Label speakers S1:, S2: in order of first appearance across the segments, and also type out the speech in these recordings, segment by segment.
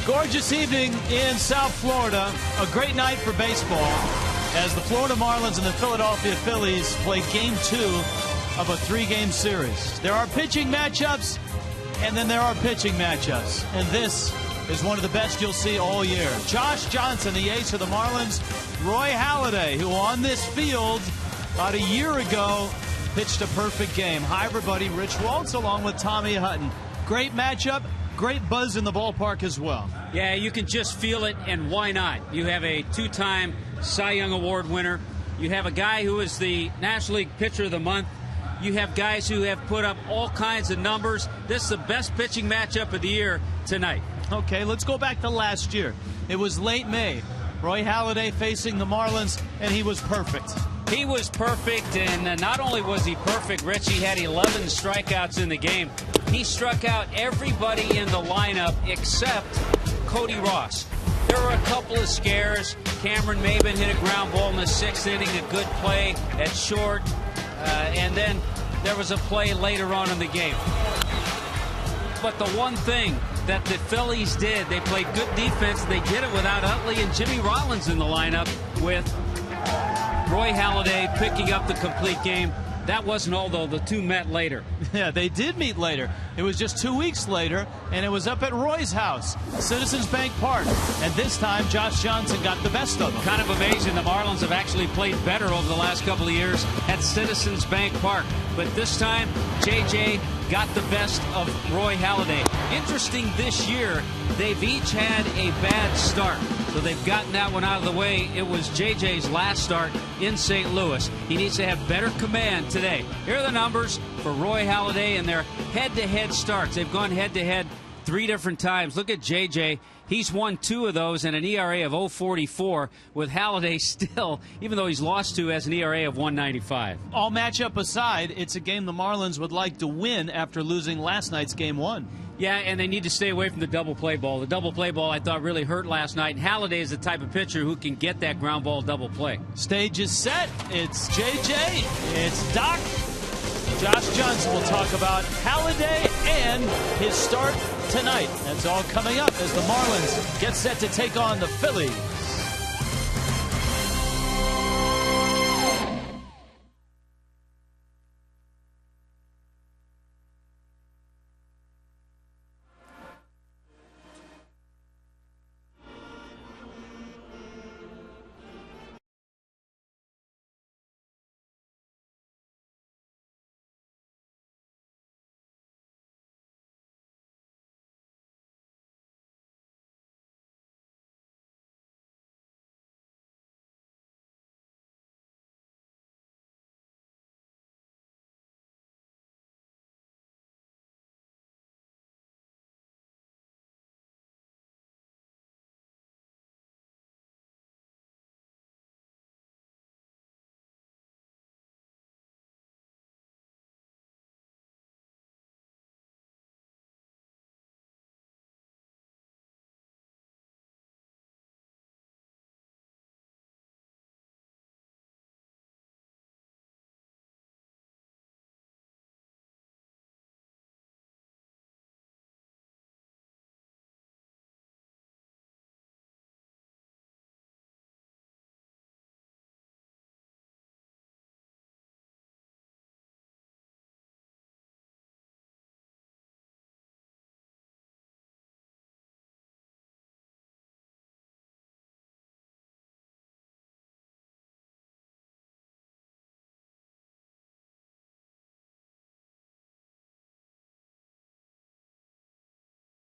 S1: Gorgeous evening in South Florida. A great night for baseball as the Florida Marlins and the Philadelphia Phillies play Game 2 of a 3-game series. There are pitching matchups, and then there are pitching matchups. And this is one of the best you'll see all year. Josh Johnson, the ace of the Marlins. Roy Halladay, who on this field about a year ago pitched a perfect game. Hi, everybody. Rich Waltz along with Tommy Hutton. Great matchup. Great buzz in the ballpark as well.
S2: Yeah, you can just feel it, and why not? You have a 2-time Cy Young Award winner. You have a guy who is the National League Pitcher of the Month. You have guys who have put up all kinds of numbers. This is the best pitching matchup of the year tonight.
S1: Okay, let's go back to last year. It was late May. Roy Halladay facing the Marlins, and he was perfect.
S2: He was perfect, and not only was he perfect, Rich, he had 11 strikeouts in the game. He struck out everybody in the lineup except Cody Ross. There were a couple of scares. Cameron Maben hit a ground ball in the 6th inning, a good play at short, and then there was a play later on in the game. But the one thing that the Phillies did, they played good defense. They did it without Utley and Jimmy Rollins in the lineup, with Roy Halladay picking up the complete game. That wasn't all, though. The two met later.
S1: Yeah, they did meet later. It was just 2 weeks later, and it was up at Roy's house, Citizens Bank Park. And this time, Josh Johnson got the best of them.
S2: Kind of amazing. The Marlins have actually played better over the last couple of years at Citizens Bank Park. But this time, J.J. got the best of Roy Halladay. Interesting this year, they've each had a bad start. So they've gotten that one out of the way. It was J.J.'s last start in St. Louis. He needs to have better command today. Here are the numbers for Roy Halladay and their head-to-head starts. They've gone head-to-head 3 different times. Look at J.J. He's won 2 of those and an ERA of 0.44, with Halladay still, even though he's lost 2, has an ERA of 1.95.
S1: All matchup aside, it's a game the Marlins would like to win after losing last night's Game 1.
S2: Yeah, and they need to stay away from the double play ball. The double play ball, I thought, really hurt last night. And Halladay is the type of pitcher who can get that ground ball double play.
S1: Stage is set. It's J.J. It's Doc. Josh Johnson will talk about Halladay and his start tonight. That's all coming up as the Marlins get set to take on the Phillies.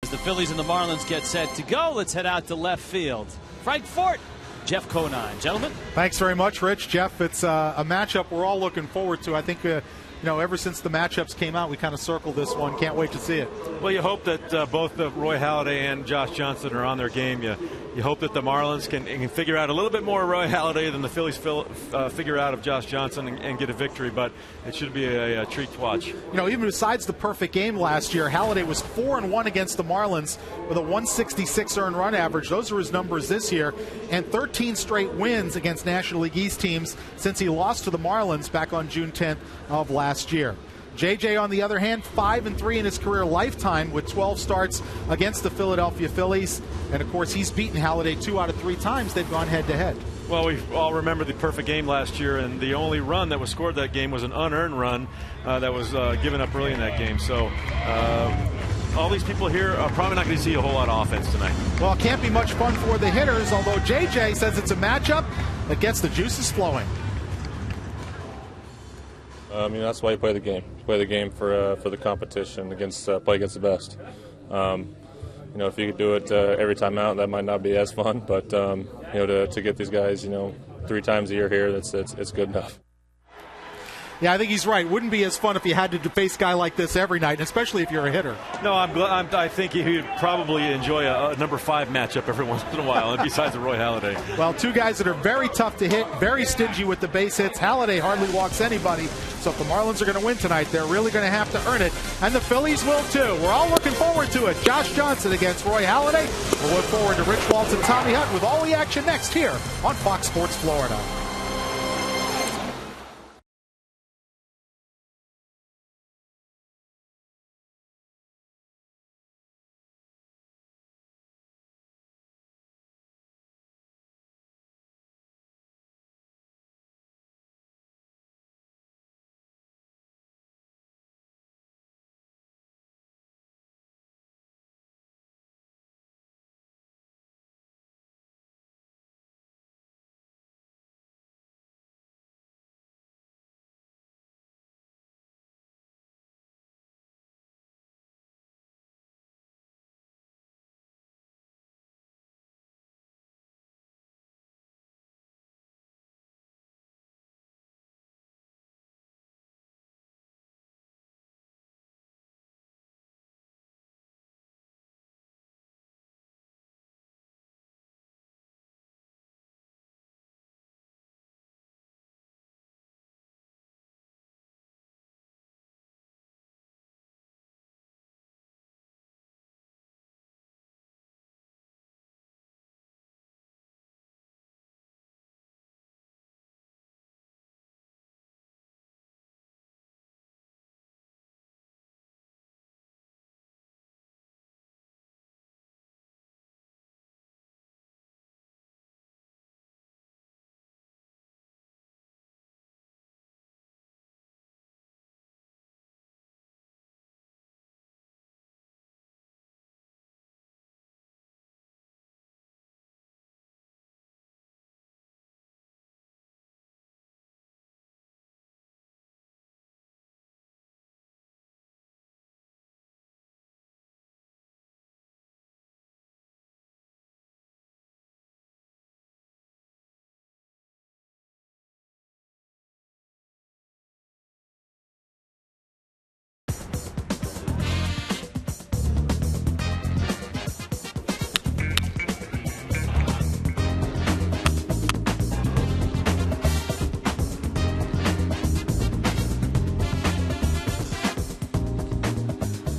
S1: As the Phillies and the Marlins get set to go, let's head out to left field. Frank Fort, Jeff Conine. Gentlemen.
S3: Thanks very much, Rich. Jeff, it's a matchup we're all looking forward to. I think, ever since the matchups came out, we kind of circled this one. Can't wait to see it.
S4: Well, you hope that both Roy Halladay and Josh Johnson are on their game. You hope that the Marlins can figure out a little bit more of Roy Halladay than the Phillies figure out of Josh Johnson and get a victory, but it should be a treat to watch.
S3: Even besides the perfect game last year, Halladay was 4-1 against the Marlins with a 166 earned run average. Those are his numbers this year, and 13 straight wins against National League East teams since he lost to the Marlins back on June 10th of last year. J.J., on the other hand, 5-3 in his career lifetime with 12 starts against the Philadelphia Phillies. And, of course, he's beaten Halladay 2 out of 3 times they've gone head-to-head.
S4: Well, we all remember the perfect game last year, and the only run that was scored that game was an unearned run that was given up early in that game. So all these people here are probably not going to see a whole lot of offense tonight.
S3: Well, it can't be much fun for the hitters, although J.J. says it's a matchup that gets the juices flowing.
S5: That's why you play the game. You play the game for the competition, play against the best. If you could do it every time out, that might not be as fun. But to get these guys, 3 times a year here, it's good enough.
S3: Yeah, I think he's right. Wouldn't be as fun if you had to face a guy like this every night, especially if you're a hitter.
S4: No, I think he'd probably enjoy a number 5 matchup every once in a while, besides Roy Halladay.
S3: Well, 2 guys that are very tough to hit, very stingy with the base hits. Halladay hardly walks anybody. So if the Marlins are going to win tonight, they're really going to have to earn it. And the Phillies will too. We're all looking forward to it. Josh Johnson against Roy Halladay. We'll look forward to Rich Waltz and Tommy Hunt with all the action next here on Fox Sports Florida.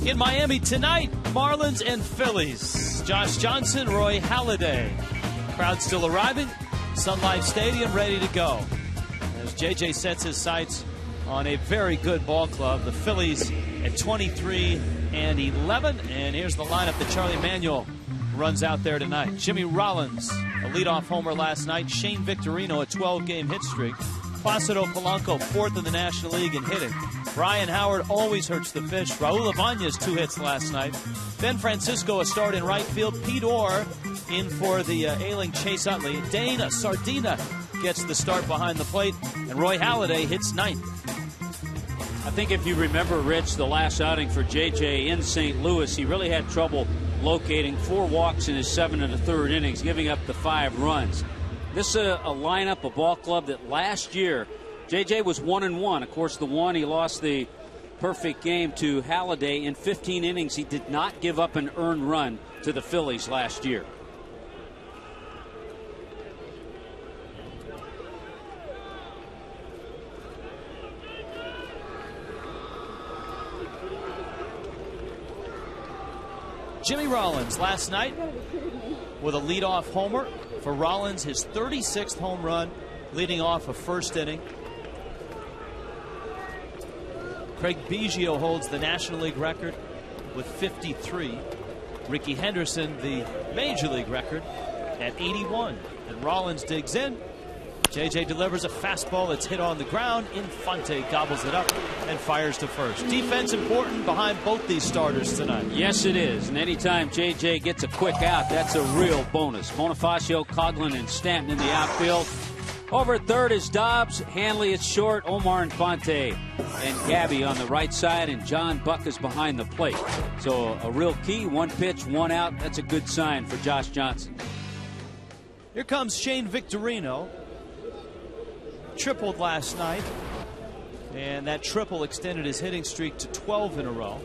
S1: In Miami tonight, Marlins and Phillies. Josh Johnson, Roy Halladay. Crowd still arriving. Sun Life Stadium ready to go. As JJ sets his sights on a very good ball club. The Phillies at 23-11. And here's the lineup that Charlie Manuel runs out there tonight. Jimmy Rollins, a leadoff homer last night. Shane Victorino, a 12-game hit streak. Placido Polanco, 4th in the National League in hitting. Brian Howard always hurts the fish. Raul Ibanez, 2 hits last night. Ben Francisco, a start in right field. Pete Orr in for the ailing Chase Utley. Dane Sardina gets the start behind the plate. And Roy Halladay hits 9th.
S2: I think if you remember, Rich, the last outing for J.J. in St. Louis, he really had trouble locating. 4 walks in his 7 1/3 innings, giving up the 5 runs. This is a lineup, a ball club that last year, J.J. was 1-1. Of course, the one he lost the perfect game to Halladay. In 15 innings, he did not give up an earned run to the Phillies last year.
S1: Jimmy Rollins last night with a leadoff homer. For Rollins, his 36th home run, leading off a first inning. Craig Biggio holds the National League record with 53. Ricky Henderson, the Major League record, at 81. And Rollins digs in. JJ delivers a fastball that's hit on the ground. Infante gobbles it up and fires to first. Defense important behind both these starters tonight.
S2: Yes, it is. And anytime JJ gets a quick out, that's a real bonus. Bonifacio, Coughlin, and Stanton in the outfield. Over at third is Dobbs. Hanley is short. Omar Infante and Gabby on the right side. And John Buck is behind the plate. So a real key. One pitch, one out. That's a good sign for Josh Johnson.
S1: Here comes Shane Victorino. Tripled last night. And that triple extended his hitting streak to 12 in a row.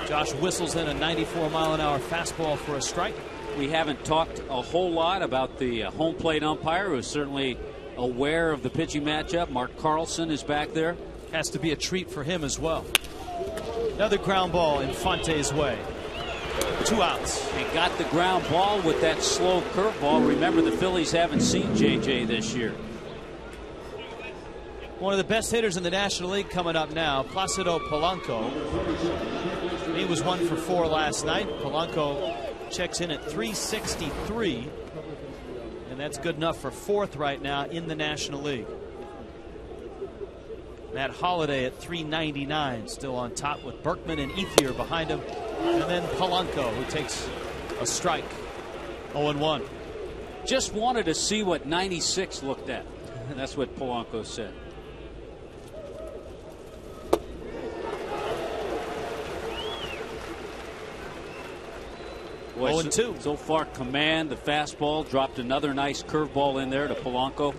S1: Josh whistles in a 94-mile-an-hour fastball for a strike.
S2: We haven't talked a whole lot about the home plate umpire, who is certainly aware of the pitching matchup. Mark Carlson is back there.
S1: Has to be a treat for him as well. Another ground ball Infante's way. 2 outs.
S2: He got the ground ball with that slow curveball. Remember, the Phillies haven't seen JJ this year.
S1: One of the best hitters in the National League coming up now, Placido Polanco. He was 1 for 4 last night. Polanco checks in at 363, and that's good enough for 4th right now in the National League. Matt Holliday at 399, still on top with Berkman and Ethier behind him. And then Polanco, who takes a strike. 0-1.
S2: Just wanted to see what 96 looked at. That's what Polanco said. Boy,
S1: 0-2.
S2: So far, command, the fastball, dropped another nice curveball in there to Polanco.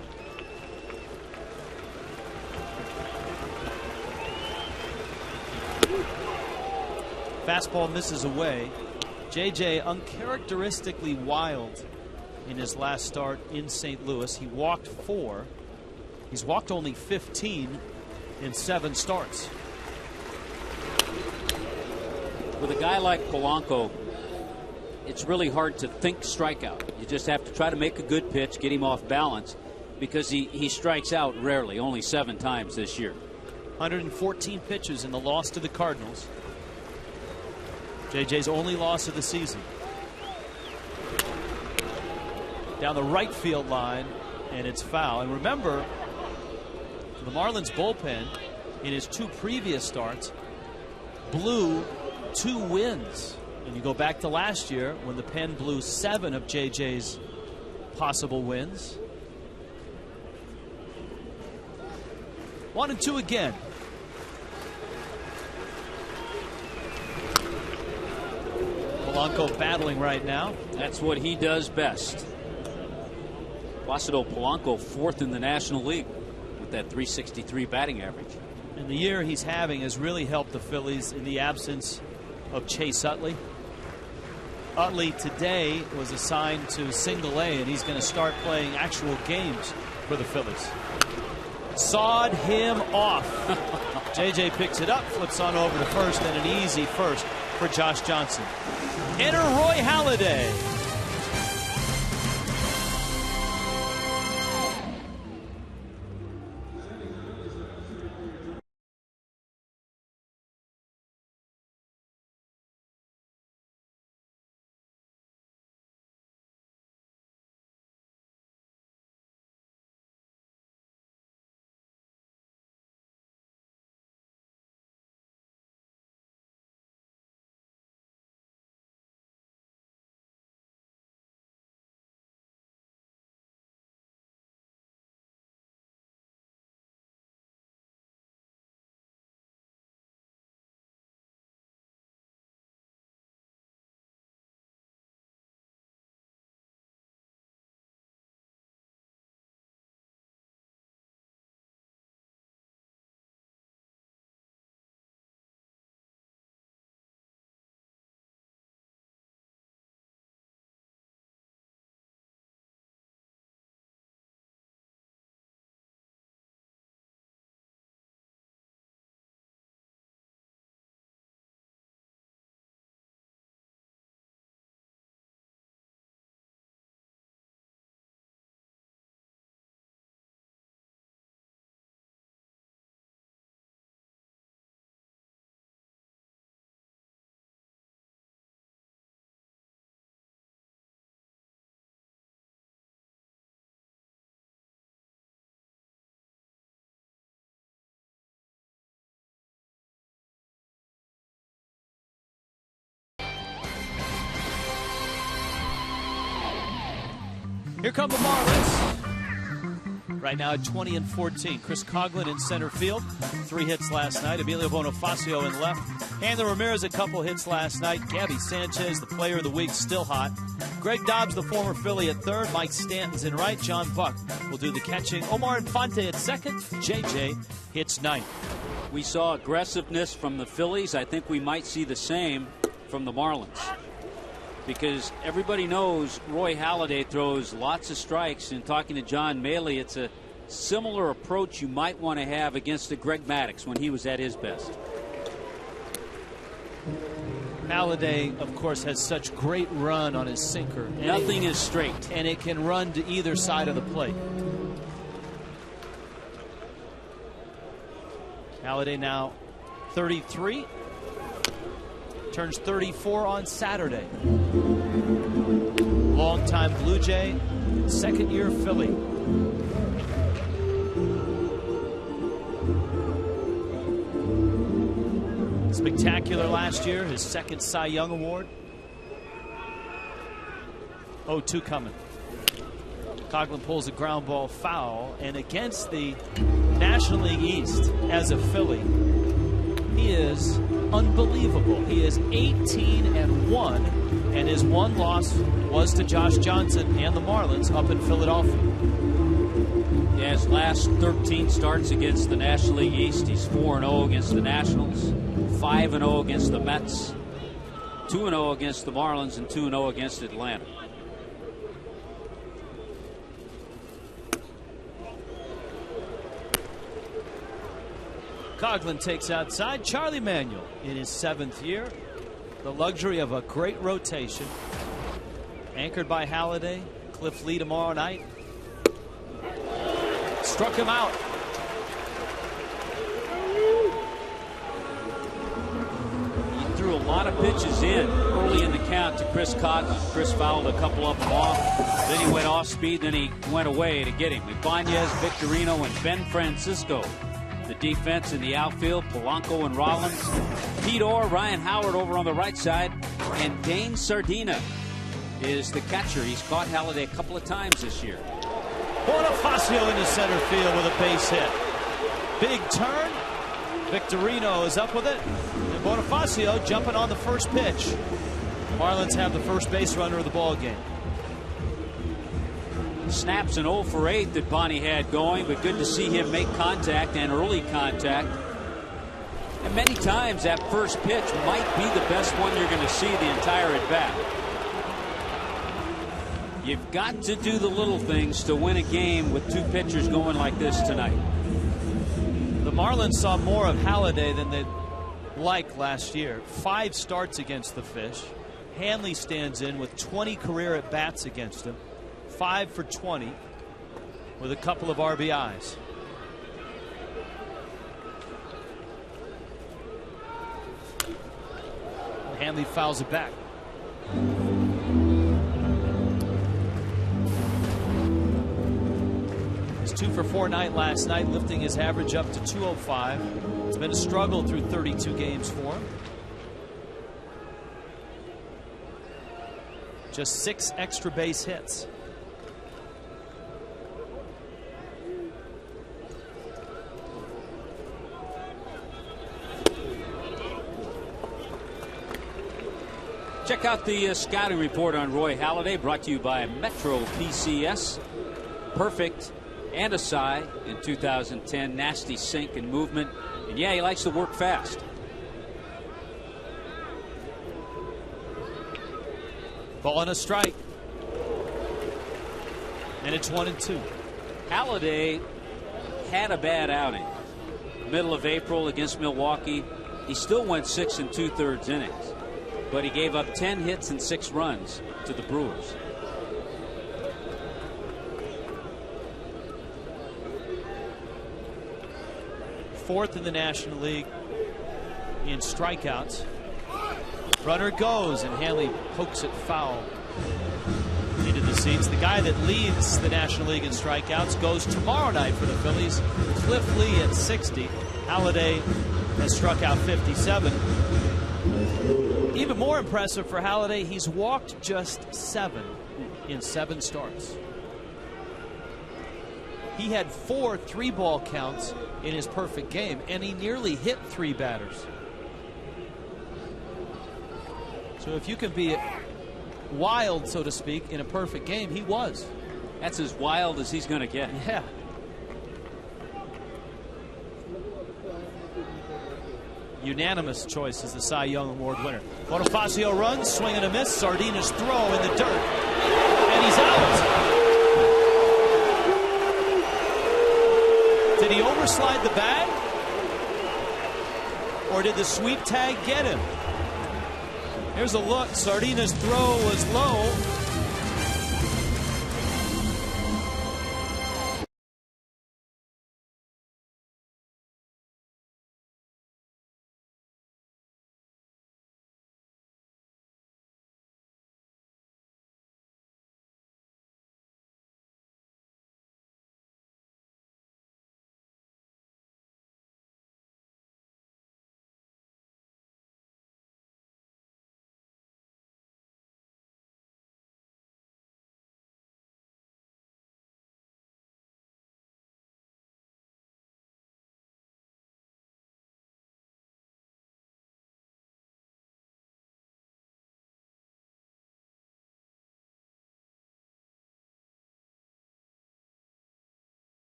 S1: Fastball misses away. JJ uncharacteristically wild in his last start in St. Louis. He walked 4. He's walked only 15 in 7 starts.
S2: With a guy like Polanco, it's really hard to think strikeout. You just have to try to make a good pitch, get him off balance, because he strikes out rarely, only 7 times this year.
S1: 114 pitches in the loss to the Cardinals. JJ's only loss of the season. Down the right field line, and it's foul. And remember, the Marlins bullpen in his 2 previous starts blew 2 wins. And you go back to last year when the pen blew 7 of JJ's possible wins. 1-2 again. Polanco battling right now.
S2: That's what he does best. Placido Polanco 4th in the National League with that 363 batting average.
S1: And the year he's having has really helped the Phillies in the absence of Chase Utley. Utley today was assigned to Single-A, and he's going to start playing actual games for the Phillies. Sawed him off. JJ picks it up, flips on over to first, and an easy first for Josh Johnson. Enter Roy Halladay. Here come the Marlins. Right now at 20-14. Chris Coughlin in center field. 3 hits last night. Emilio Bonifacio in left. Hanley Ramirez a couple hits last night. Gabby Sanchez, the player of the week, still hot. Greg Dobbs, the former Philly, at third. Mike Stanton's in right. John Buck will do the catching. Omar Infante at second. JJ hits ninth.
S2: We saw aggressiveness from the Phillies. I think we might see the same from the Marlins, because everybody knows Roy Halladay throws lots of strikes. And talking to John Maley, it's a similar approach you might want to have against a Greg Maddux when he was at his best.
S1: Halladay, of course, has such great run on his sinker.
S2: Nothing is straight.
S1: And it can run to either side of the plate. Halladay now 33. Turns 34 on Saturday. Longtime Blue Jay, second-year Philly. Spectacular last year, his second Cy Young Award. 0-2 coming. Coughlin pulls a ground ball foul, and against the National League East as a Philly, he is unbelievable. He is 18-1, and his one loss was to Josh Johnson and the Marlins up in Philadelphia.
S2: Yeah, his last 13 starts against the National League East, he's 4-0 against the Nationals, 5-0 against the Mets, 2-0 against the Marlins, and 2-0 against Atlanta.
S1: Coughlin takes outside. Charlie Manuel in his 7th year. The luxury of a great rotation. Anchored by Halladay. Cliff Lee tomorrow night. Struck him out.
S2: He threw a lot of pitches in early in the count to Chris Coughlin. Chris fouled a couple of them off. Then he went off speed. Then he went away to get him. Ibanez, Victorino, and Ben Francisco. The defense in the outfield, Polanco and Rollins. Pete Orr, Ryan Howard over on the right side, and Dane Sardina is the catcher. He's caught Halladay a couple of times this year.
S1: Bonifacio into center field with a base hit. Big turn. Victorino is up with it. And Bonifacio jumping on the first pitch. The Marlins have the first base runner of the ball game.
S2: Snaps an 0 for 8 that Bonnie had going, but good to see him make contact, and early contact. And many times that first pitch might be the best one you're going to see the entire at bat. You've got to do the little things to win a game with 2 pitchers going like this tonight.
S1: The Marlins saw more of Halladay than they'd like last year. 5 starts against the Fish. Hanley stands in with 20 career at bats against him. 5 for 20 with a couple of RBIs. Hanley fouls it back. His 2 for 4 night last night, lifting his average up to 205. It's been a struggle through 32 games for him. Just 6 extra base hits.
S2: Check out the scouting report on Roy Halladay, brought to you by Metro PCS. Perfect and a sigh in 2010. Nasty sink and movement. And yeah, he likes to work fast.
S1: Ball and a strike. And it's 1-2.
S2: Halladay had a bad outing. Middle of April against Milwaukee. He still went 6 2/3 innings. But he gave up 10 hits and 6 runs to the Brewers.
S1: Fourth in the National League in strikeouts. Runner goes, and Hanley pokes it foul into the seats. The guy that leads the National League in strikeouts goes tomorrow night for the Phillies. Cliff Lee at 60. Halladay has struck out 57. Even more impressive for Halladay, he's walked just 7 in 7 starts. he had 4 3-ball counts in his perfect game, and he nearly hit 3 batters. So if you can be wild, so to speak, in a perfect game, he was.
S2: That's as wild as he's going to get.
S1: Yeah. Unanimous choice as the Cy Young Award winner. Bonifacio runs, swing and a miss. Sardina's throw in the dirt, and he's out. Did he overslide the bag, or did the sweep tag get him? Here's a look. Sardina's throw was low.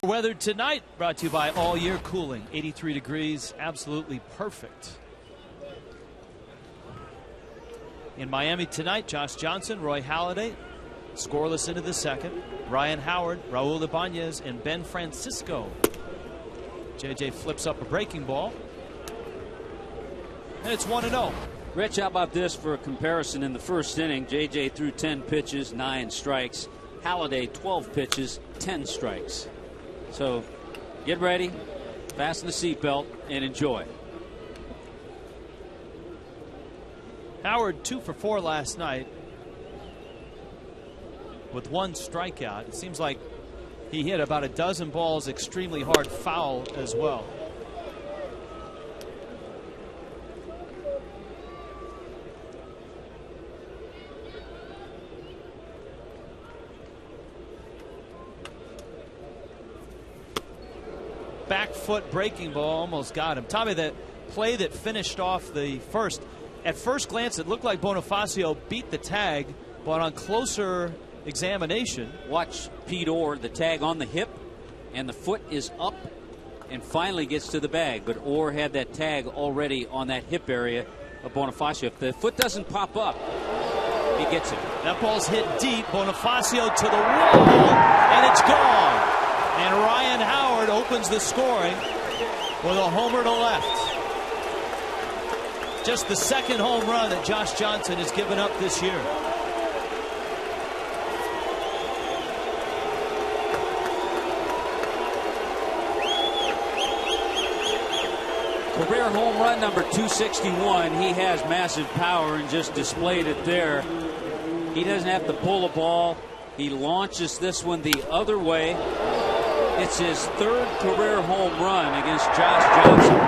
S1: Weather tonight brought to you by All Year Cooling. 83 degrees, absolutely perfect. In Miami tonight, Josh Johnson, Roy Halladay, scoreless into the second. Ryan Howard, Raul Ibanez, and Ben Francisco. JJ flips up a breaking ball. And it's 1-0.
S2: Rich, how about this for a comparison? In the first inning, JJ threw 10 pitches, 9 strikes. Halladay, 12 pitches, 10 strikes. So get ready, fasten the seatbelt, and enjoy.
S1: Howard 2 for 4 last night with 1 strikeout. It seems like he hit about a dozen balls extremely hard foul as well. Back foot breaking ball almost got him. Tommy, that play that finished off the first, at first glance it looked like Bonifacio beat the tag, but on closer examination.
S2: Watch Pete Orr, the tag on the hip, and the foot is up and finally gets to the bag. But Orr had that tag already on that hip area of Bonifacio. If the foot doesn't pop up, he gets it.
S1: That ball's hit deep. Bonifacio to the wall, and it's gone. And Ryan Howard opens the scoring with a homer to left. Just the second home run that Josh Johnson has given up this year.
S2: Career home run number 261. He has massive power and just displayed it there. He doesn't have to pull a ball. He launches this one the other way. It's his 3rd career home run against Josh Johnson.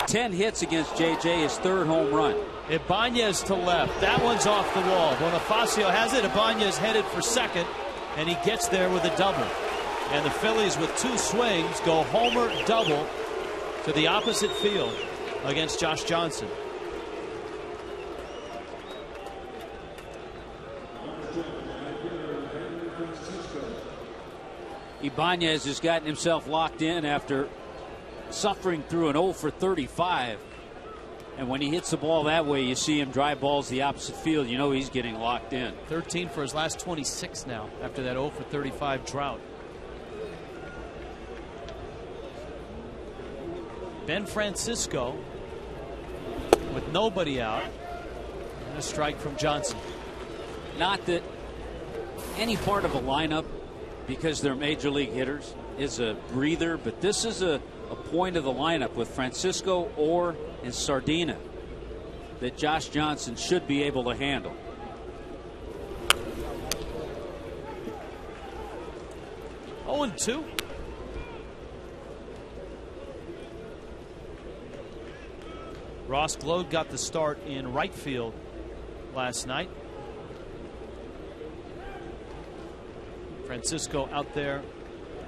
S2: 10 hits against JJ, his 3rd home run.
S1: Ibanez to left. That one's off the wall. Bonifacio has it. Ibanez headed for second, and he gets there with a double. And the Phillies, with 2 swings, go homer double to the opposite field against Josh Johnson.
S2: Ibanez has gotten himself locked in after suffering through an 0 for 35. And when he hits the ball that way, you see him drive balls the opposite field. You know he's getting locked in.
S1: 13 for his last 26 now after that 0 for 35 drought. Ben Francisco with nobody out. And a strike from Johnson.
S2: Not that any part of a lineup, because they're major league hitters, is a breather, but this is a point of the lineup with Francisco, Orr, and Sardina that Josh Johnson should be able to handle.
S1: Oh, and 2. Ross Glode got the start in right field last night. Francisco out there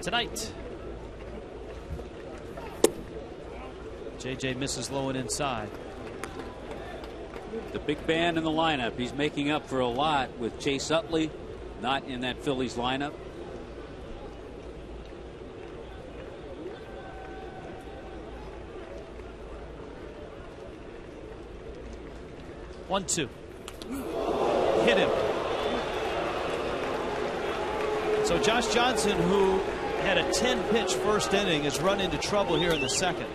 S1: tonight. JJ misses low and inside.
S2: The big man in the lineup. He's making up for a lot with Chase Utley not in that Phillies lineup.
S1: One, 2. Hit him. So Josh Johnson, who had a 10-pitch first inning, has run into trouble here in the second.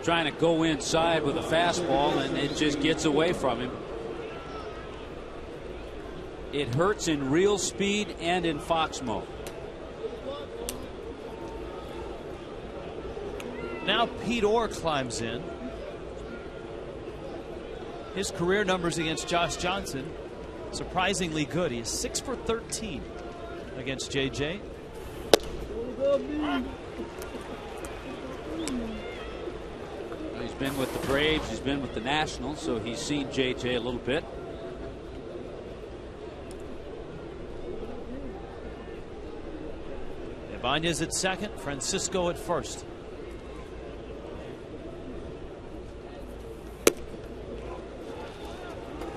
S2: Trying to go inside with a fastball, and it just gets away from him. It hurts in real speed and in Fox mode.
S1: Now Pete Orr climbs in. His career numbers against Josh Johnson surprisingly good. He is 6 for 13 against JJ.
S2: He's been with the Braves, he's been with the Nationals, so he's seen JJ a little bit.
S1: Ibanez at second, Francisco at first.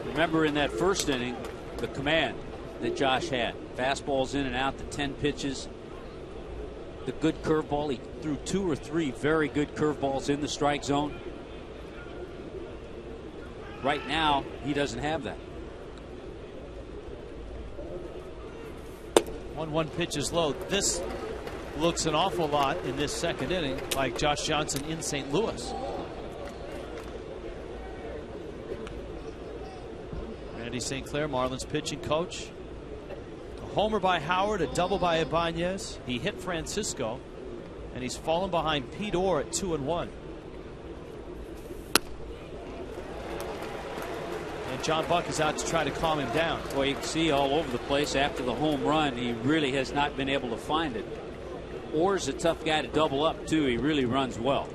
S2: Remember in that first inning, the command that Josh had. Fastballs in and out, the 10 pitches. The good curveball. He threw 2 or 3 very good curveballs in the strike zone. Right now, he doesn't have that.
S1: 1-1 pitch is low. This looks an awful lot in this second inning like Josh Johnson in St. Louis. Randy St. Clair, Marlins pitching coach. A homer by Howard, a double by Ibanez. He hit Francisco, and he's fallen behind Pete Orr at 2-1. And John Buck is out to try to calm him down.
S2: Well, you can see all over the place after the home run, he really has not been able to find it. Orr's a tough guy to double up, too. He really runs well.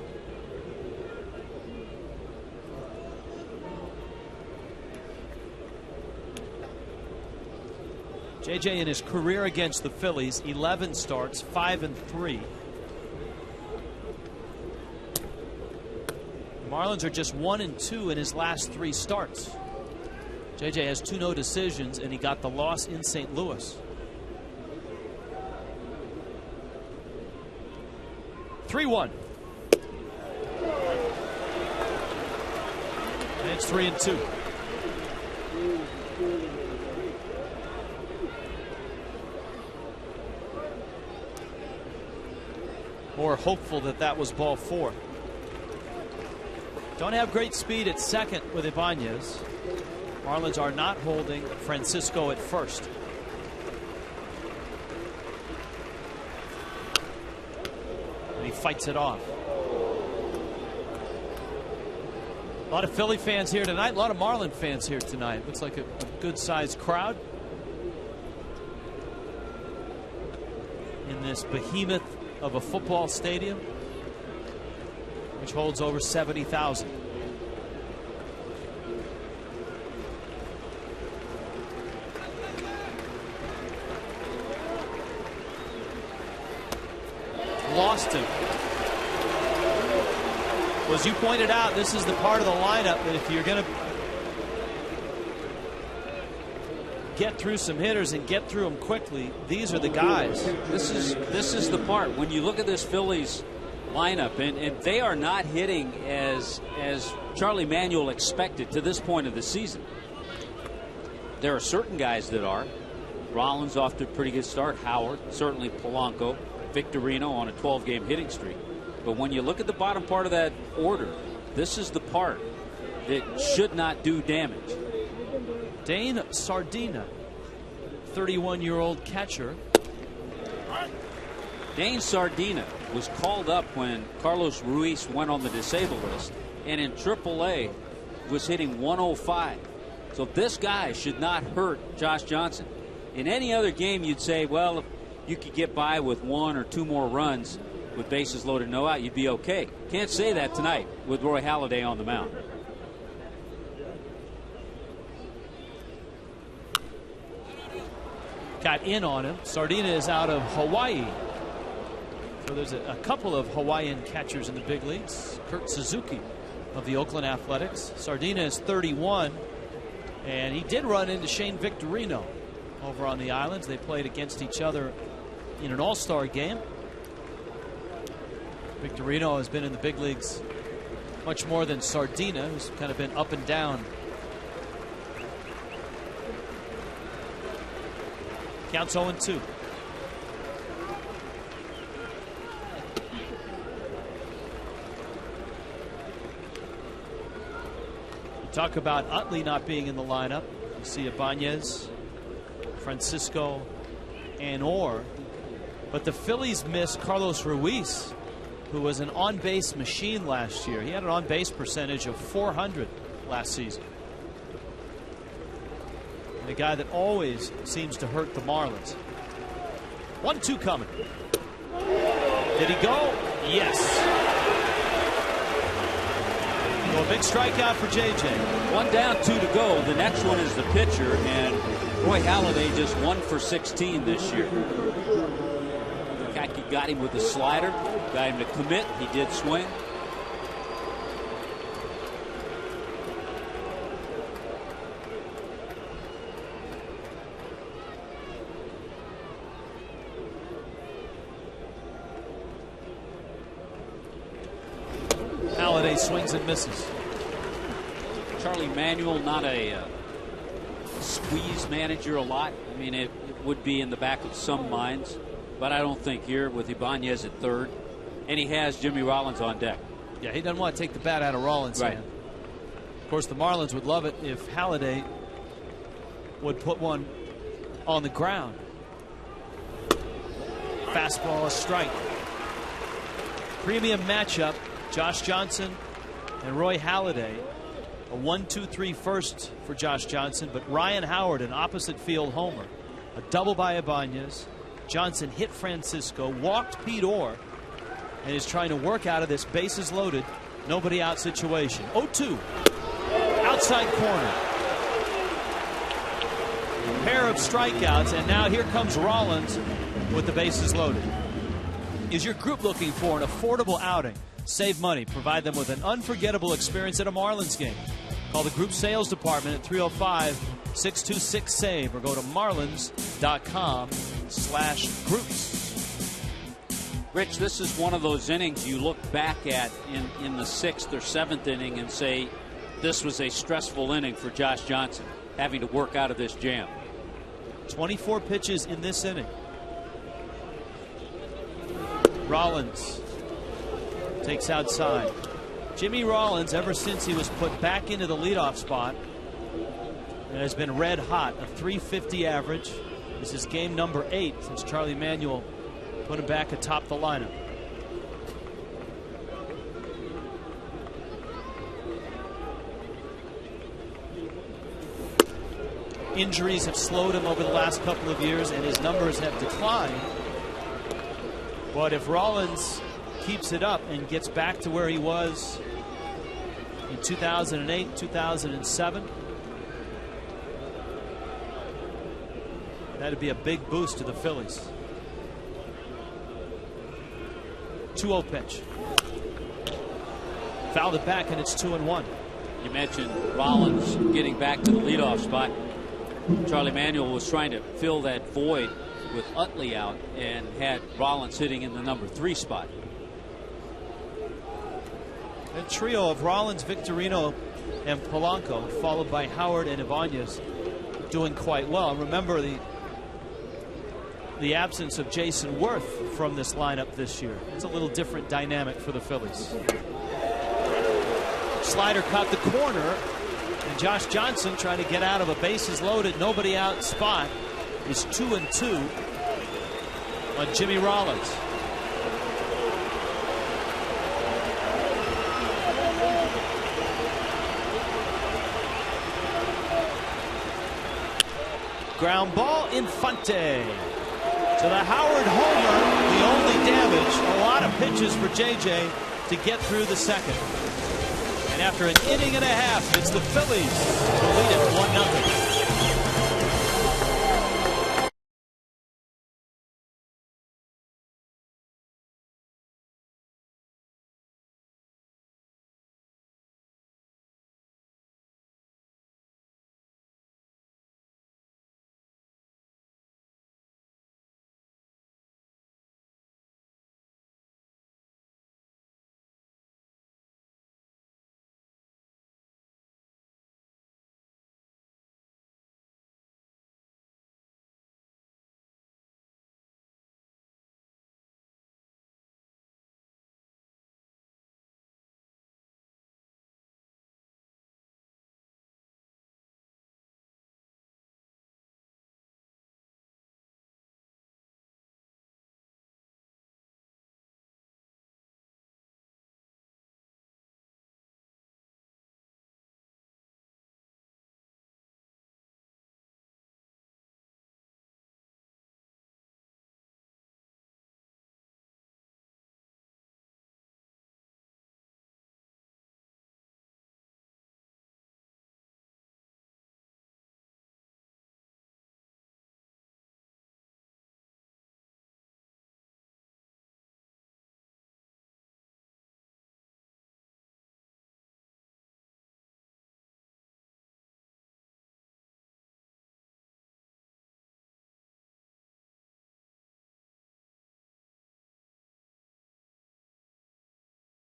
S1: JJ in his career against the Phillies, 11 starts, 5-3. The Marlins are just 1-2 in his last 3 starts. JJ has 2 no decisions, and he got the loss in St. Louis. 3-1. And it's 3-2. More hopeful that that was ball 4. Don't have great speed at second with Ibanez. Marlins are not holding Francisco at first. And he fights it off. A lot of Philly fans here tonight, a lot of Marlin fans here tonight. Looks like a good-sized crowd in this behemoth of a football stadium, which holds over 70,000. Lost him. Well, as you pointed out, this is the part of the lineup that if you're going to get through some hitters and get through them quickly, these are the guys.
S2: This is the part. When you look at this Phillies lineup, and they are not hitting as Charlie Manuel expected to this point of the season. There are certain guys that are. Rollins off to a pretty good start. Howard, certainly Polanco, Victorino on a 12-game hitting streak. But when you look at the bottom part of that order, this is the part that should not do damage.
S1: Dane Sardina, 31-year-old catcher.
S2: Dane Sardina was called up when Carlos Ruiz went on the disabled list, and in AAA was hitting 105. So this guy should not hurt Josh Johnson. In any other game, you'd say, well, if you could get by with 1 or 2 more runs with bases loaded, no out, you'd be okay. Can't say that tonight with Roy Halladay on the mound.
S1: Got in on him. Sardina is out of Hawaii. So there's a couple of Hawaiian catchers in the big leagues. Kurt Suzuki of the Oakland Athletics. Sardina is 31, and he did run into Shane Victorino over on the islands. They played against each other in an all-star game. Victorino has been in the big leagues much more than Sardina, who's kind of been up and down. Counts 0-2. Talk about Utley not being in the lineup. You see Ibanez, Francisco, and Orr. But the Phillies miss Carlos Ruiz, who was an on-base machine last year. He had an on-base percentage of .400 last season. And a guy that always seems to hurt the Marlins. 1-2 coming. Did he go? Yes. So a big strikeout for JJ.
S2: 1 down, 2 to go. The next one is the pitcher, and Roy Halladay just 1 for 16 this year. Kaki got him with the slider, got him to commit. He did swing.
S1: Halladay swings and misses.
S2: Charlie Manuel, not a squeeze manager a lot. I mean, it would be in the back of some minds, but I don't think here with Ibanez at third, and he has Jimmy Rollins on deck.
S1: Yeah, he doesn't want to take the bat out of Rollins' hand. Of course, the Marlins would love it if Halladay would put one on the ground. Fastball, a strike. Premium matchup. Josh Johnson and Roy Halladay. A 1-2-3 first for Josh Johnson, but Ryan Howard, an opposite field homer. A double by Ibanez. Johnson hit Francisco, walked Pete Orr, and is trying to work out of this bases loaded, nobody out situation. 0-2. Outside corner. A pair of strikeouts, and now here comes Rollins with the bases loaded. Is your group looking for an affordable outing? Save money. Provide them with an unforgettable experience at a Marlins game. Call the group sales department at 305-626-SAVE or go to marlins.com/groups.
S2: Rich, this is one of those innings you look back at in the 6th or 7th inning and say this was a stressful inning for Josh Johnson, having to work out of this jam.
S1: 24 pitches in this inning. Rollins takes outside. Jimmy Rollins, ever since he was put back into the leadoff spot, has been red hot. A .350 average. This is game number 8 since Charlie Manuel put him back atop the lineup. Injuries have slowed him over the last couple of years, and his numbers have declined. But if Rollins keeps it up and gets back to where he was in 2008, 2007, that'd be a big boost to the Phillies. 2-0 pitch. Fouled it back, and it's 2-1.
S2: You mentioned Rollins getting back to the leadoff spot. Charlie Manuel was trying to fill that void with Utley out and had Rollins hitting in the number 3 spot.
S1: A trio of Rollins, Victorino, and Polanco, followed by Howard and Ibanez, doing quite well. Remember the absence of Jason Worth from this lineup this year. It's a little different dynamic for the Phillies. Slider caught the corner, and Josh Johnson trying to get out of a bases loaded, nobody out spot is 2-2 on Jimmy Rollins. Ground ball, Infante. So the Howard homer, the only damage. A lot of pitches for JJ to get through the second. And after an inning and a half, it's the Phillies who lead it 1-0.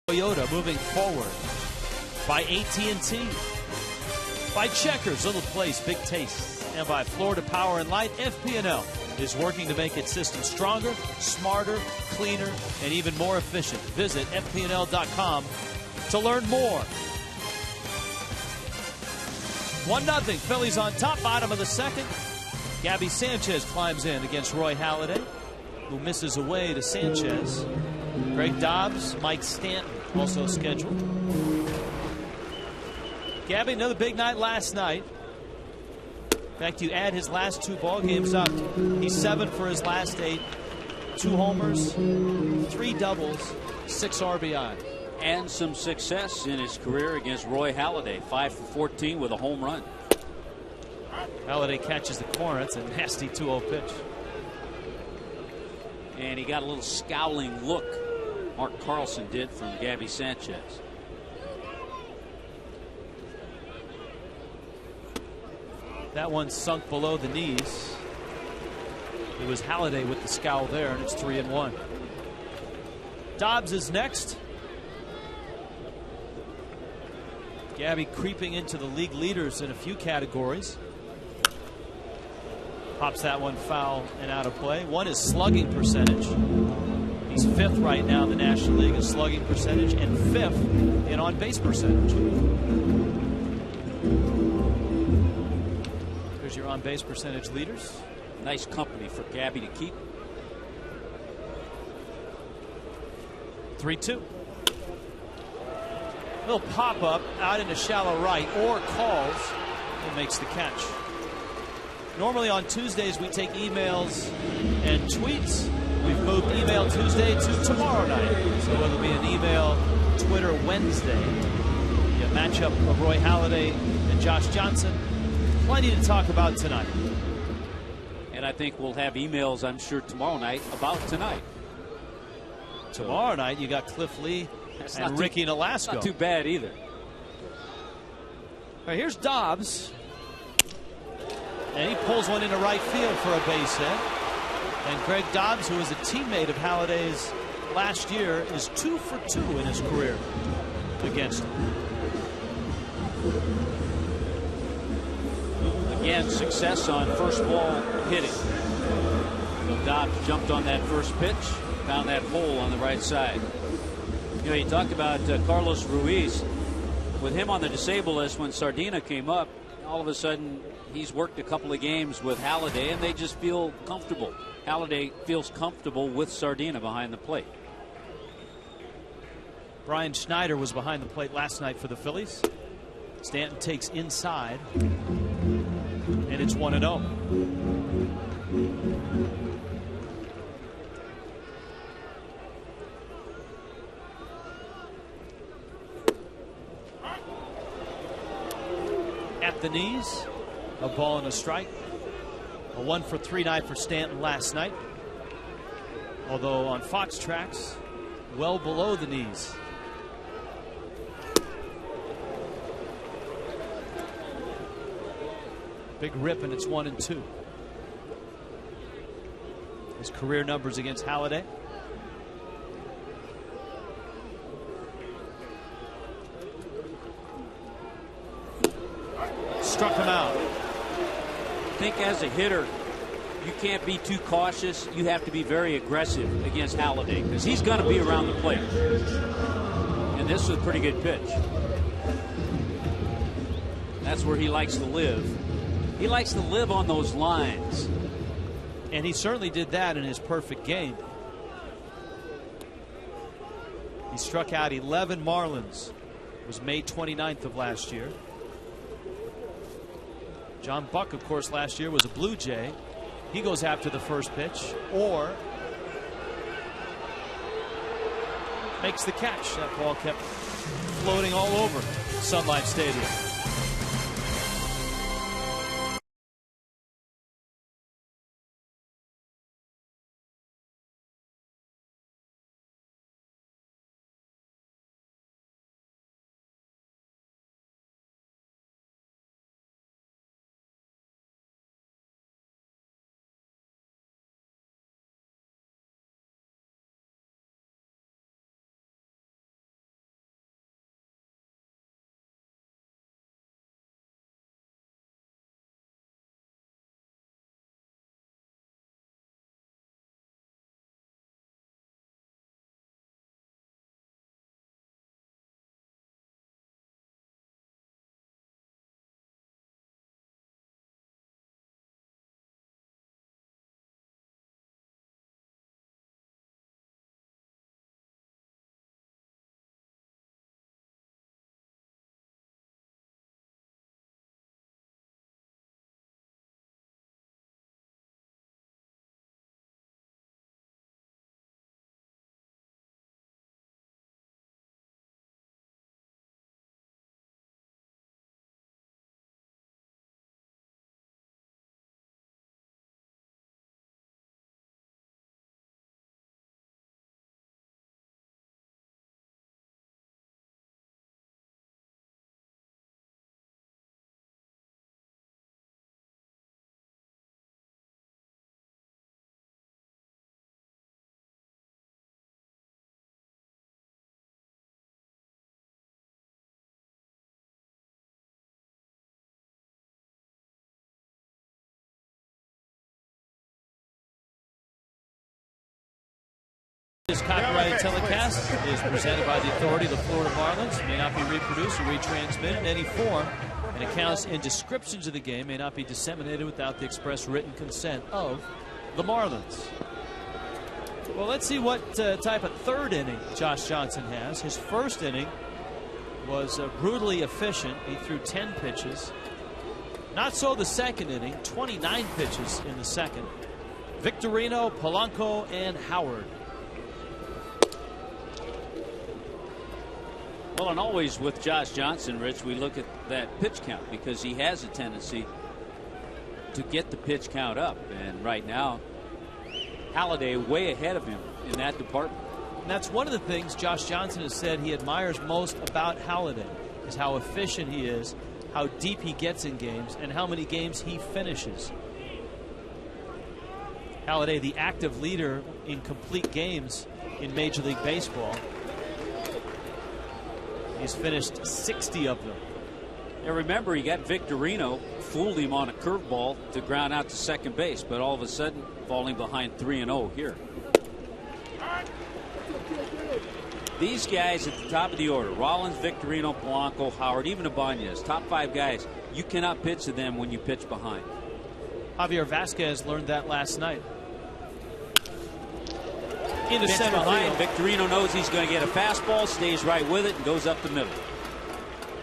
S1: Toyota moving forward by AT&T, by Checkers, Little Place, Big Taste, and by Florida Power and Light. FP&L is working to make its system stronger, smarter, cleaner, and even more efficient. Visit fpnl.com to learn more. 1-0, Phillies on top, bottom of the second. Gabby Sanchez climbs in against Roy Halladay, who misses away to Sanchez. Greg Dobbs, Mike Stanton also scheduled. Gabby, another big night last night. In fact, you add his last 2 ball games up, he's 7 for his last 8. 2 homers, 3 doubles, 6 RBI.
S2: And some success in his career against Roy Halladay, 5 for 14 with a home run.
S1: Halladay catches the corner. That's a nasty 2-0 pitch.
S2: And he got a little scowling look, Mark Carlson did, from Gabby Sanchez.
S1: That one sunk below the knees. It was Halladay with the scowl there, and it's 3-1. Dobbs is next. Gabby creeping into the league leaders in a few categories. Pops that one foul and out of play. One is slugging percentage. He's 5th right now in the National League in slugging percentage and 5th in on-base percentage. There's your on-base percentage leaders.
S2: Nice company for Gabby to keep.
S1: 3-2. Little pop-up out into shallow right, or calls and makes the catch. Normally on Tuesdays we take emails and tweets. We've moved Email Tuesday to tomorrow night. So it'll be an email Twitter Wednesday. A matchup of Roy Halladay and Josh Johnson. Plenty to talk about tonight.
S2: And I think we'll have emails, I'm sure, tomorrow night about tonight.
S1: Tomorrow night you got Cliff Lee and Ricky Nolasco.
S2: Not too bad either.
S1: All right, here's Dobbs. And he pulls one into right field for a base hit. And Greg Dobbs, who was a teammate of Halliday's last year, is 2 for 2 in his career against him.
S2: Again, success on first ball hitting. Dobbs jumped on that first pitch, found that hole on the right side. You know, you talk about Carlos Ruiz. With him on the disabled list when Sardina came up, all of a sudden he's worked a couple of games with Halladay, and they just feel comfortable. Halladay feels comfortable with Sardina behind the plate.
S1: Brian Schneider was behind the plate last night for the Phillies. Stanton takes inside, and it's 1-0. At the knees, a ball and a strike. A 1 for 3 night for Stanton last night, although on Fox tracks, well below the knees. Big rip, and it's 1-2. His career numbers against Halladay. Struck him out.
S2: I think as a hitter, you can't be too cautious. You have to be very aggressive against Halladay because he's going to be around the plate. And this was a pretty good pitch. That's where he likes to live. He likes to live on those lines.
S1: And he certainly did that in his perfect game. He struck out 11 Marlins. It was May 29th of last year. John Buck, of course, last year was a Blue Jay. He goes after the first pitch or makes the catch. That ball kept floating all over Sun Life Stadium. This copyrighted telecast is presented by the authority of the Florida Marlins. It may not be reproduced or retransmitted in any form, and accounts and descriptions of the game may not be disseminated without the express written consent of the Marlins. Well, let's see what type of third inning Josh Johnson has. His first inning was brutally efficient. He threw 10 pitches. Not so the second inning, 29 pitches in the second. Victorino, Polanco, and Howard.
S2: Well, and always with Josh Johnson, Rich, we look at that pitch count because he has a tendency to get the pitch count up. And right now, Halladay way ahead of him in that department.
S1: And that's one of the things Josh Johnson has said he admires most about Halladay, is how efficient he is how deep he gets in games and how many games he finishes. Halladay, the active leader in complete games in Major League Baseball. He's finished 60 of them.
S2: And remember, he got Victorino, fooled him on a curveball to ground out to second base, but all of a sudden falling behind 3-0 here. These guys at the top of the order, Rollins, Victorino, Polanco, Howard, even Ibanez, top 5 guys, you cannot pitch to them when you pitch behind.
S1: Javier Vasquez learned that last night. Into
S2: Pitch
S1: center
S2: behind,
S1: field.
S2: Victorino knows he's going to get a fastball, stays right with it, and goes up the middle.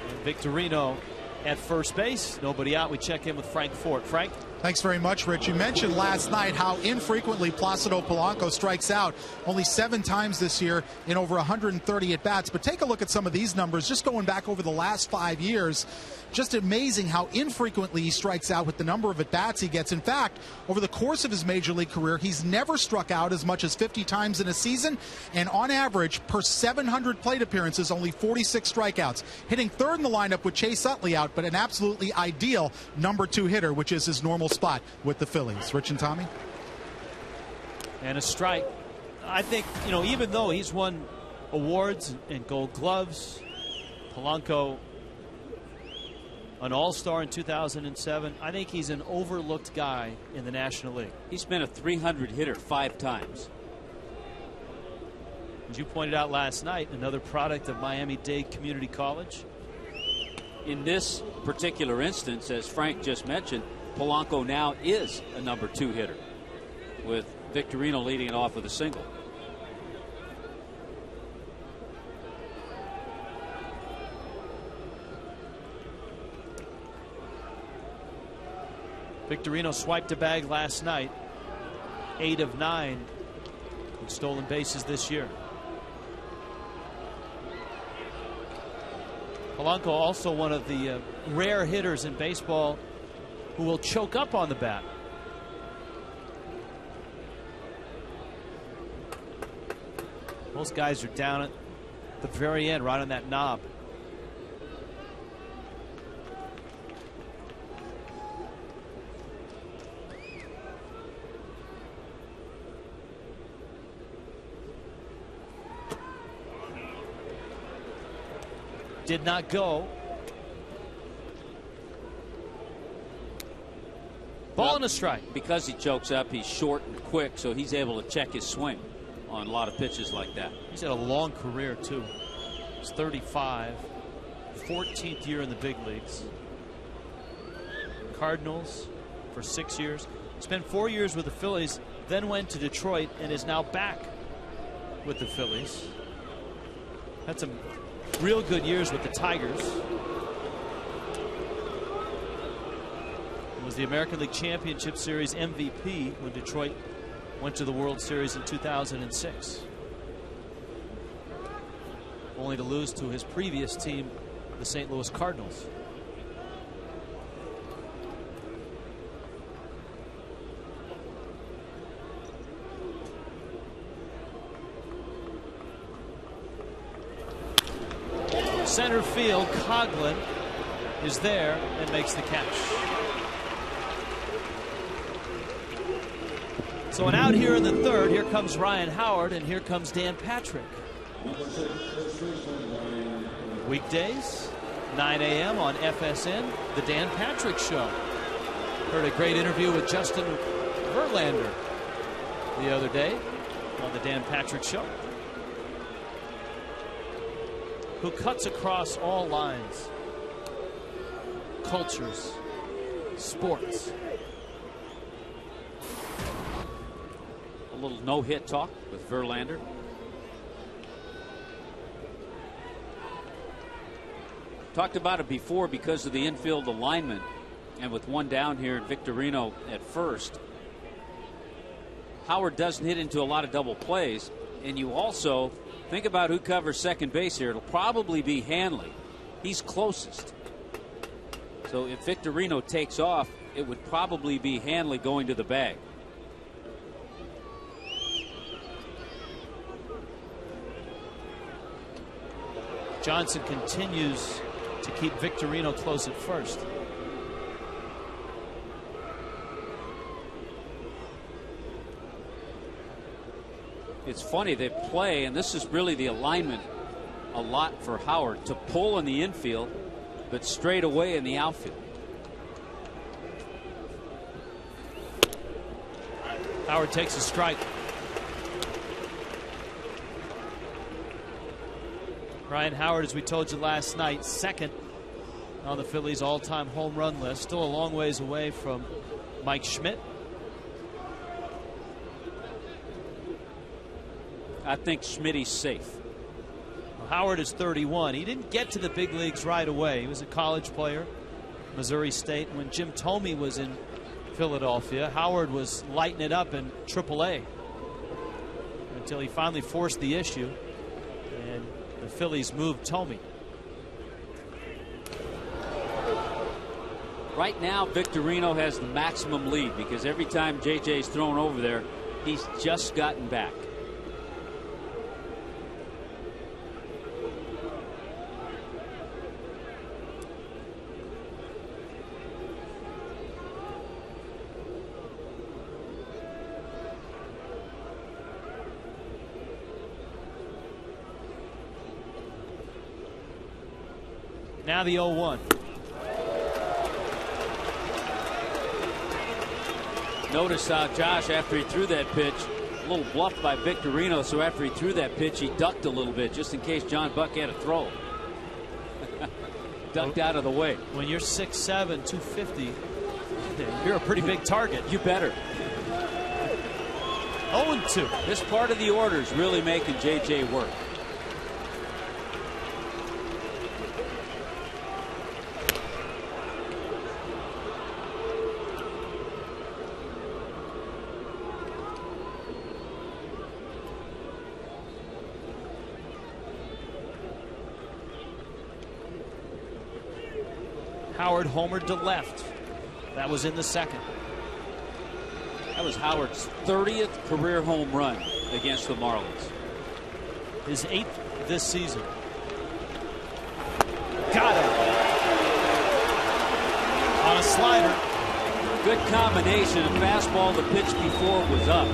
S1: And Victorino at first base. Nobody out. We check in with Frank Fort. Frank?
S6: Thanks very much, Rich. You mentioned last night how infrequently Placido Polanco strikes out. Only 7 times this year in over 130 at-bats. But take a look at some of these numbers, just going back over the last 5 years. Just amazing how infrequently he strikes out with the number of at-bats he gets. In fact, over the course of his Major League career, he's never struck out as much as 50 times in a season. And on average, per 700 plate appearances, only 46 strikeouts. Hitting third in the lineup with Chase Utley out, but an absolutely ideal number 2 hitter, which is his normal spot with the Phillies. Rich and Tommy?
S1: And a strike. I think, you know, even though he's won awards and Gold Gloves, Polanco an all-star in 2007, I think he's an overlooked guy in the National League.
S2: He's been a 300 hitter 5 times.
S1: As you pointed out last night, another product of Miami-Dade Community College.
S2: In this particular instance, as Frank just mentioned, Polanco now is a number 2 hitter, with Victorino leading it off with a single.
S1: Victorino swiped a bag last night, 8 of 9 in stolen bases this year. Polanco also one of the rare hitters in baseball who will choke up on the bat. Most guys are down at the very end, right on that knob. Did not go. Ball and a strike.
S2: Because he chokes up, he's short and quick, so he's able to check his swing on a lot of pitches like that.
S1: He's had a long career, too. He's 35, 14th year in the big leagues. Cardinals for 6 years. Spent 4 years with the Phillies, then went to Detroit and is now back with the Phillies. Had some real good years with the Tigers. He was the American League Championship Series MVP when Detroit went to the World Series in 2006. Only to lose to his previous team, the St. Louis Cardinals. Center field, Coughlin is there and makes the catch. So an out here in the third. Here comes Ryan Howard, and here comes Dan Patrick. Weekdays, 9 a.m. on FSN, The Dan Patrick Show. Heard a great interview with Justin Verlander the other day on The Dan Patrick Show, who cuts across all lines, cultures, sports.
S2: A little no-hit talk with Verlander. Talked about it before because of the infield alignment, and with one down here at Victorino at first, Howard doesn't hit into a lot of double plays, and you also think about who covers second base here. It'll probably be Hanley. He's closest. So if Victorino takes off, it would probably be Hanley going to the bag.
S1: Johnson continues to keep Victorino close at first.
S2: It's funny, they play, and this is really the alignment a lot for Howard, to pull in the infield, but straight away in the outfield.
S1: Howard takes a strike. Ryan Howard, as we told you last night, second on the Phillies' all-time home run list. Still a long ways away from Mike Schmidt.
S2: I think Schmidt's safe.
S1: Howard is 31. He didn't get to the big leagues right away. He was a college player, Missouri State. When Jim Thome was in Philadelphia, Howard was lighting it up in AAA until he finally forced the issue, and the Phillies moved Thome.
S2: Right now, Victorino has the maximum lead because every time JJ's thrown over there, he's just gotten back.
S1: Now the 0-1.
S2: Notice how Josh, after he threw that pitch, a little bluffed by Victorino, so after he threw that pitch, he ducked a little bit just in case John Buck had a throw. Ducked out of the way.
S1: When you're 6'7", 250, you're a pretty big target.
S2: You better.
S1: 0-2.
S2: This part of the order is really making JJ work.
S1: Howard homered to left. That was in the second.
S2: That was Howard's 30th career home run against the Marlins.
S1: His 8th this season. Got him. On a slider.
S2: Good combination. A fastball the pitch before was up.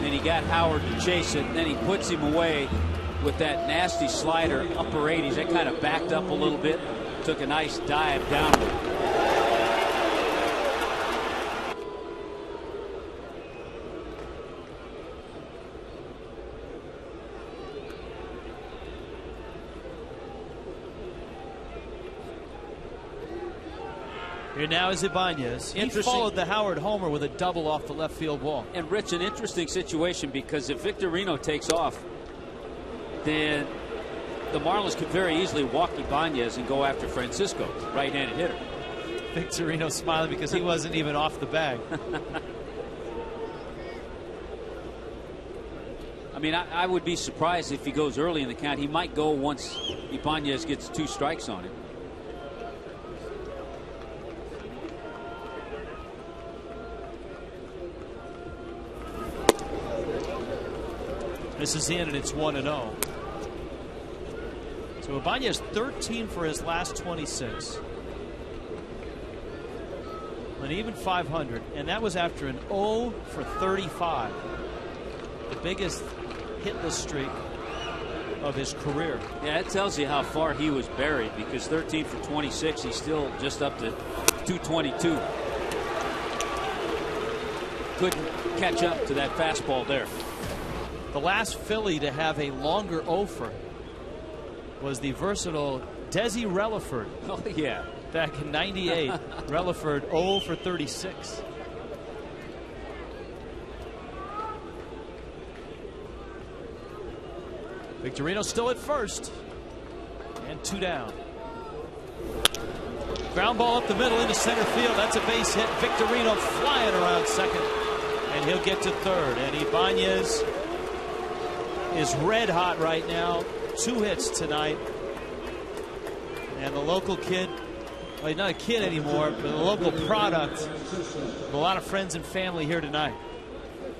S2: Then he got Howard to chase it. And then he puts him away with that nasty slider, upper 80s. That kind of backed up a little bit. Took a nice dive downward.
S1: Here now is Ibanez. He followed the Howard homer with a double off the left field wall.
S2: And Rich, an interesting situation, because if Victorino takes off, then the Marlins could very easily walk Ibanez and go after Francisco, right-handed hitter.
S1: Victorino smiling because he wasn't even off the bag.
S2: I mean, I would be surprised if he goes early in the count. He might go once Ibanez gets 2 strikes on him.
S1: This is in, and it's 1-0. So Ibanez 13 for his last 26. An even 500, and that was after an 0 for 35. The biggest hitless streak of his career.
S2: Yeah, that tells you how far he was buried, because 13 for 26, he's still just up to 222. Couldn't catch up to that fastball there.
S1: The last Philly to have a longer 0 for was the versatile Desi Relaford.
S2: Oh, yeah.
S1: Back in '98, Relaford 0 for 36. Victorino still at first, and 2 down. Ground ball up the middle into center field. That's a base hit. Victorino flying around second, and he'll get to third. And Ibanez is red hot right now. 2 hits tonight. And the local kid, well, he's not a kid anymore, but the local product. A lot of friends and family here tonight.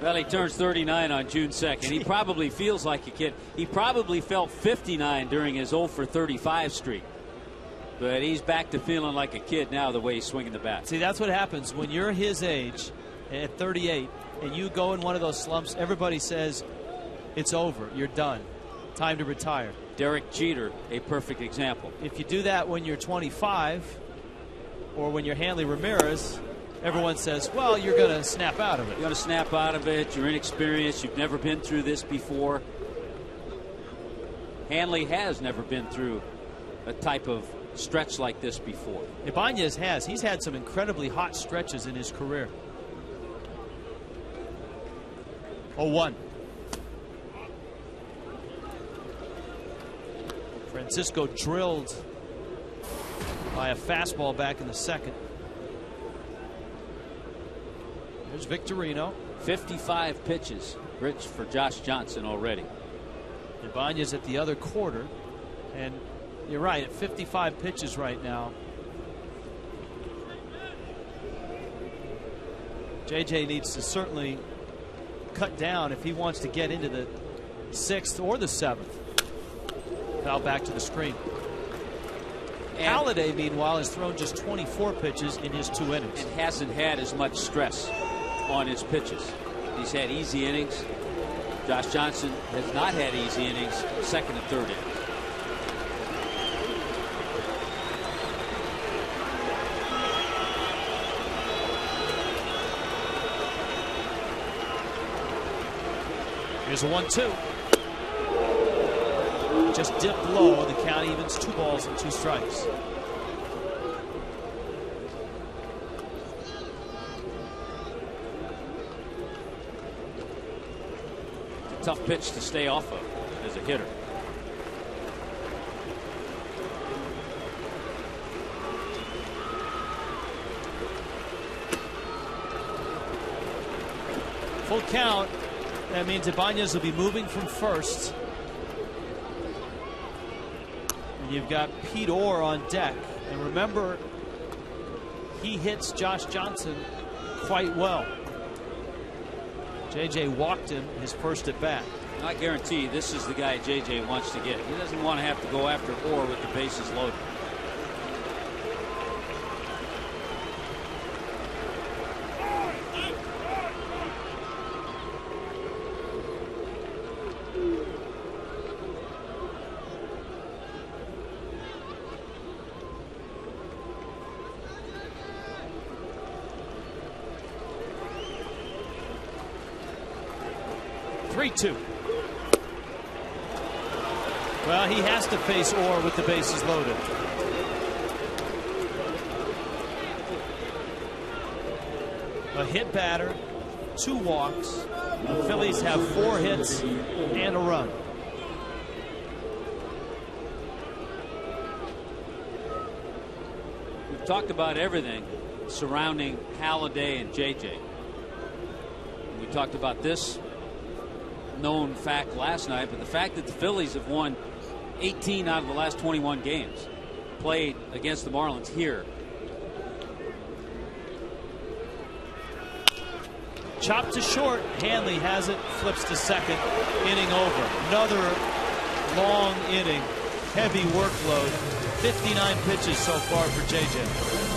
S2: Well, he turns 39 on June 2nd. He probably feels like a kid. He probably felt 59 during his 0 for 35 streak. But he's back to feeling like a kid now, the way he's swinging the bat.
S1: See, that's what happens when you're his age at 38 and you go in one of those slumps. Everybody says it's over. You're done. Time to retire.
S2: Derek Jeter, a perfect example.
S1: If you do that when you're 25 or when you're Hanley Ramirez, everyone says, well, you're going to snap out of it.
S2: You're going to snap out of it. You're inexperienced. You've never been through this before. Hanley has never been through a type of stretch like this before.
S1: Ibanez has. He's had some incredibly hot stretches in his career. 0-1. Francisco drilled by a fastball back in the second. There's Victorino.
S2: 55 pitches, Rich, for Josh Johnson already.
S1: Ibanez at the other quarter. And you're right, at 55 pitches right now. JJ needs to certainly cut down if he wants to get into the 6th or the 7th. Foul back to the screen. Halladay, meanwhile, has thrown just 24 pitches in his 2 innings.
S2: And hasn't had as much stress on his pitches. He's had easy innings. Josh Johnson has not had easy innings, 2nd and 3rd innings.
S1: Here's a 1-2. Just dipped low. The count evens 2 balls and 2 strikes.
S2: It's a tough pitch to stay off of as a hitter.
S1: Full count. That means Ibanez will be moving from first. And you've got Pete Orr on deck. And remember, he hits Josh Johnson quite well. JJ walked him his first at bat.
S2: I guarantee this is the guy JJ wants to get. He doesn't want to have to go after Orr with the bases loaded.
S1: Well, he has to face Orr with the bases loaded. A hit batter, 2 walks. The Phillies have 4 hits and a run.
S2: We've talked about everything surrounding Halladay and JJ. We talked about this known fact last night, but the fact that the Phillies have won 18 out of the last 21 games played against the Marlins here.
S1: Chopped to short. Hanley has it, flips to second. Inning over. Another long inning. Heavy workload. 59 pitches so far for JJ.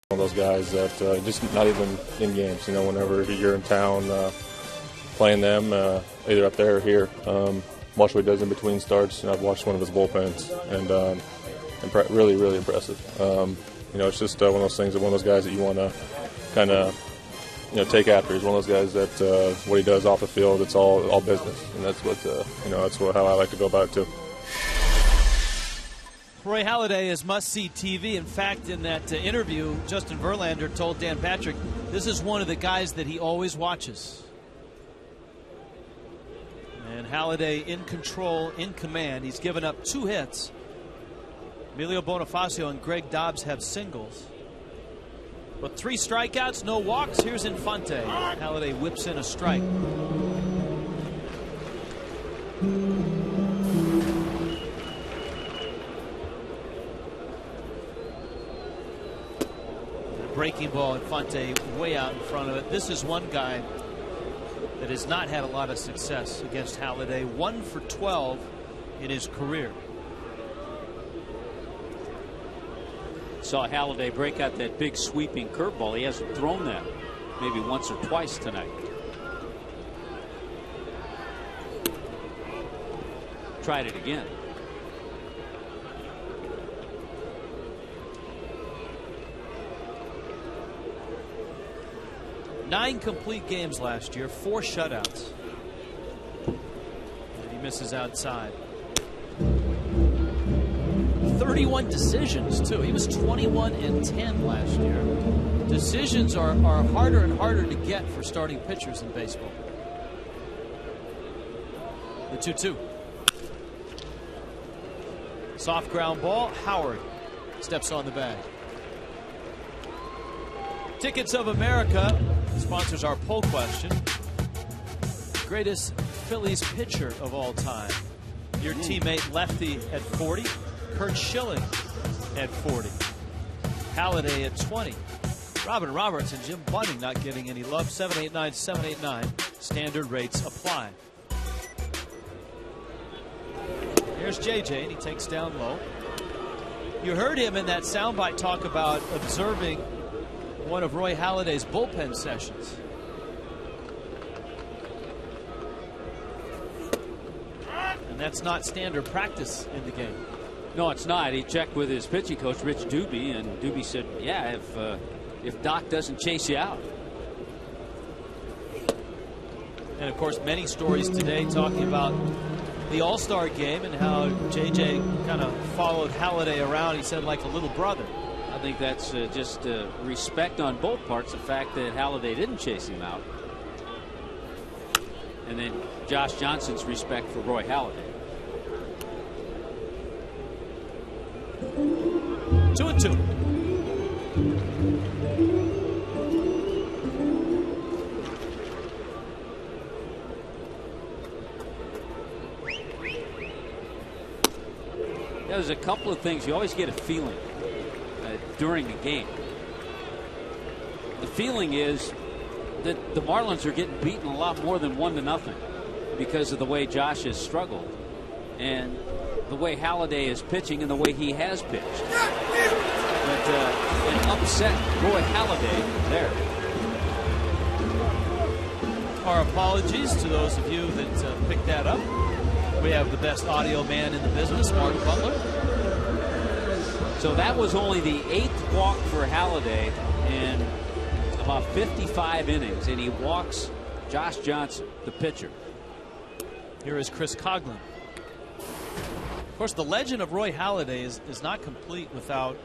S5: One of those guys that just not even in games, whenever you're in town playing them, either up there or here, watch what he does in between starts. I've watched one of his bullpens, and really, really impressive. It's just one of those things, one of those guys that you want to kind of take after. He's one of those guys that what he does off the field, it's all business, and that's what how I like to go about it too.
S1: Roy Halladay is must-see TV. In fact, in that interview, Justin Verlander told Dan Patrick, this is one of the guys that he always watches. And Halladay in control, in command. He's given up 2 hits. Emilio Bonifacio and Greg Dobbs have singles. But 3 strikeouts, no walks. Here's Infante. Halladay whips in a strike. Breaking ball, Infante way out in front of it. This is one guy that has not had a lot of success against Halladay. 1 for 12 in his career.
S2: Saw Halladay break out that big sweeping curveball. He hasn't thrown that maybe once or twice tonight. Tried it again.
S1: Nine complete games last year, 4 shutouts. And he misses outside. 31 decisions, too. He was 21-10 last year. Decisions are harder and harder to get for starting pitchers in baseball. The 2-2. Soft ground ball. Howard steps on the bag. Tickets of America sponsors our poll question. Greatest Phillies pitcher of all time. Your teammate Lefty at 40. Kurt Schilling at 40. Halladay at 20. Robin Roberts and Jim Bunning not getting any love. 789-789. Standard rates apply. Here's JJ, and he takes down low. You heard him in that soundbite talk about observing one of Roy Halladay's bullpen sessions. And that's not standard practice in the game.
S2: No, it's not. He checked with his pitching coach, Rich Doobie, and Doobie said, yeah, if Doc doesn't chase you out.
S1: And, of course, many stories today talking about the All-Star game and how J.J. kind of followed Halladay around, he said, like a little brother.
S2: I think that's just respect on both parts, the fact that Halladay didn't chase him out. And then Josh Johnson's respect for Roy Halladay.
S1: 2-2.
S2: There's a couple of things you always get a feeling during the game. The feeling is that the Marlins are getting beaten a lot more than 1-0 because of the way Josh has struggled and the way Halladay is pitching and the way he has pitched. But an upset Roy Halladay there.
S1: Our apologies to those of you that picked that up. We have the best audio man in the business, Mark Butler.
S2: So that was only the 8th walk for Halladay in about 55 innings, and he walks Josh Johnson, the pitcher.
S1: Here is Chris Coughlin. Of course, the legend of Roy Halladay is not complete without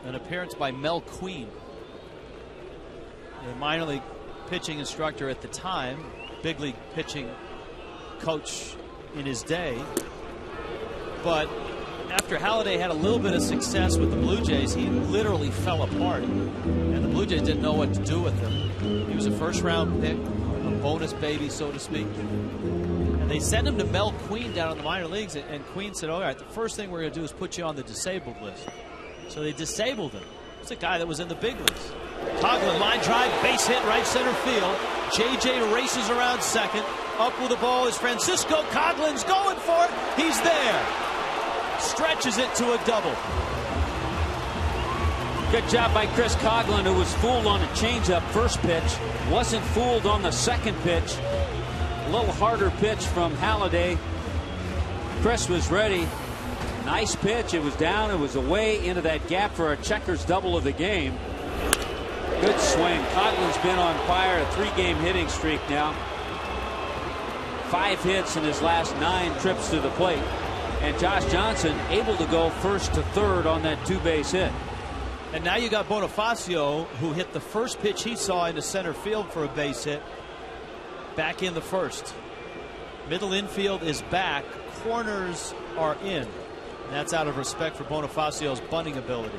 S1: an appearance by Mel Queen, a minor league pitching instructor at the time, big league pitching coach in his day. But after Halladay had a little bit of success with the Blue Jays, he literally fell apart, and the Blue Jays didn't know what to do with him. He was a first-round pick, a bonus baby, so to speak. And they sent him to Mel Queen down in the minor leagues, and Queen said, all right, the first thing we're going to do is put you on the disabled list. So they disabled him. It's a guy that was in the big leagues. Coughlin, line drive, base hit, right center field. JJ races around second. Up with the ball is Francisco. Coughlin's going for it. He's there. Stretches it to a double.
S2: Good job by Chris Coghlan, who was fooled on a changeup first pitch. Wasn't fooled on the second pitch. A little harder pitch from Halladay. Chris was ready. Nice pitch. It was down. It was away into that gap for a checkers double of the game. Good swing. Coghlan's been on fire. A 3-game hitting streak now. 5 hits in his last 9 trips to the plate. And Josh Johnson able to go first to third on that 2-base hit.
S1: And now you got Bonifacio, who hit the first pitch he saw into center field for a base hit. Back in the first. Middle infield is back. Corners are in. And that's out of respect for Bonifacio's bunting ability.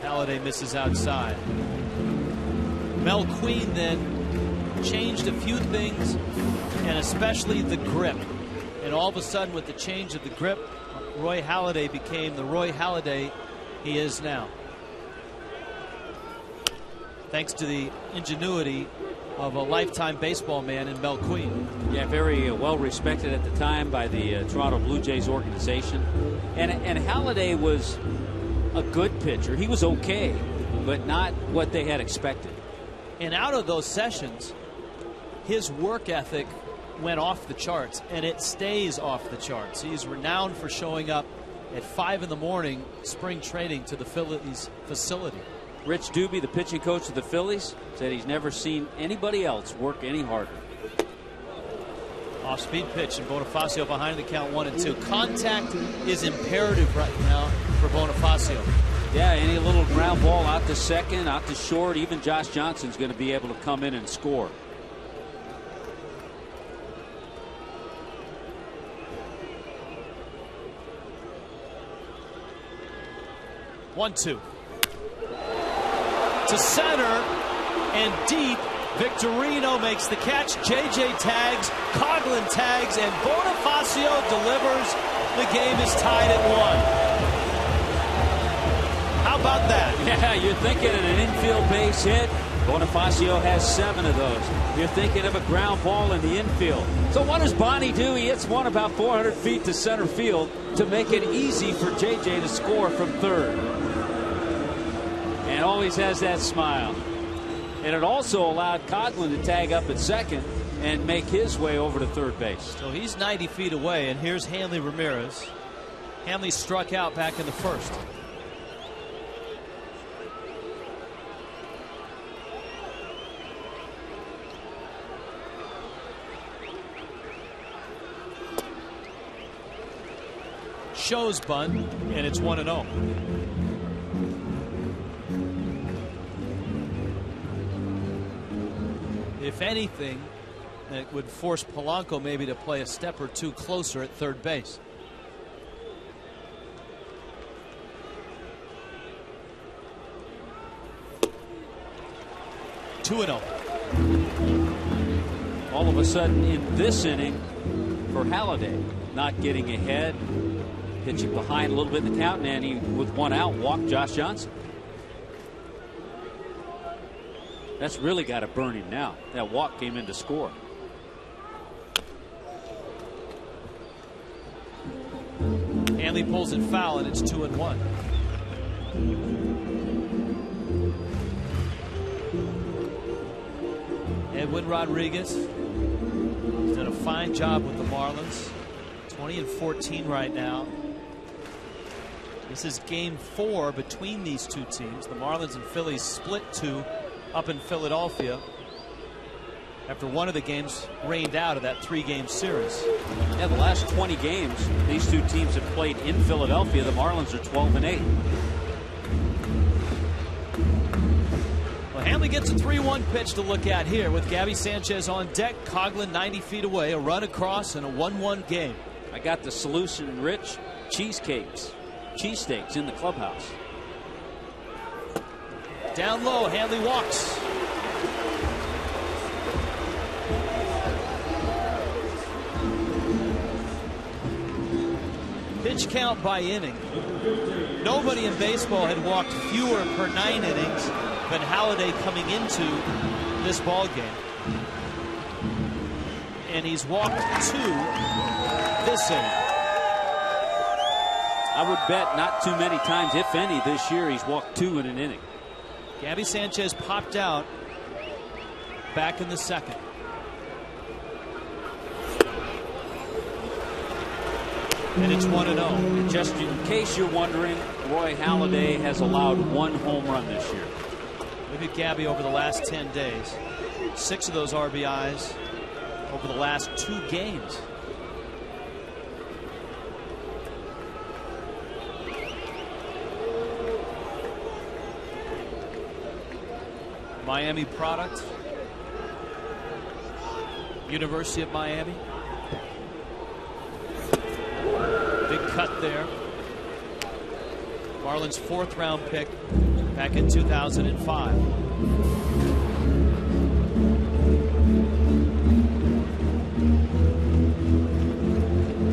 S1: Halladay misses outside. Mel Queen then changed a few things, and especially the grip. And all of a sudden, with the change of the grip, Roy Halladay became the Roy Halladay he is now. Thanks to the ingenuity of a lifetime baseball man in Mel Queen.
S2: Yeah, very well respected at the time by the Toronto Blue Jays organization. And Halladay was a good pitcher. He was okay, but not what they had expected.
S1: And out of those sessions, his work ethic went off the charts, and it stays off the charts. He's renowned for showing up at 5 in the morning spring training to the Phillies facility.
S2: Rich Doobie, the pitching coach of the Phillies, said he's never seen anybody else work any harder.
S1: Off-speed pitch, and Bonifacio behind the count 1-2. Contact is imperative right now for Bonifacio.
S2: Yeah, any little ground ball out to second, out to short, even Josh Johnson's going to be able to come in and score.
S1: One-two. To center and deep. Victorino makes the catch. JJ tags. Coghlan tags. And Bonifacio delivers. The game is tied at 1. How about that?
S2: Yeah, you're thinking of an infield base hit. Bonifacio has 7 of those. You're thinking of a ground ball in the infield. So what does Bonnie do? He hits one about 400 feet to center field to make it easy for JJ to score from third. And always has that smile. And it also allowed Coghlan to tag up at second and make his way over to third base.
S1: So he's 90 feet away, and here's Hanley Ramirez. Hanley struck out back in the first. Shows bunt, and it's 1-0. If anything, that would force Polanco maybe to play a step or two closer at third base. Two and 0.
S2: All of a sudden in this inning for Halladay, not getting ahead, pitching behind a little bit in the count, and he, with 1 out, walked Josh Johnson. That's really got to burn him now. That walk came in to score.
S1: Hanley pulls it foul, and it's 2-1. Edwin Rodriguez has done a fine job with the Marlins. 20-14 right now. This is game 4 between these two teams. The Marlins and Phillies split 2 up in Philadelphia after one of the games rained out of that 3-game series.
S2: Yeah, the last 20 games these two teams have played in Philadelphia. The Marlins are 12-8.
S1: Well, Hanley gets a 3-1 pitch to look at here with Gabby Sanchez on deck. Coghlan 90 feet away, a run across, and a 1-1 game.
S2: I got the solution, Rich. Cheesesteaks in the clubhouse.
S1: Down low, Hanley walks. Pitch count by inning. Nobody in baseball had walked fewer per 9 innings than Halladay coming into this ball game. And he's walked 2 this inning.
S2: I would bet not too many times, if any, this year he's walked 2 in an inning.
S1: Gabby Sanchez popped out back in the second. And it's 1-0.
S2: And just in case you're wondering, Roy Halladay has allowed 1 home run this year.
S1: Look at Gabby over the last 10 days. 6 of those RBIs over the last 2 games. Miami product. University of Miami. Big cut there. Marlins 4th round pick back in 2005.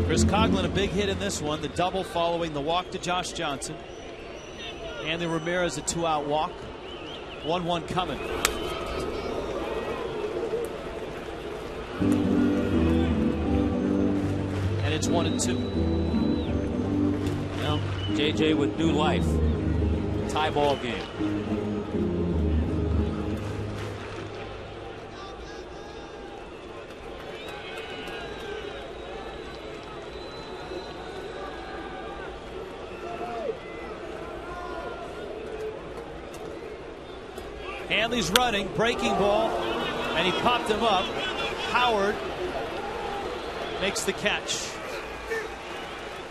S1: Chris Coughlin, a big hit in this one. The double following the walk to Josh Johnson. Anthony Ramirez, a 2-out walk. 1-1 coming. And it's 1-2.
S2: Well, JJ with new life. Tie ball game.
S1: Hanley's running, breaking ball, and he popped him up. Howard makes the catch.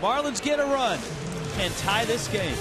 S1: Marlins get a run and tie this game.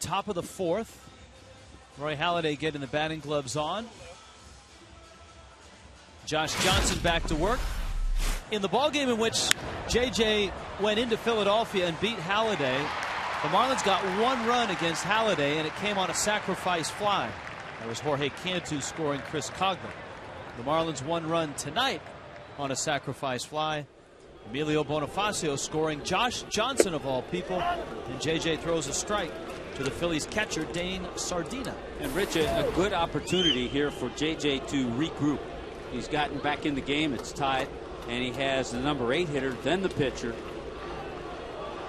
S1: Top of the 4th. Roy Halladay getting the batting gloves on. Josh Johnson back to work. In the ballgame in which JJ went into Philadelphia and beat Halladay, the Marlins got 1 run against Halladay, and it came on a sacrifice fly. That was Jorge Cantu scoring Chris Coughlin. The Marlins 1 run tonight on a sacrifice fly. Emilio Bonifacio scoring Josh Johnson of all people, and JJ throws a strike to the Phillies catcher Dane Sardina.
S2: And Rich, a good opportunity here for JJ to regroup. He's gotten back in the game. It's tied, and he has the number 8 hitter, then the pitcher,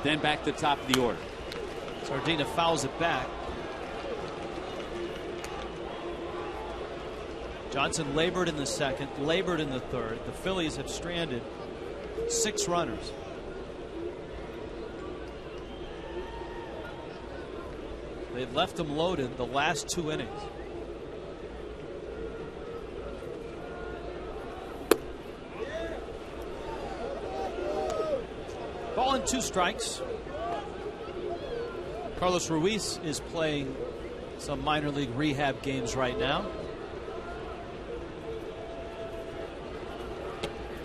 S2: then back to the top of the order.
S1: Sardina fouls it back. Johnson labored in the second, labored in the third. The Phillies have stranded 6 runners. They've left them loaded the last 2 innings. Ball and 2 strikes. Carlos Ruiz is playing some minor league rehab games right now.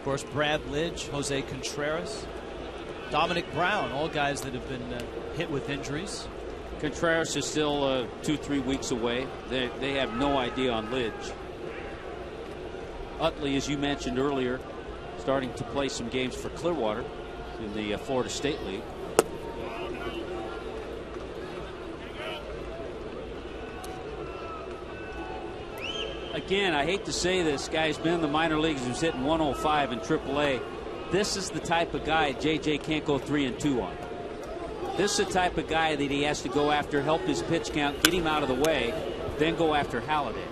S1: Of course, Brad Lidge, Jose Contreras, Dominic Brown, all guys that have been hit with injuries.
S2: Contreras is still 2-3 weeks away. They have no idea on Lidge. Utley, as you mentioned earlier, starting to play some games for Clearwater in the Florida State League. Again, I hate to say this, guy's been in the minor leagues, who's hitting 105 in AAA. This is the type of guy JJ can't go 3-2 on. This is the type of guy that he has to go after, help his pitch count, get him out of the way, then go after Halladay.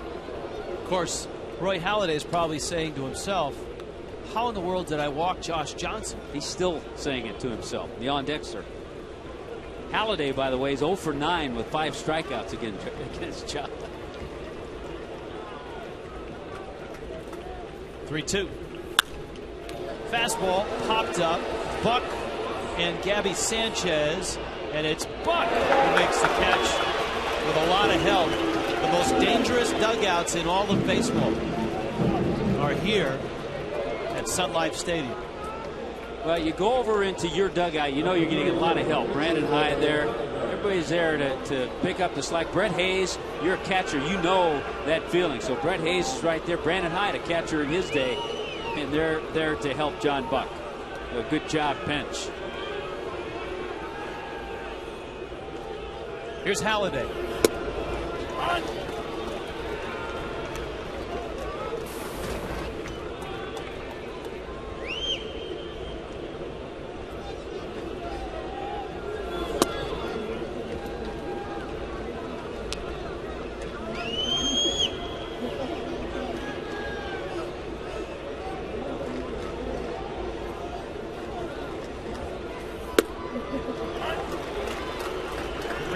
S1: Of course, Roy Halladay is probably saying to himself, how in the world did I walk Josh Johnson?
S2: He's still saying it to himself. The on-deck circle. Halladay, by the way, is 0 for 9 with 5 strikeouts against Josh.
S1: 3-2. Fastball popped up. Buck and Gabby Sanchez, and it's Buck who makes the catch with a lot of help. The most dangerous dugouts in all of baseball are here at Sun Life Stadium.
S2: Well, you go over into your dugout, you know you're going to get a lot of help. Brandon Hyde there. Everybody's there to pick up the slack. Brett Hayes, you're a catcher. You know that feeling. So Brett Hayes is right there. Brandon Hyde, a catcher in his day. And they're there to help John Buck. A good job, bench.
S1: Here's Halladay.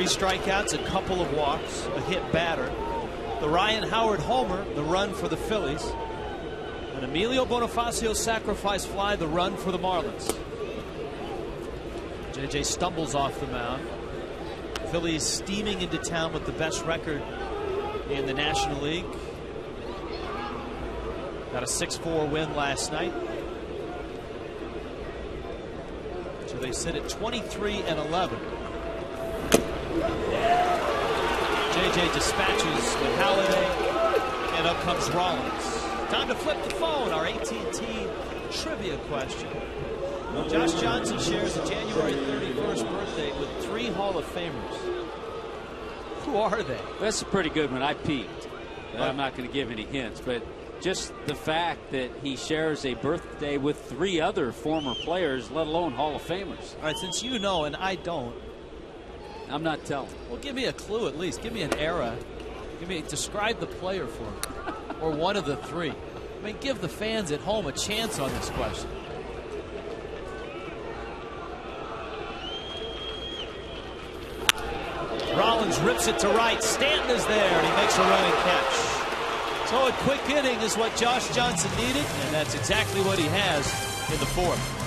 S1: Strikeouts, a couple of walks, a hit batter. The Ryan Howard homer, the run for the Phillies. An Emilio Bonifacio sacrifice fly, the run for the Marlins. JJ stumbles off the mound. Phillies steaming into town with the best record in the National League. Got a 6-4 win last night. So they sit at 23-11. JJ dispatches with Halladay, and up comes Rollins. Time to flip the phone. Our AT&T trivia question. Josh Johnson shares a January 31st birthday with 3 Hall of Famers. Who are they?
S2: That's a pretty good one. I peeked. I'm not going to give any hints, but just the fact that he shares a birthday with 3 other former players, let alone Hall of Famers.
S1: All right, since you know and I don't,
S2: I'm not telling.
S1: Well, give me a clue at least. Give me an era. Describe the player for me, or one of the 3. I mean, give the fans at home a chance on this question. Rollins rips it to right. Stanton is there, and he makes a running catch. So a quick inning is what Josh Johnson needed, and that's exactly what he has in the 4th.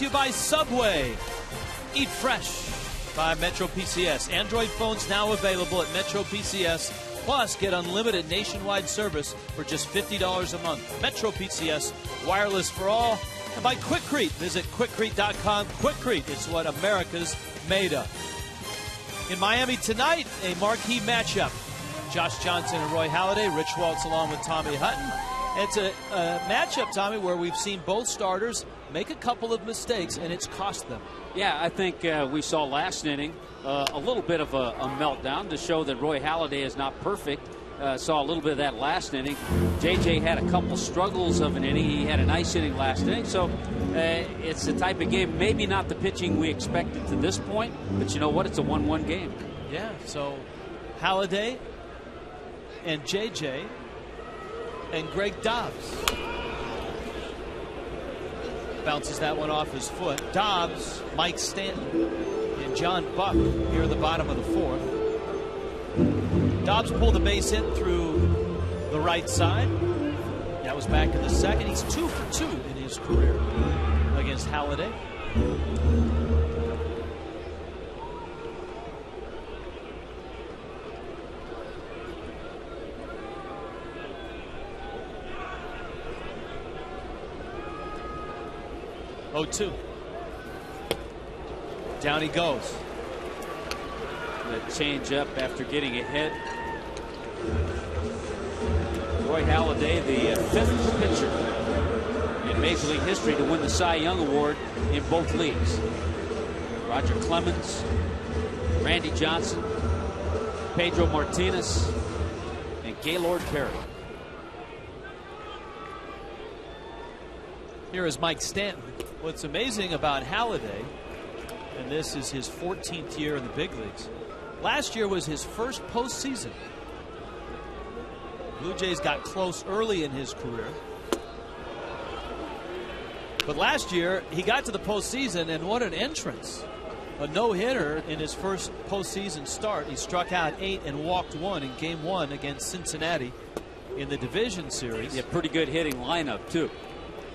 S1: to you by Subway. Eat fresh by Metro PCS. Android phones now available at Metro PCS. Plus, get unlimited nationwide service for just $50 a month. Metro PCS, wireless for all. And by Quikrete. Visit quikrete.com. Quikrete, it's what America's made of. In Miami tonight, a marquee matchup. Josh Johnson and Roy Halladay. Rich Waltz along with Tommy Hutton. It's a matchup, Tommy, where we've seen both starters make a couple of mistakes, and it's cost them.
S2: Yeah, I think we saw last inning a little bit of a meltdown to show that Roy Halladay is not perfect. Saw a little bit of that last inning. J.J. had a couple struggles of an inning. He had a nice inning last inning. So it's the type of game, maybe not the pitching we expected to this point, but you know what? It's a 1-1 game.
S1: Yeah, so Halladay and J.J. and Greg Dobbs. Bounces that one off his foot. Dobbs, Mike Stanton, and John Buck here in the bottom of the fourth. Dobbs pulled the base hit through the right side. That was back in the second. He's 2 for 2 in his career against Halladay. Oh, 2. Down he goes.
S2: The change up after getting a hit. Roy Halladay, the 5th pitcher in Major League history to win the Cy Young Award in both leagues. Roger Clemens, Randy Johnson, Pedro Martinez, and Gaylord Perry.
S1: Here is Mike Stanton. What's amazing about Halladay, and this is his 14th year in the big leagues, last year was his first postseason. Blue Jays got close early in his career. But last year, he got to the postseason, and what an entrance. A no-hitter in his first postseason start. He struck out 8 and walked 1 in Game 1 against Cincinnati in the division series.
S2: Yeah, pretty good hitting lineup, too.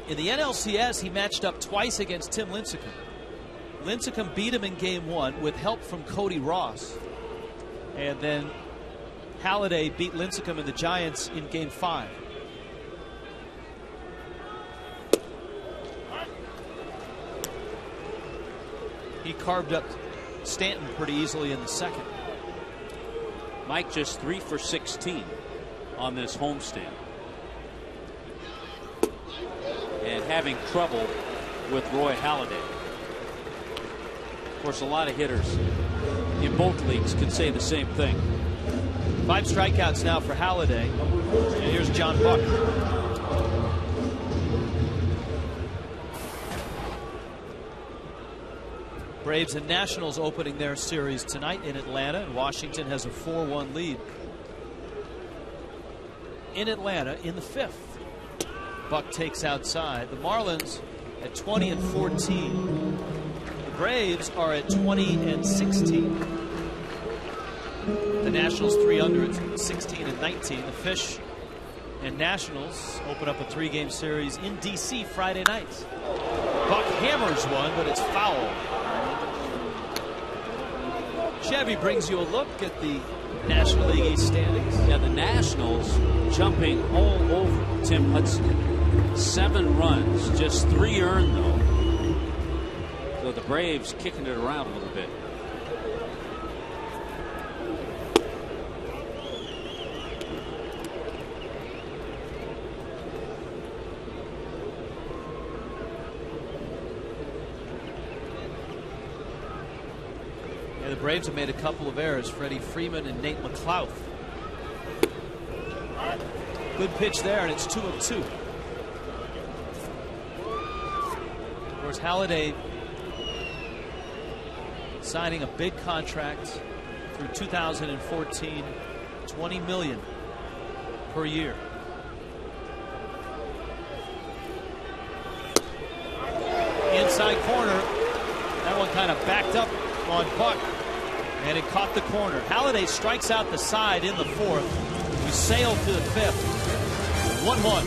S1: In the NLCS, he matched up twice against Tim Lincecum. Lincecum beat him in Game 1 with help from Cody Ross. And then Halladay beat Lincecum and the Giants in Game 5. He carved up Stanton pretty easily in the second.
S2: Mike just 3 for 16 on this homestand. And having trouble with Roy Halladay. Of course, a lot of hitters in both leagues can say the same thing.
S1: 5 strikeouts now for Halladay. And here's John Buck. Braves and Nationals opening their series tonight in Atlanta, and Washington has a 4-1 lead in Atlanta in the 5th. Buck takes outside. The Marlins at 20 and 14. The Braves are at 20 and 16. The Nationals 3 under at 16 and 19. The Fish and Nationals open up a 3-game series in D.C. Friday night. Buck hammers one, but it's foul. Chevy brings you a look at the National League East standings.
S2: Yeah, the Nationals jumping all over Tim Hudson. 7 runs, just 3 earned though. So the Braves kicking it around a little bit.
S1: Yeah, the Braves have made a couple of errors. Freddie Freeman and Nate McLouth. Good pitch there, and it's 2 of 2. Of course, Halladay signing a big contract through 2014, $20 million per year. Inside corner. That one kind of backed up on Buck, and it caught the corner. Halladay strikes out the side in the 4th. We sail to the 5th. 1-1.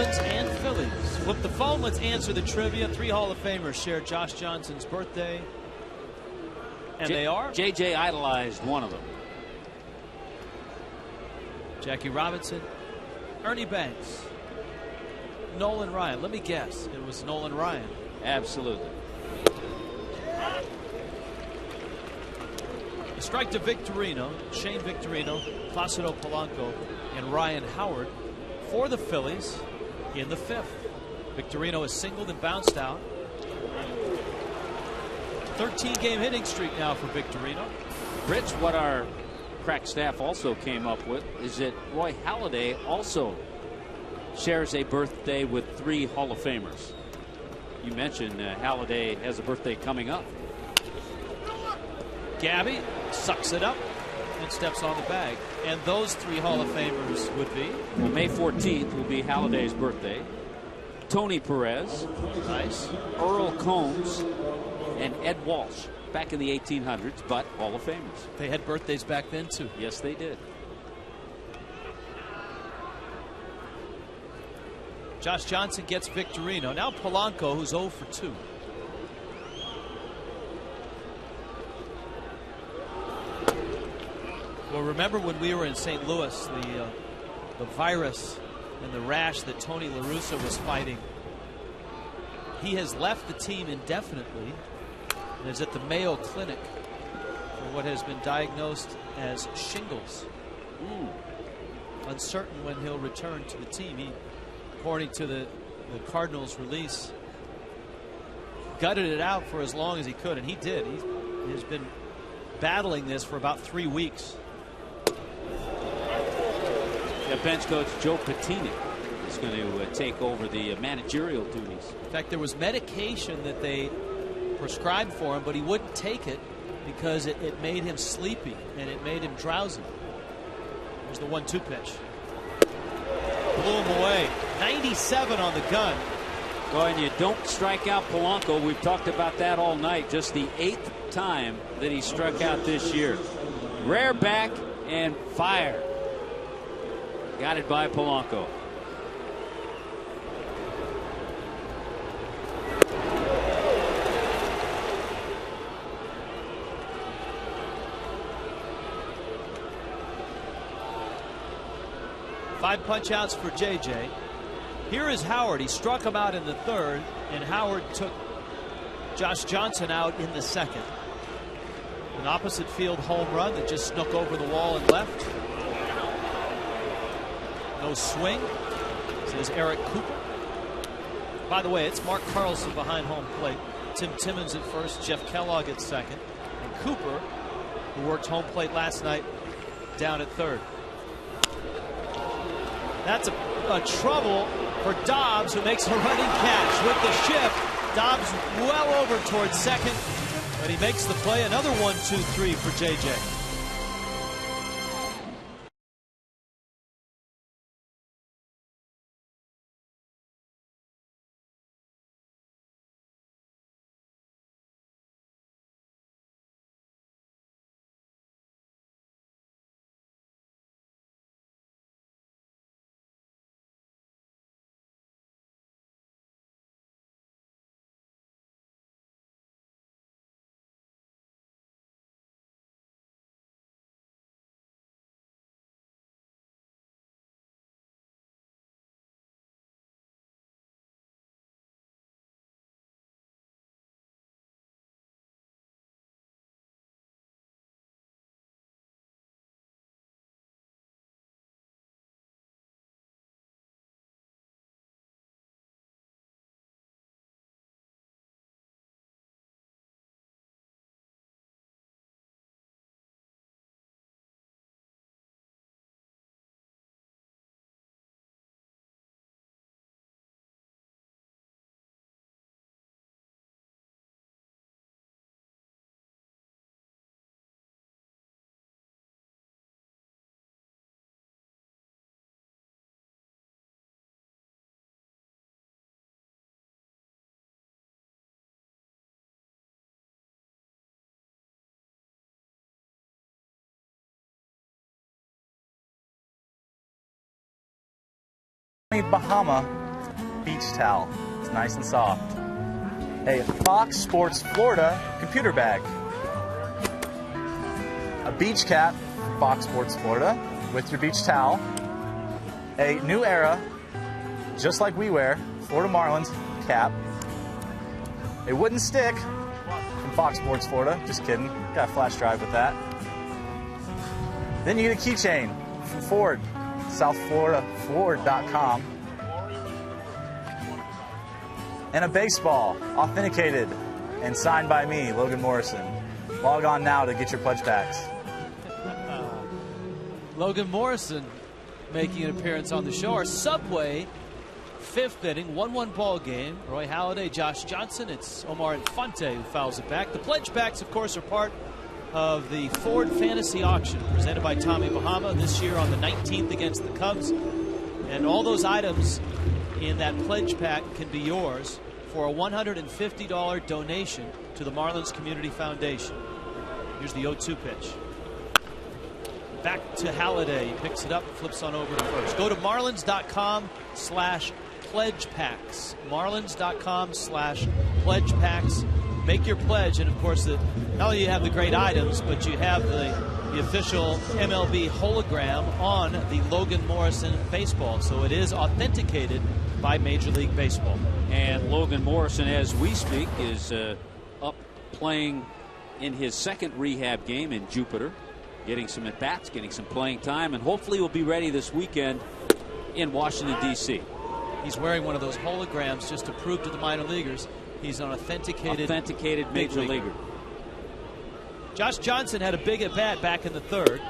S1: Marlins and Phillies. Flip the phone. Let's answer the trivia. 3 Hall of Famers share Josh Johnson's birthday. And they are?
S2: J.J. idolized one of them.
S1: Jackie Robinson, Ernie Banks, Nolan Ryan. Let me guess. It was Nolan Ryan.
S2: Absolutely.
S1: A strike to Victorino, Shane Victorino, Placido Polanco, and Ryan Howard for the Phillies in the 5th. Victorino is singled and bounced out. 13-game hitting streak now for Victorino.
S2: Rich, what our crack staff also came up with is that Roy Halladay also shares a birthday with 3 Hall of Famers. You mentioned Halladay has a birthday coming up.
S1: Gabby sucks it up and steps on the bag. And those 3 Hall of Famers would be?
S2: Well, May 14th will be Halladay's birthday. Tony Perez.
S1: Nice.
S2: Earl Combs and Ed Walsh. Back in the 1800s, but Hall of Famers.
S1: They had birthdays back then, too.
S2: Yes, they did.
S1: Josh Johnson gets Victorino. Now Polanco, who's 0 for 2. Well, remember when we were in St. Louis, the virus and the rash that Tony La Russa was fighting. He has left the team indefinitely and is at the Mayo Clinic for what has been diagnosed as shingles. Uncertain when he'll return to the team. He, according to the Cardinals release, gutted it out for as long as he could, and he did. He has been battling this for about 3 weeks.
S2: Yeah, bench coach Joe Patini is going to take over the managerial duties.
S1: In fact, there was medication that they prescribed for him, but he wouldn't take it because it made him sleepy and it made him drowsy. There's the 1-2 pitch. Blew him away. 97 on the gun.
S2: Well, and you don't strike out Polanco. We've talked about that all night. Just the 8th time that he struck out this year. Rare back and fire. Got it by Polanco.
S1: Five punch outs for JJ. Here is Howard. He struck him out in the 3rd, and Howard took Josh Johnson out in the 2nd. An opposite field home run that just snuck over the wall and left. No swing, says Eric Cooper. By the way, it's Mark Carlson behind home plate. Tim Timmons at first, Jeff Kellogg at 2nd, and Cooper, who worked home plate last night, down at 3rd. That's a trouble for Dobbs, who makes a running catch with the shift. Dobbs well over towards 2nd, but he makes the play. Another 1-2-3 for JJ.
S7: Bahama beach towel. It's nice and soft. A Fox Sports Florida computer bag. A beach cap from Fox Sports Florida with your beach towel. A New Era, just like we wear, Florida Marlins cap. A wooden stick from Fox Sports Florida. Just kidding. Got a flash drive with that. Then you get a keychain from Ford, South Florida, Ford.com. And a baseball, authenticated and signed by me, Logan Morrison. Log on now to get your pledge packs.
S1: Logan Morrison making an appearance on the show. Our Subway fifth inning, 1-1 ball game. Roy Halladay, Josh Johnson. It's Omar Infante who fouls it back. The pledge packs, of course, are part of the Ford Fantasy Auction presented by Tommy Bahama this year on the 19th against the Cubs. And all those items in that pledge pack can be yours for a $150 donation to the Marlins Community Foundation. Here's the 0-2 pitch. Back to Halladay. He picks it up, flips on over to first. Go to marlins.com/pledge packs. Marlins.com/pledge packs. Make your pledge, and of course, not only do you have the great items, but you have the official MLB hologram on the Logan Morrison baseball. So it is authenticated by Major League Baseball.
S2: And Logan Morrison, as we speak, is up playing in his second rehab game in Jupiter, getting some at-bats, getting some playing time, and hopefully will be ready this weekend in Washington, D.C.
S1: He's wearing one of those holograms just to prove to the minor leaguers he's an authenticated
S2: major leaguer.
S1: Josh Johnson had a big at-bat back in the third,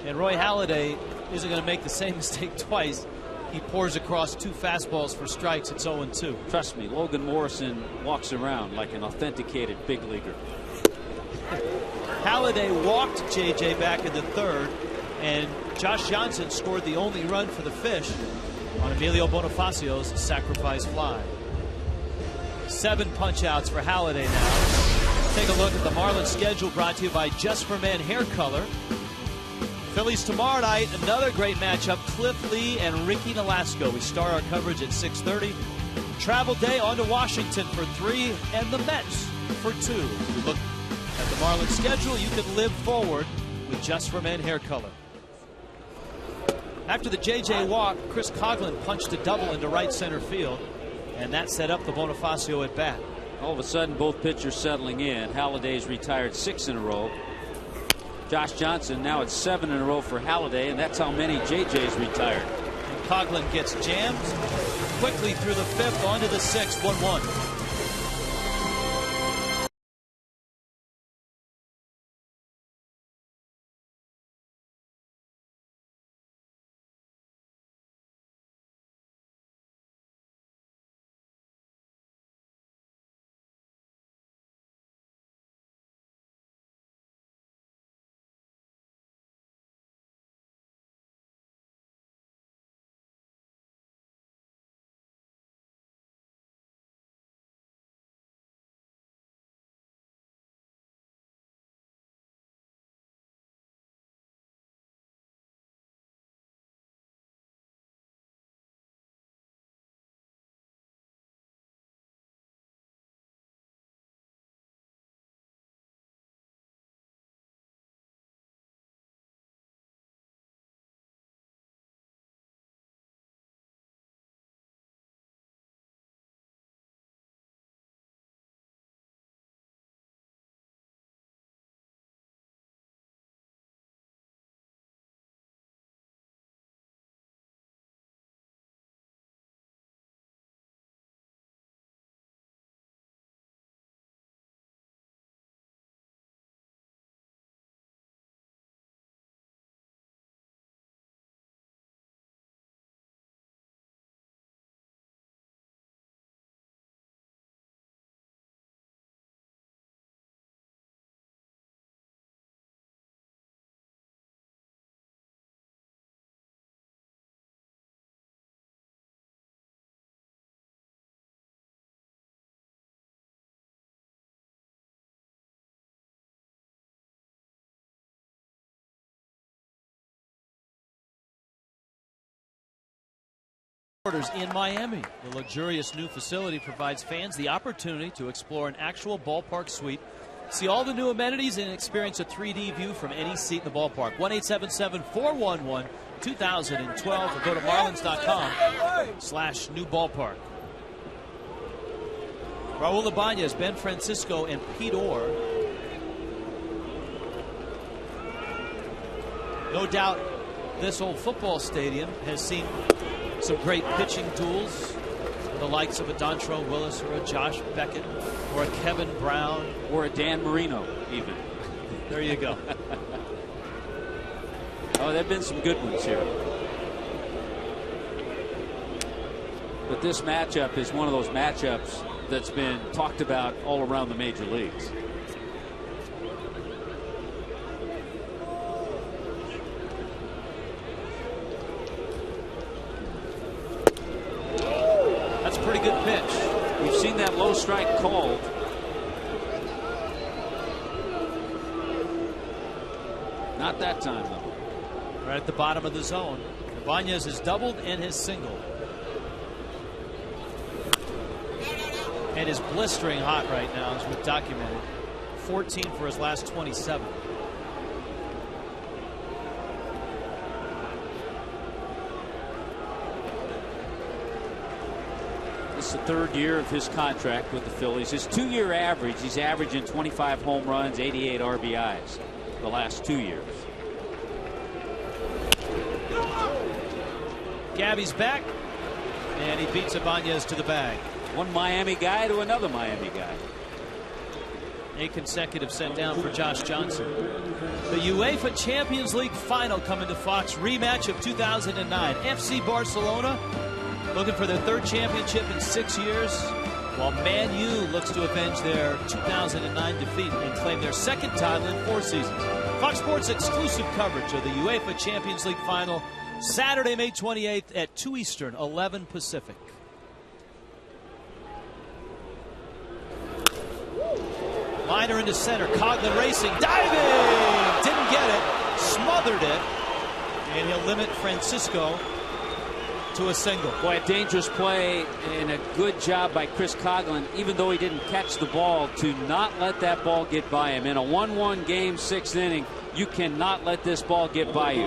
S1: and Roy Halladay isn't going to make the same mistake twice. He pours across two fastballs for strikes. It's 0-2.
S2: Trust me, Logan Morrison walks around like an authenticated big leaguer.
S1: Halladay walked J.J. back in the third, and Josh Johnson scored the only run for the Fish on Emilio Bonifacio's sacrifice fly. 7 punch-outs for Halladay now. Take a look at the Marlins schedule brought to you by Just for Men Hair Color. Phillies tomorrow night, another great matchup, Cliff Lee and Ricky Nolasco. We start our coverage at 6:30. Travel day on to Washington for 3 and the Mets for 2. We look at the Marlins schedule. You can live forward with Just for Men Hair Color. After the J.J. walk, Chris Coughlin punched a double into right center field, and that set up the Bonifacio at bat.
S2: All of a sudden, both pitchers settling in. Halladay's retired 6 in a row. Josh Johnson now at 7 in a row for Halladay, and that's how many JJ's retired.
S1: And Coughlin gets jammed quickly through the 5th, onto the 6th, 1-1. In Miami, the luxurious new facility provides fans the opportunity to explore an actual ballpark suite, see all the new amenities, and experience a 3D view from any seat in the ballpark. 1-877-411-2012 or go to marlins.com/new ballpark. Raul Ibanez, Ben Francisco, and Pete Orr. No doubt this old football stadium has seen some great pitching tools, the likes of a Dontrelle Willis or a Josh Beckett or a Kevin Brown
S2: or a Dan Marino even.
S1: There you go.
S2: Oh, there have been some good ones here. But this matchup is one of those matchups that's been talked about all around the major leagues.
S1: Pretty good pitch.
S2: We've seen that low strike called. Not that time, though.
S1: Right at the bottom of the zone. Ibanez has doubled and has singled. And is blistering hot right now, as we've documented. 14 for his last 27.
S2: This is the third year of his contract with the Phillies. His 2-year average, he's averaging 25 home runs, 88 RBIs the last 2 years.
S1: Gabby's back, and he beats Ibanez to the bag.
S2: One Miami guy to another Miami guy.
S1: 8 consecutive sent down for Josh Johnson. The UEFA Champions League final coming to Fox. Rematch of 2009. FC Barcelona looking for their 3rd championship in 6 years, while Man U looks to avenge their 2009 defeat and claim their 2nd title in 4 seasons. Fox Sports exclusive coverage of the UEFA Champions League final, Saturday, May 28th at 2 Eastern, 11 Pacific. Liner into center, Coghlan racing, diving! Didn't get it, smothered it, and he'll limit Francisco to a single.
S2: Boy, a dangerous play and a good job by Chris Coghlan, even though he didn't catch the ball, to not let that ball get by him. In a 1-1 game, 6th inning, you cannot let this ball get by you.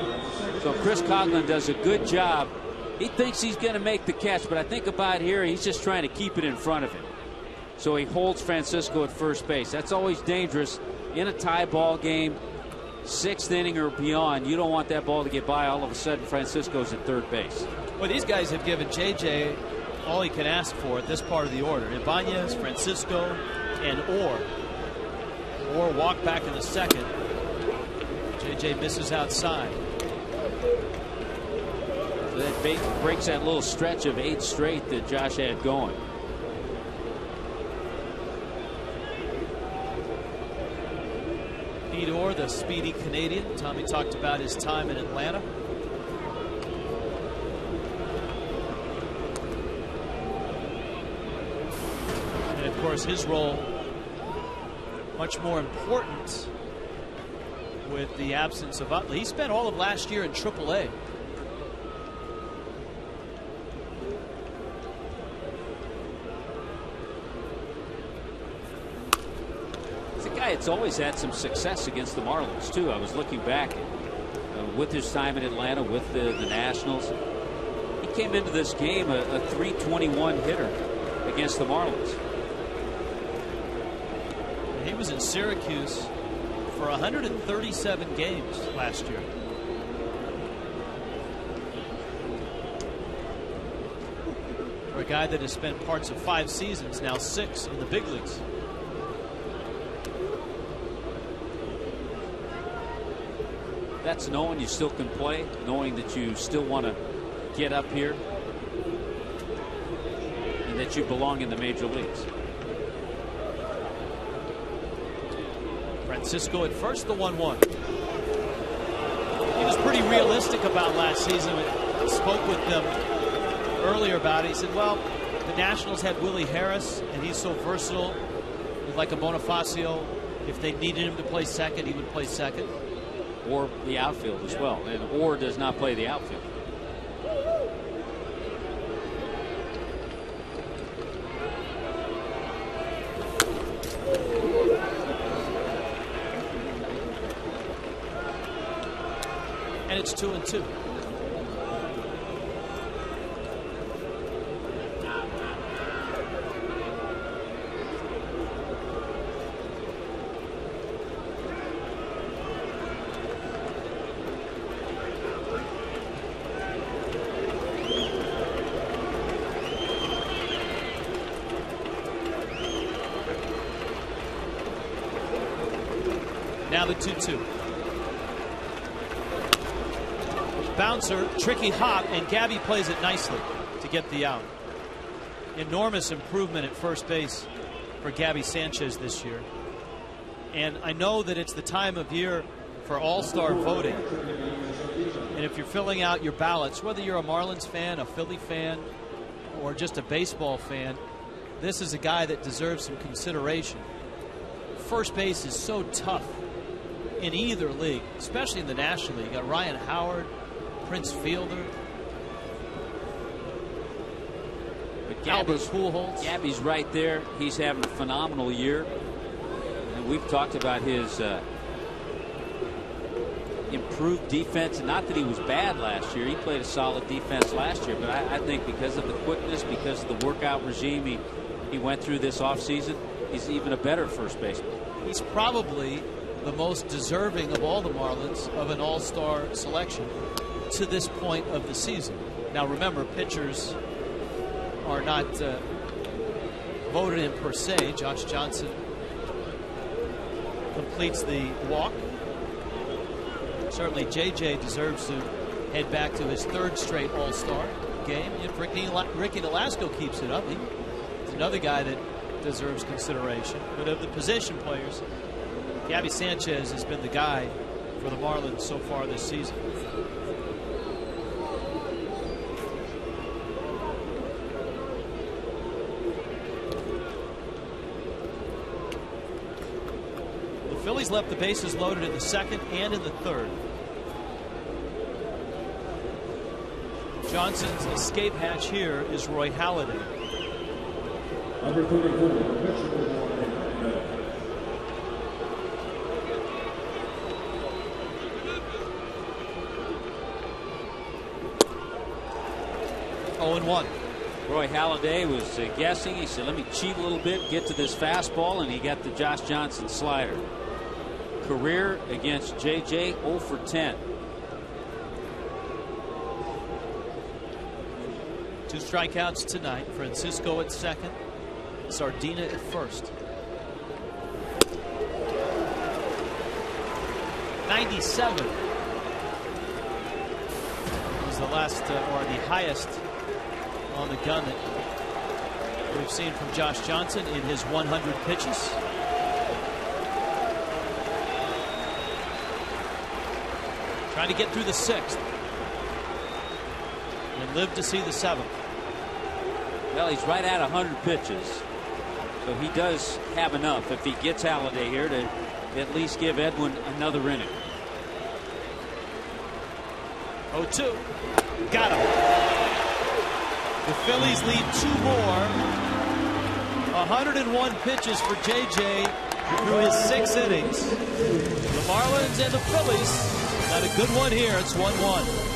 S2: So Chris Coghlan does a good job. He thinks he's going to make the catch, but I think about here, he's just trying to keep it in front of him. So he holds Francisco at first base. That's always dangerous in a tie ball game, 6th inning or beyond. You don't want that ball to get by. All of a sudden, Francisco's at third base.
S1: Well, these guys have given JJ all he can ask for at this part of the order. Ibanez, Francisco, and Orr. Orr walked back in the 2nd. JJ misses outside.
S2: So that breaks that little stretch of 8 straight that Josh had going.
S1: Pete Orr, the speedy Canadian. Tommy talked about his time in Atlanta. And of course, his role much more important with the absence of Utley. He spent all of last year in AAA.
S2: It's always had some success against the Marlins too. I was looking back with his time in Atlanta with the Nationals. He came into this game a .321 hitter against the Marlins.
S1: He was in Syracuse for 137 games last year. For a guy that has spent parts of 5 seasons, now 6 in the big leagues.
S2: That's knowing you still can play, knowing that you still want to get up here, and that you belong in the major leagues.
S1: Francisco at first, the 1-1. He was pretty realistic about last season. I spoke with them earlier about it. He said, well, the Nationals had Willie Harris, and he's so versatile. Like a Bonifacio, if they needed him to play second, he would play second.
S2: Or the outfield as well. And Orr does not play the outfield.
S1: It's 2-2. Now the 2-2. Bouncer, tricky hop, and Gabby plays it nicely to get the out. Enormous improvement at first base for Gabby Sanchez this year. And I know that it's the time of year for all-star voting. And if you're filling out your ballots, whether you're a Marlins fan, a Philly fan, or just a baseball fan, this is a guy that deserves some consideration. First base is so tough in either league, especially in the National League. You got Ryan Howard, Prince Fielder,
S2: but
S1: Albert Pujols.
S2: Gabby's right there. He's having a phenomenal year. And we've talked about his improved defense. Not that he was bad last year. He played a solid defense last year. But I think because of the quickness, because of the workout regime he went through this offseason, he's even a better first baseman.
S1: He's probably the most deserving of all the Marlins of an all-star selection to this point of the season. Now remember, pitchers are not voted in per se. Josh Johnson completes the walk. Certainly JJ deserves to head back to his third straight all-star game. If Ricky Nolasco keeps it up, he's another guy that deserves consideration. But of the position players, Gabby Sanchez has been the guy for the Marlins so far this season. The Phillies left the bases loaded in the second and in the third. Johnson's escape hatch here is Roy Halladay.
S8: Number 34,
S1: 0-1.
S2: Roy Halladay was guessing. He said, let me cheat a little bit, get to this fastball, and he got the Josh Johnson slider. Career against JJ, 0 for 10.
S1: 2 strikeouts tonight. Francisco at second, Sardina at first. 97 was the last or the highest on the gun that we've seen from Josh Johnson in his 100 pitches. Trying to get through the 6th and live to see the 7th.
S2: Well, he's right at 100 pitches, so he does have enough if he gets Halladay here to at least give Edwin another inning.
S1: 0-2. Got him. The Phillies lead 2 more. 101 pitches for JJ through his 6 innings. The Marlins and the Phillies got a good one here. It's 1-1.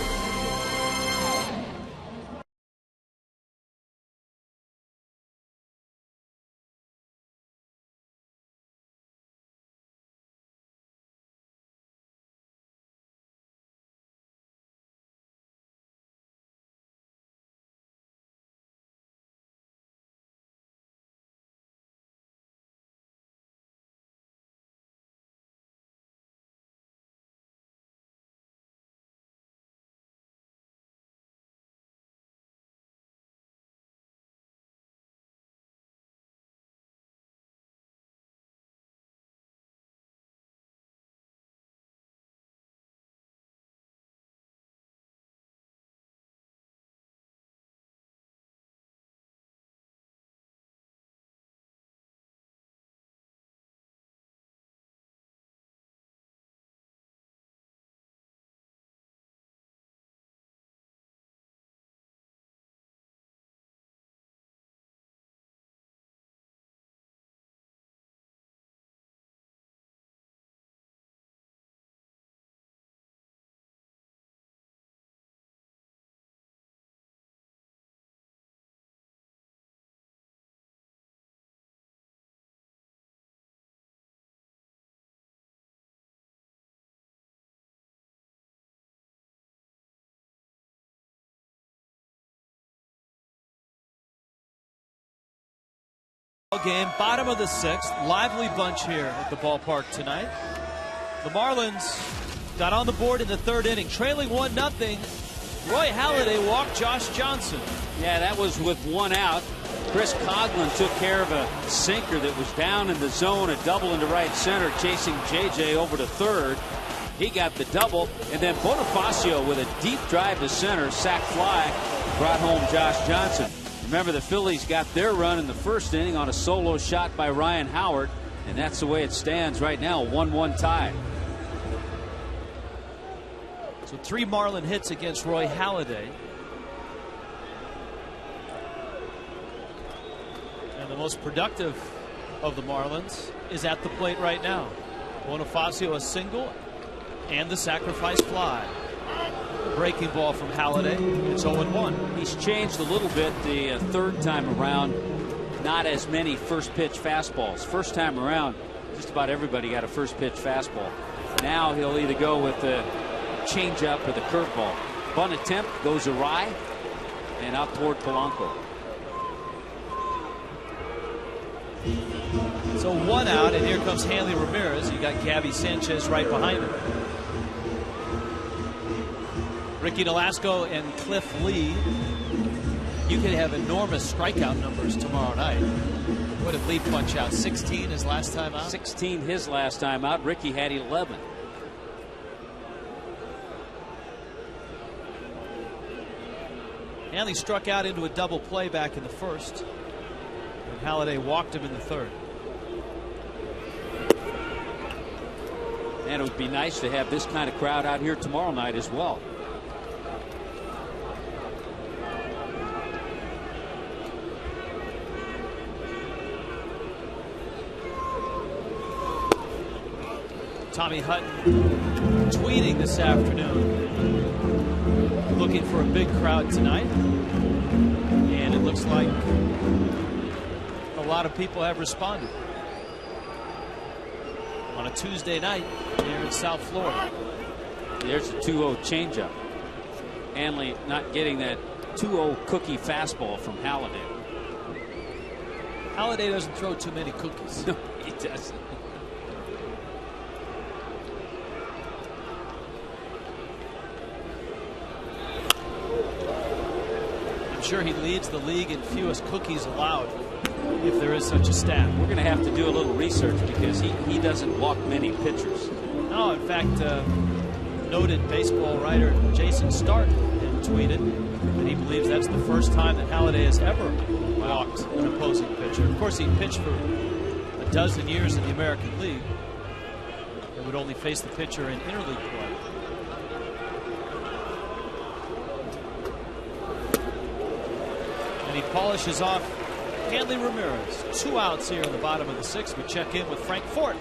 S1: game, bottom of the 6th. Lively bunch here at the ballpark tonight. The Marlins got on the board in the 3rd inning, trailing 1-0. Roy Halladay walked Josh Johnson.
S2: Yeah, that was with 1 out. Chris Coughlin took care of a sinker that was down in the zone, a double into right center, chasing JJ over to 3rd. He got the double, and then Bonifacio with a deep drive to center, sac fly, brought home Josh Johnson. Remember, the Phillies got their run in the 1st inning on a solo shot by Ryan Howard, and that's the way it stands right now, 1-1 tie.
S1: So 3 Marlin hits against Roy Halladay. And the most productive of the Marlins is at the plate right now. Bonifacio a single and the sacrifice fly. Breaking ball from Halladay. It's 0-1.
S2: He's changed a little bit the 3rd time around. Not as many first pitch fastballs. First time around, just about everybody got a first pitch fastball. Now he'll either go with the changeup or the curveball. Bunt attempt goes awry and out toward Polanco.
S1: So 1 out, and here comes Hanley Ramirez. You got Gabby Sanchez right behind him. Ricky Nolasco and Cliff Lee. You could have enormous strikeout numbers tomorrow night. What did Lee punch out? 16 his last time out?
S2: 16 his last time out. Ricky had 11.
S1: Hanley struck out into a double play back in the 1st. And Halladay walked him in the 3rd.
S2: And it would be nice to have this kind of crowd out here tomorrow night as well.
S1: Tommy Hutton tweeting this afternoon, looking for a big crowd tonight, and it looks like a lot of people have responded on a Tuesday night here in South Florida.
S2: There's a 2-0 changeup. Hanley not getting that 2-0 cookie fastball from Halladay.
S1: Halladay doesn't throw too many cookies.
S2: No, he doesn't.
S1: I'm sure he leads the league in fewest cookies allowed, if there is such a stat.
S2: We're going to have to do a little research because he doesn't walk many pitchers.
S1: No, in fact, noted baseball writer Jason Stark tweeted that he believes that's the first time that Halladay has ever walked an opposing pitcher. Of course, he pitched for a dozen years in the American League and would only face the pitcher in interleague play. And he polishes off Hanley Ramirez. 2 outs here in the bottom of the 6th. We check in with Frank Fort.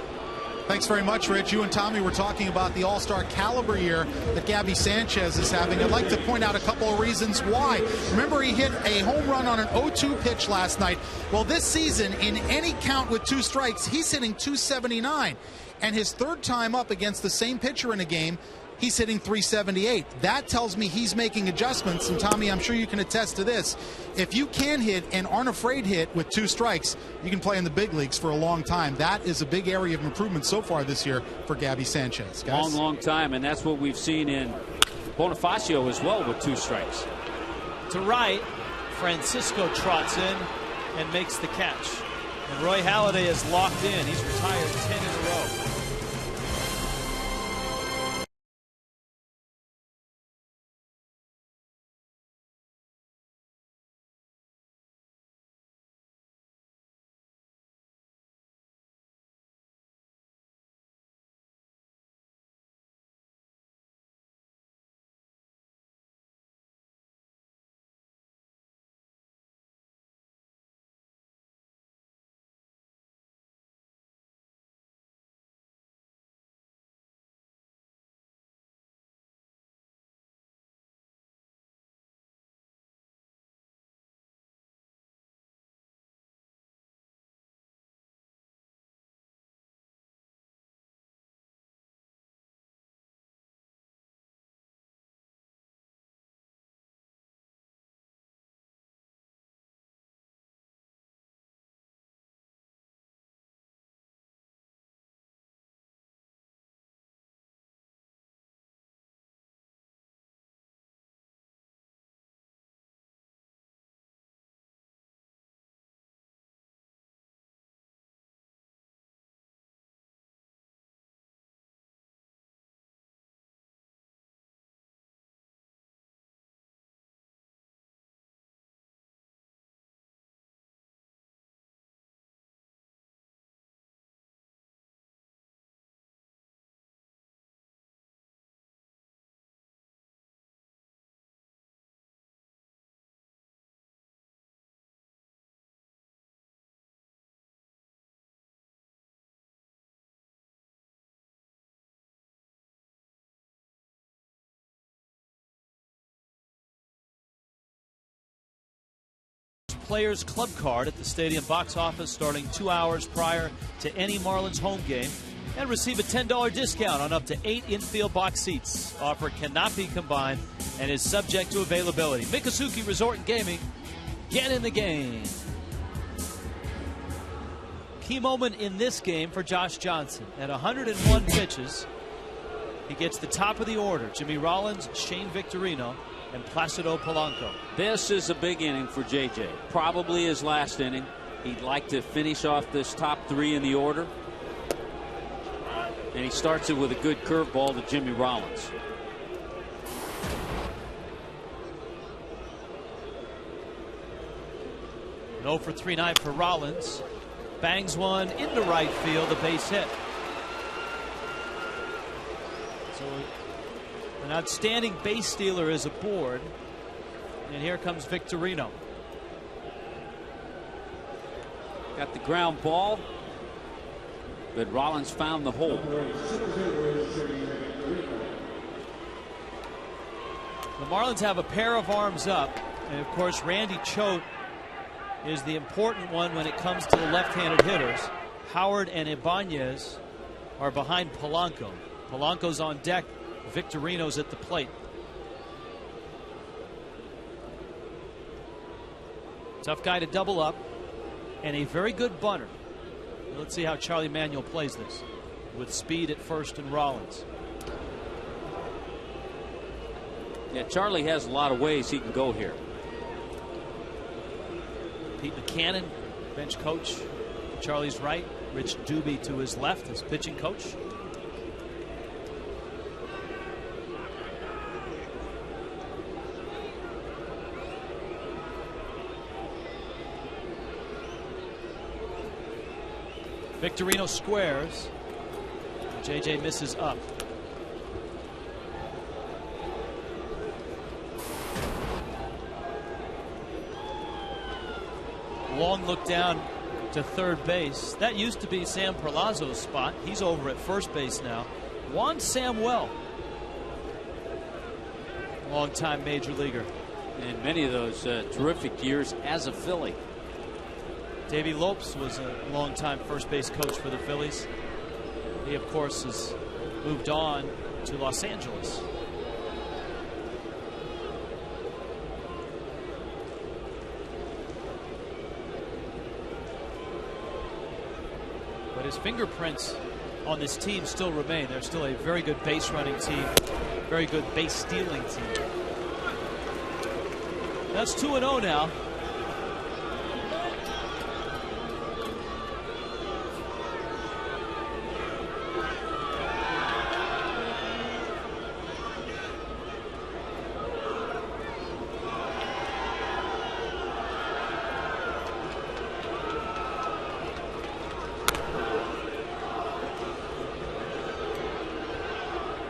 S6: Thanks very much, Rich. You and Tommy were talking about the all-star caliber year that Gabby Sanchez is having. I'd like to point out a couple of reasons why. Remember, he hit a home run on an 0-2 pitch last night. Well, this season, in any count with 2 strikes, he's hitting .279. And his 3rd time up against the same pitcher in a game, he's hitting .378. That tells me he's making adjustments. And Tommy, I'm sure you can attest to this. If you can hit and aren't afraid to hit with 2 strikes, you can play in the big leagues for a long time. That is a big area of improvement so far this year for Gabby Sanchez. Guys?
S2: Long time, and that's what we've seen in Bonifacio as well with 2 strikes.
S1: To right, Francisco trots in and makes the catch. And Roy Halladay is locked in. He's retired 10 in a row. Players Club card at the stadium box office starting 2 hours prior to any Marlins home game and receive a $10 discount on up to 8 infield box seats. Offer cannot be combined and is subject to availability. Miccosukee Resort and Gaming, get in the game. Key moment in this game for Josh Johnson. At 101 pitches, he gets the top of the order. Jimmy Rollins, Shane Victorino, and Placido Polanco.
S2: This is a big inning for JJ. Probably his last inning. He'd like to finish off this top 3 in the order. And he starts it with a good curveball to Jimmy Rollins.
S1: No for 3-9 for Rollins. Bangs one into right field, a base hit. So an outstanding base stealer is aboard. And here comes Victorino.
S2: Got the ground ball, but Rollins found the hole.
S1: The Marlins have a pair of arms up, and of course Randy Choate is the important one when it comes to the left-handed hitters. Howard and Ibanez are behind Polanco. Polanco's on deck. Victorino's at the plate. Tough guy to double up, and a very good bunter. Let's see how Charlie Manuel plays this with speed at first and Rollins.
S2: Yeah, Charlie has a lot of ways he can go here.
S1: Pete McCannon, bench coach, Charlie's right. Rich Doobie to his left, his pitching coach. Victorino squares. JJ misses up. Long look down to third base. That used to be Sam Perlazzo's spot. He's over at first base now. Juan Samuel, longtime major leaguer.
S2: And many of those terrific years as a Philly.
S1: Davey Lopes was a longtime first base coach for the Phillies. He, of course, has moved on to Los Angeles. But his fingerprints on this team still remain. They're still a very good base running team, very good base stealing team. That's 2-0 now.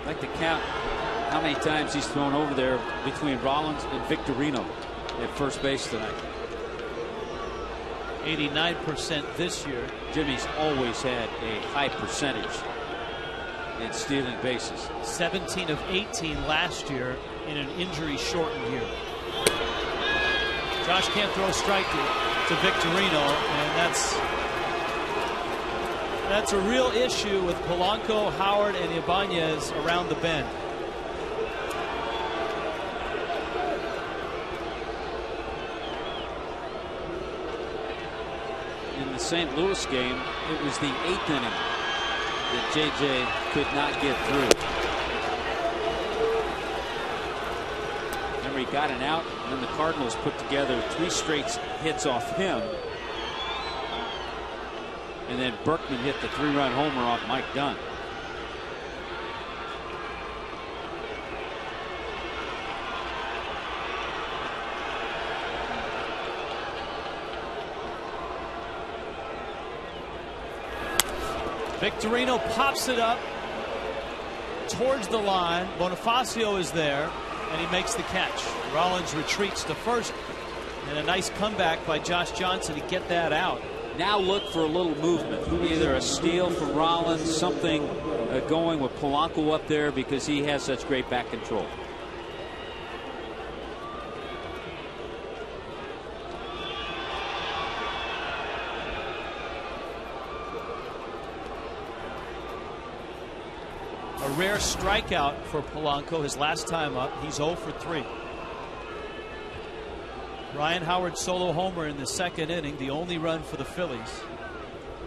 S2: I'd like to count how many times he's thrown over there between Rollins and Victorino at first base tonight.
S1: 89% this year.
S2: Jimmy's always had a high percentage in stealing bases.
S1: 17 of 18 last year in an injury-shortened year. Josh can't throw a strike to Victorino, and that's a real issue with Polanco, Howard, and Ibanez around the bend.
S2: In the St. Louis game, it was the 8th inning that JJ could not get through. Remember, he got an out, and then the Cardinals put together 3 straight hits off him. And then Berkman hit the 3-run homer off Mike Dunn.
S1: Victorino pops it up towards the line. Bonifacio is there, and he makes the catch. Rollins retreats to first, and a nice comeback by Josh Johnson to get that out.
S2: Now look for a little movement, either a steal from Rollins, something going with Polanco up there because he has such great back control.
S1: rare strikeout for Polanco his last time up. He's 0 for 3. Ryan Howard solo homer in the second inning, the only run for the Phillies.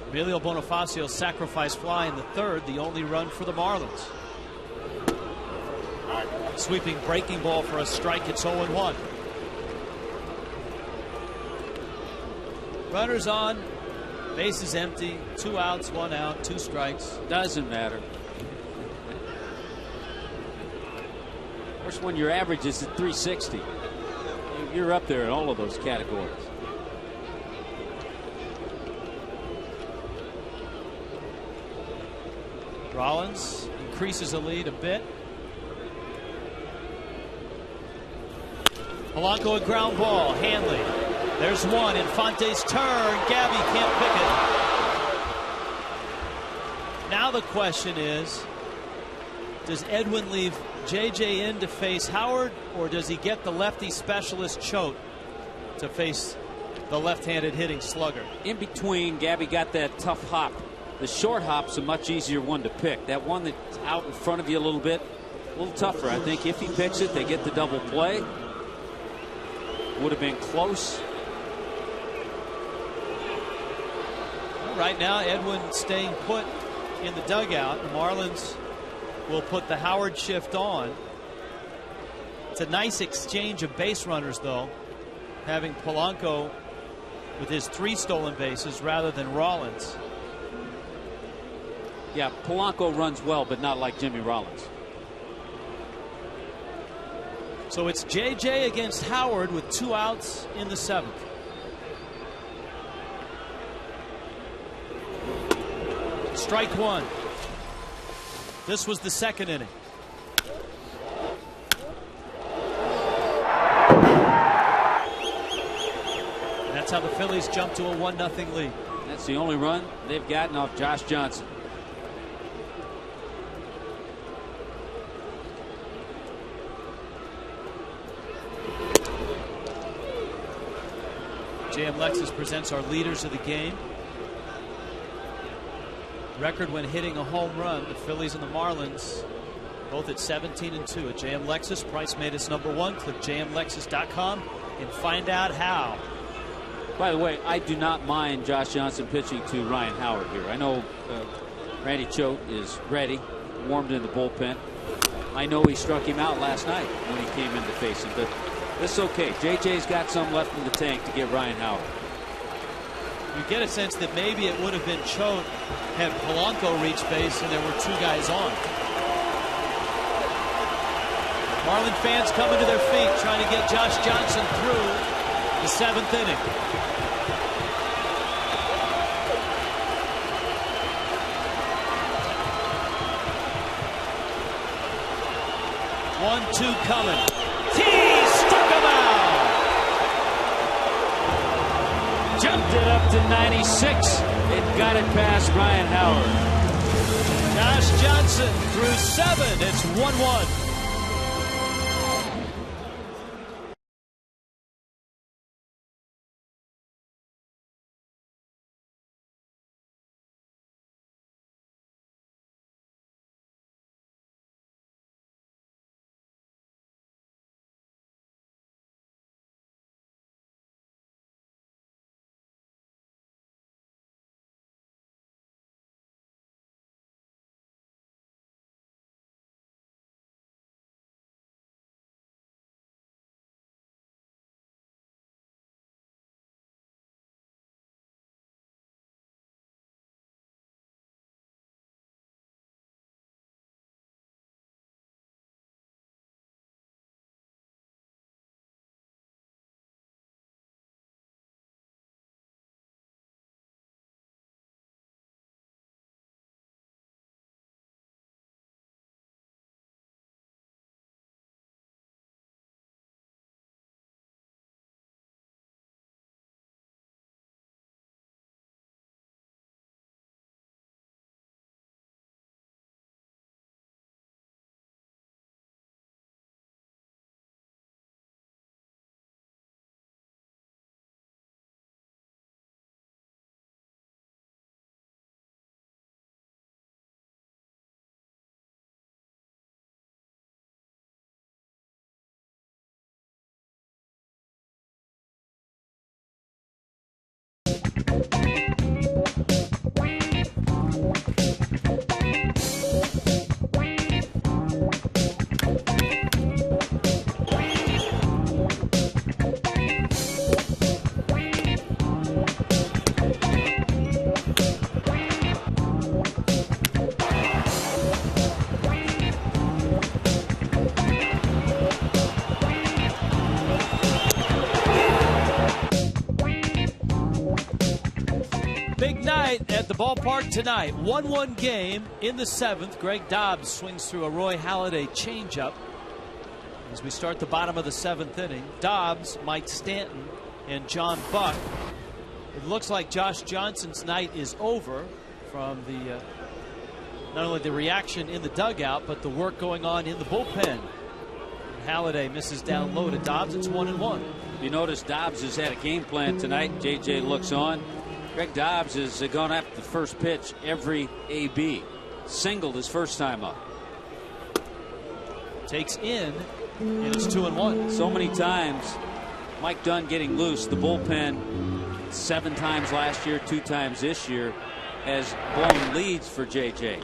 S1: Emilio Bonifacio sacrifice fly in the third, the only run for the Marlins. Sweeping breaking ball for a strike. It's 0-1. Runners on, bases empty, 2 outs, 1 out, 2 strikes.
S2: Doesn't matter. Of course, when your average is at 360, you're up there in all of those categories.
S1: Rollins increases the lead a bit. Polanco a ground ball. Hanley. There's one. Infante's turn. Gabby can't pick it. Now the question is, does Edwin leave JJ in to face Howard, or does he get the lefty specialist Choate to face the left-handed hitting slugger?
S2: In between, Gabby got that tough hop. The short hop's a much easier one to pick. That one that's out in front of you a little bit, a little tougher. I think if he picks it, they get the double play. Would have been close.
S1: Well, right now, Edwin staying put in the dugout. The Marlins will put the Howard shift on. It's a nice exchange of base runners, though, having Polanco with his 3 stolen bases rather than Rollins.
S2: Yeah, Polanco runs well, but not like Jimmy Rollins.
S1: So it's JJ against Howard with 2 outs in the 7th. Strike 1. This was the second inning. And that's how the Phillies jump to a 1-0 lead.
S2: That's the only run they've gotten off Josh Johnson.
S1: JM Lexus presents our leaders of the game. Record when hitting a home run, the Phillies and the Marlins both at 17-2 at JM Lexus. Price made us #1. Click jmlexus.com and find out how.
S2: By the way, I do not mind Josh Johnson pitching to Ryan Howard here. I know Randy Choate is ready, warmed in the bullpen. I know he struck him out last night when he came in to face him, but it's okay. JJ's got some left in the tank to get Ryan Howard.
S1: You get a sense that maybe it would have been Choate had Polanco reached base and there were 2 guys on. Marlin fans coming to their feet, trying to get Josh Johnson through the 7th inning. One-two coming. Struck him out.
S2: Jumped it up to 96 and got it past Ryan Howard.
S1: Josh Johnson through 7. It's 1-1. Big night at the ballpark tonight. 1-1 game in the 7th. Greg Dobbs swings through a Roy Halladay changeup as we start the bottom of the 7th inning. Dobbs, Mike Stanton, and John Buck. It looks like Josh Johnson's night is over from the not only the reaction in the dugout, but the work going on in the bullpen. Halladay misses down low to Dobbs. It's 1-1.
S2: You notice Dobbs has had a game plan tonight. JJ looks on. Greg Dobbs has gone after the first pitch every AB. Singled his first time up.
S1: Takes in, and it's 2-1.
S2: So many times, Mike Dunn getting loose. The bullpen 7 times last year, 2 times this year, has blown leads for JJ.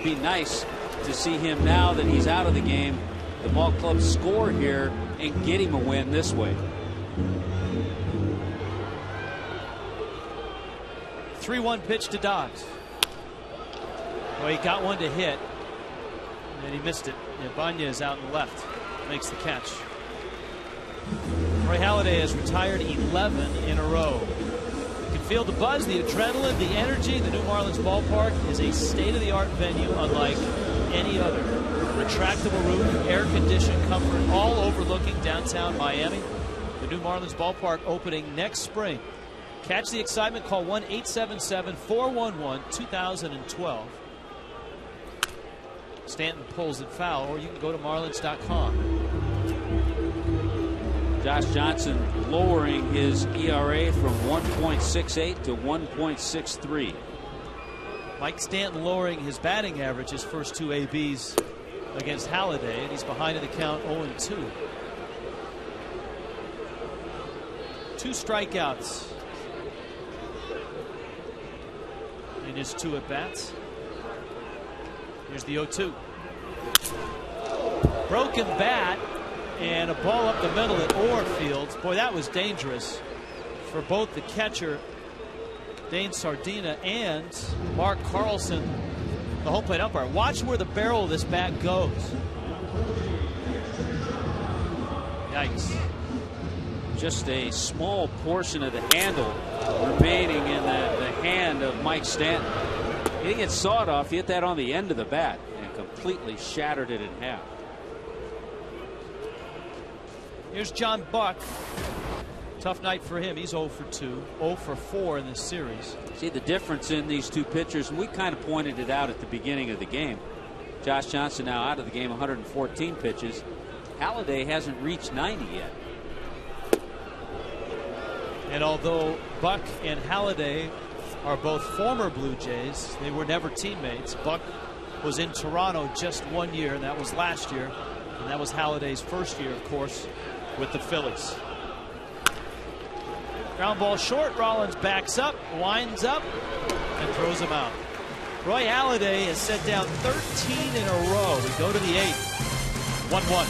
S2: Be nice to see him now that he's out of the game. The ball club score here and get him a win this way.
S1: 3-1 pitch to Dobbs. Well, he got one to hit, and he missed it. Ibanez is out in the left. Makes the catch. Roy Halladay has retired 11 in a row. You can feel the buzz, the adrenaline, the energy. The new Marlins ballpark is a state-of-the-art venue unlike any other. Retractable roof, air-conditioned comfort, all overlooking downtown Miami. The new Marlins ballpark opening next spring. Catch the excitement. Call 1-877-411-2012. Stanton pulls it foul, or you can go to Marlins.com.
S2: Josh Johnson lowering his ERA from 1.68 to 1.63.
S1: Mike Stanton lowering his batting average, his first 2 ABs against Halladay, and he's behind in the count 0-2. 2 strikeouts in his 2 at-bats. Here's the 0-2. Broken bat and a ball up the middle at Orfield. Boy, that was dangerous for both the catcher, Dane Sardina, and Mark Carlson, the home plate umpire. Watch where the barrel of this bat goes. Yikes.
S2: Just a small portion of the handle remaining in the hand of Mike Stanton. He didn't get sawed off. He hit that on the end of the bat and completely shattered it in half.
S1: Here's John Buck. Tough night for him. He's 0 for 2, 0 for 4 in this series.
S2: See the difference in these 2 pitchers, and we kind of pointed it out at the beginning of the game. Josh Johnson now out of the game, 114 pitches. Halladay hasn't reached 90 yet.
S1: And although Buck and Halladay are both former Blue Jays, they were never teammates. Buck was in Toronto just 1 year, and that was last year. And that was Halladay's first year, of course, with the Phillies. Ground ball short. Rollins backs up, winds up, and throws him out. Roy Halladay has set down 13 in a row. We go to the 8th. 1-1.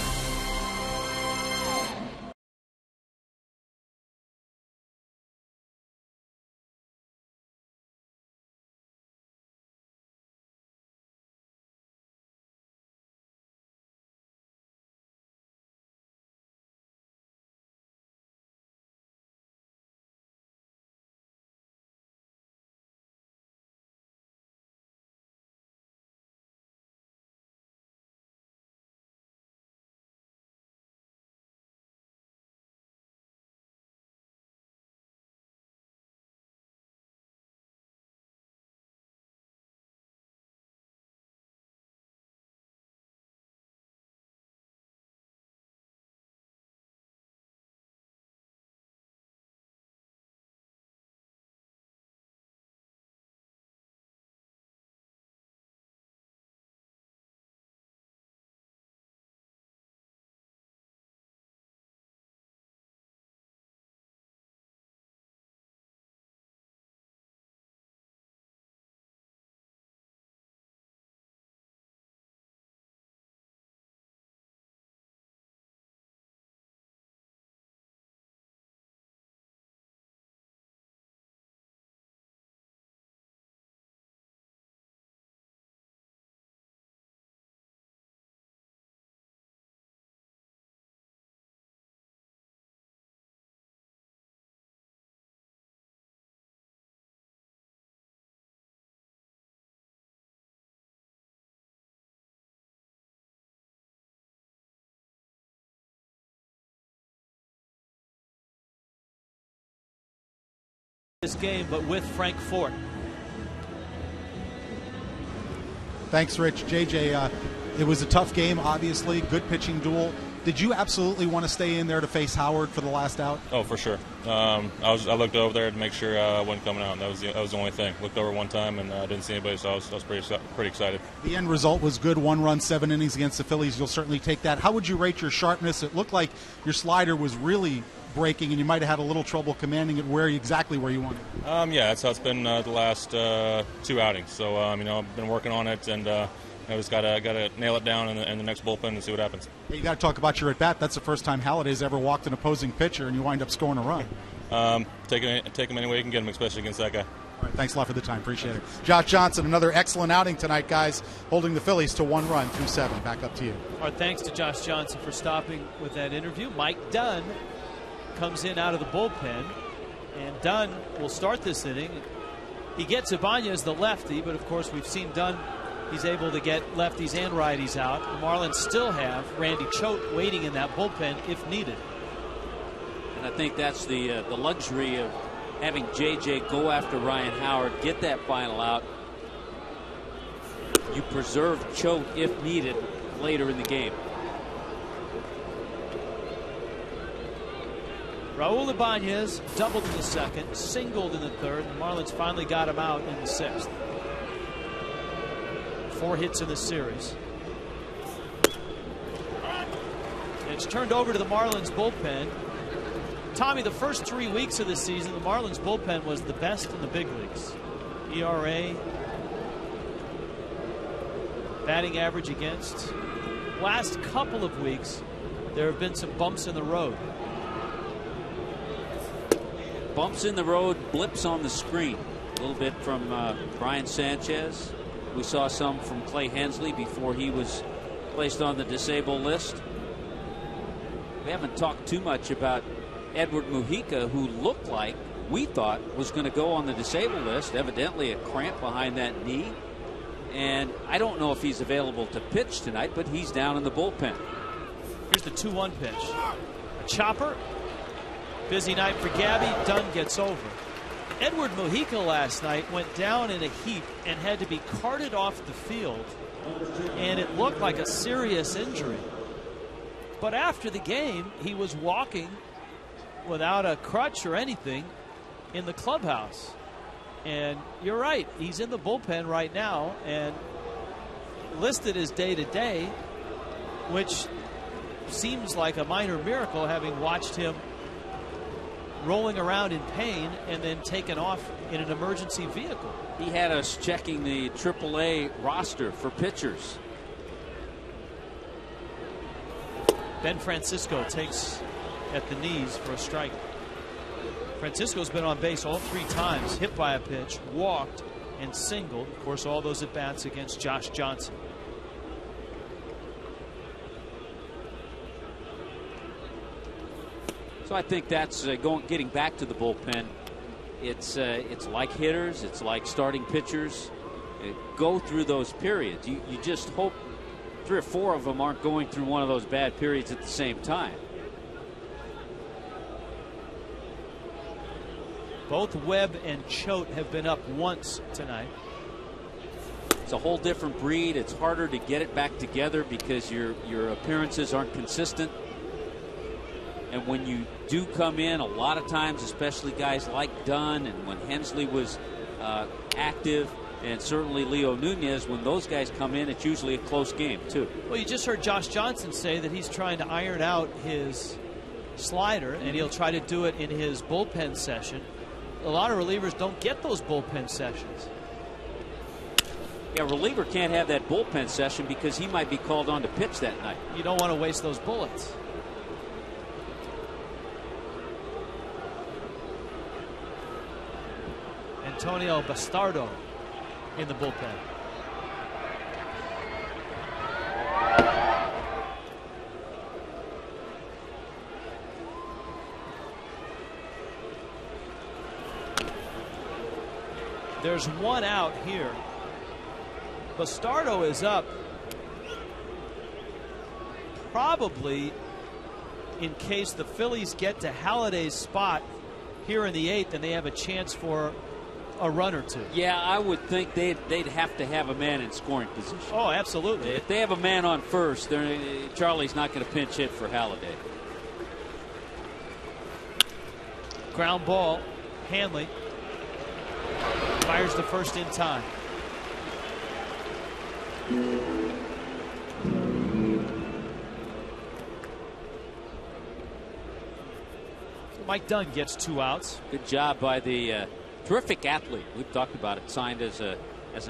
S1: this game, but with Frank Fort.
S6: Thanks, Rich. JJ, it was a tough game, obviously. Good pitching duel. Did you absolutely want to stay in there to face Howard for the last out?
S5: Oh, for sure. I looked over there to make sure I wasn't coming out. That was the only thing. Looked over one time and didn't see anybody, so I was pretty excited. The
S6: end result was good. 1 run, 7 innings against the Phillies. You'll certainly take that. How would you rate your sharpness? It looked like your slider was really breaking, and you might have had a little trouble commanding it exactly where you wanted it.
S5: Yeah, that's how it's been the last 2 outings. So I've been working on it, and I just got to nail it down in the next bullpen and see what happens.
S6: Hey, you got to talk about your at bat. That's the first time Halliday's ever walked an opposing pitcher, and you wind up scoring a run.
S5: Take him any way you can get him, especially against that guy.
S6: All right, thanks a lot for the time. Appreciate it. Josh Johnson, another excellent outing tonight, guys, holding the Phillies to 1 run through 7. Back up to you.
S1: Our thanks to Josh Johnson for stopping with that interview. Mike Dunn comes in out of the bullpen, and Dunn will start this inning. He gets Ibanez, the lefty, but of course we've seen Dunn. He's able to get lefties and righties out. The Marlins still have Randy Choate waiting in that bullpen if needed.
S2: And I think that's the luxury of having JJ go after Ryan Howard, get that final out. You preserve Choate if needed later in the game.
S1: Raul Ibanez doubled in the second, singled in the third. The Marlins finally got him out in the 6th. 4 hits in the series. And it's turned over to the Marlins bullpen. Tommy, the first 3 weeks of the season, the Marlins bullpen was the best in the big leagues. ERA, batting average against. Last couple of weeks, there have been some bumps in the road.
S2: Bumps in the road, blips on the screen. A little bit from Brian Sanchez. We saw some from Clay Hensley before he was placed on the disabled list. We haven't talked too much about Edward Mujica, who looked like we thought was going to go on the disabled list. Evidently a cramp behind that knee. And I don't know if he's available to pitch tonight, but he's down in the bullpen.
S1: Here's the 2-1 pitch. A chopper. Busy night for Gabby. Dunn gets over. Edward Mujica last night went down in a heap and had to be carted off the field, and it looked like a serious injury. But after the game, he was walking without a crutch or anything in the clubhouse. And you're right, he's in the bullpen right now and listed as day-to-day, which seems like a minor miracle, having watched him rolling around in pain and then taken off in an emergency vehicle.
S2: He had us checking the AAA roster for pitchers.
S1: Ben Francisco takes at the knees for a strike. Francisco's been on base all 3 times, hit by a pitch, walked, and singled. Of course, all those at bats against Josh Johnson.
S2: So I think that's getting back to the bullpen. It's like hitters, it's like starting pitchers. Go through those periods. You just hope 3 or 4 of them aren't going through one of those bad periods at the same time.
S1: Both Webb and Choate have been up once tonight.
S2: It's a whole different breed. It's harder to get it back together because your appearances aren't consistent. And when you do come in, a lot of times, especially guys like Dunn and when Hensley was active, and certainly Leo Nunez, when those guys come in, it's usually a close game, too.
S1: Well, you just heard Josh Johnson say that he's trying to iron out his slider, and he'll try to do it in his bullpen session. A lot of relievers don't get those bullpen sessions.
S2: Yeah, a reliever can't have that bullpen session because he might be called on to pitch that night.
S1: You don't want to waste those bullets. Antonio Bastardo in the bullpen. There's 1 out here. Bastardo is up probably in case the Phillies get to Halliday's spot here in the 8th, and they have a chance for a run or two.
S2: Yeah, I would think they'd have to have a man in scoring position.
S1: Oh, absolutely.
S2: If they have a man on first, Charlie's not going to pinch hit for Halladay.
S1: Ground ball. Hanley fires the first in time. Mike Dunn gets 2 outs.
S2: Good job by the terrific athlete. We've talked about it. Signed as an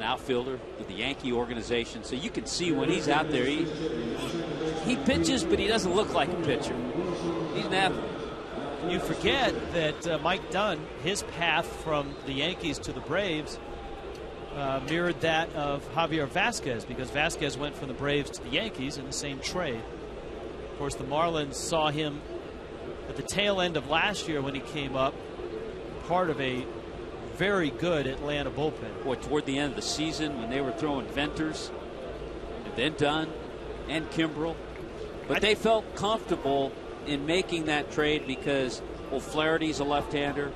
S2: outfielder with the Yankee organization. So you can see when he's out there, he pitches, but he doesn't look like a pitcher. He's an athlete.
S1: You forget that Mike Dunn, his path from the Yankees to the Braves mirrored that of Javier Vasquez, because Vasquez went from the Braves to the Yankees in the same trade. Of course, the Marlins saw him at the tail end of last year when he came up, part of a very good Atlanta bullpen.
S2: Boy, toward the end of the season when they were throwing Venters and then Dunn and Kimbrel. But they felt comfortable in making that trade because O'Flaherty's a left-hander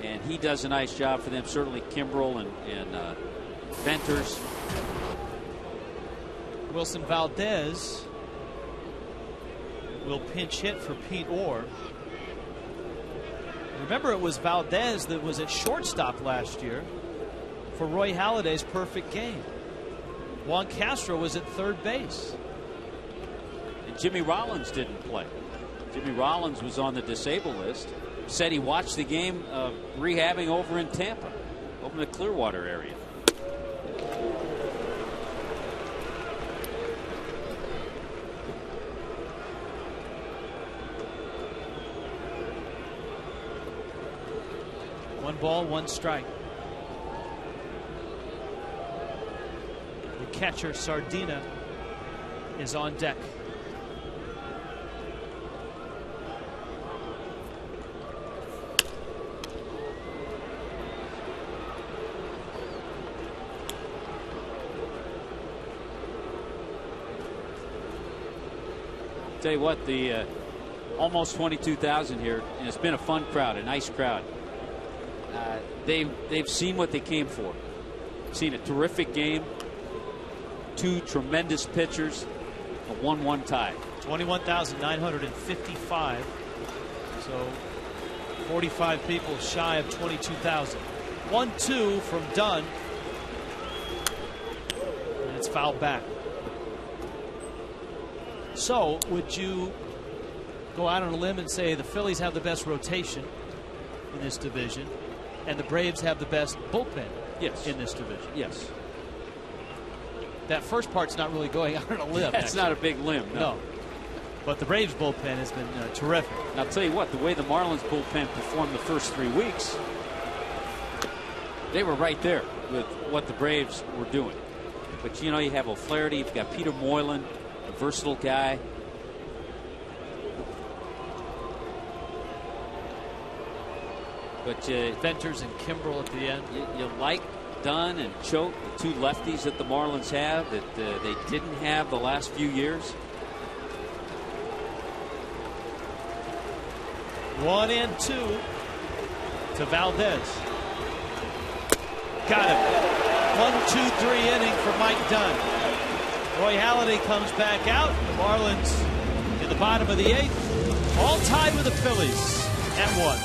S2: and he does a nice job for them. Certainly Kimbrel and Venters.
S1: Wilson Valdez will pinch hit for Pete Orr. Remember, it was Valdez that was at shortstop last year for Roy Halladay's perfect game. Juan Castro was at third base.
S2: And Jimmy Rollins didn't play. Jimmy Rollins was on the disabled list. Said he watched the game rehabbing over in Tampa, over in the Clearwater area.
S1: One ball, one strike. The catcher, Sardina, is on deck.
S2: Tell you what, the almost 22,000 here, and it's been a fun crowd, a nice crowd. They've seen what they came for. Seen a terrific game, 2 tremendous pitchers, a 1-1 tie.
S1: 21,955. So 45 people shy of 22,000. 1-2 from Dunn. And it's fouled back. So would you go out on a limb and say the Phillies have the best rotation in this division and the Braves have the best bullpen in this division?
S2: Yes.
S1: That first part's not really going out on a limb.
S2: That's not a big limb.
S1: No. But the Braves bullpen has been terrific.
S2: And I'll tell you what, the way the Marlins bullpen performed the first 3 weeks, they were right there with what the Braves were doing. But you know, you have O'Flaherty, you've got Peter Moylan, a versatile guy. But
S1: Venters and Kimbrel at the end.
S2: You like Dunn and Choate, the 2 lefties that the Marlins have that they didn't have the last few years.
S1: 1-2 to Valdez. Got him. 1-2-3 inning for Mike Dunn. Roy Halladay comes back out. The Marlins in the bottom of the 8th, all tied with the Phillies at 1.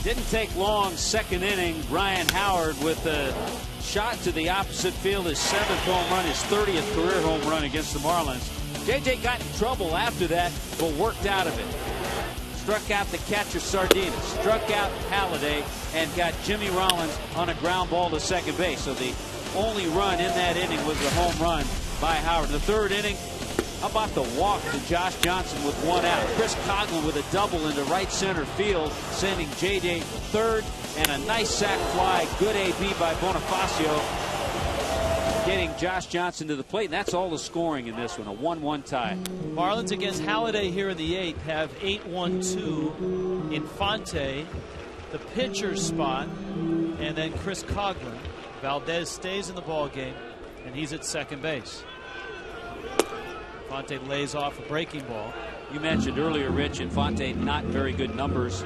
S2: Didn't take long. Second inning, Ryan Howard with a shot to the opposite field, his 7th home run, his 30th career home run against the Marlins. JJ got in trouble after that, but worked out of it. Struck out the catcher Sardina, struck out Halladay, and got Jimmy Rollins on a ground ball to second base. So the only run in that inning was the home run by Howard. In the third inning, how about the walk to Josh Johnson with 1 out? Chris Coughlin with a double into right center field, sending JJ third, and a nice sac fly. Good AB by Bonifacio, getting Josh Johnson to the plate. And that's all the scoring in this one, a 1-1 tie.
S1: Marlins against Halladay here in the 8th have 8-1-2. Infante, the pitcher's spot, and then Chris Coughlin. Valdez stays in the ball game, and he's at second base. Infante lays off a breaking ball.
S2: You mentioned earlier, Rich, Infante not very good numbers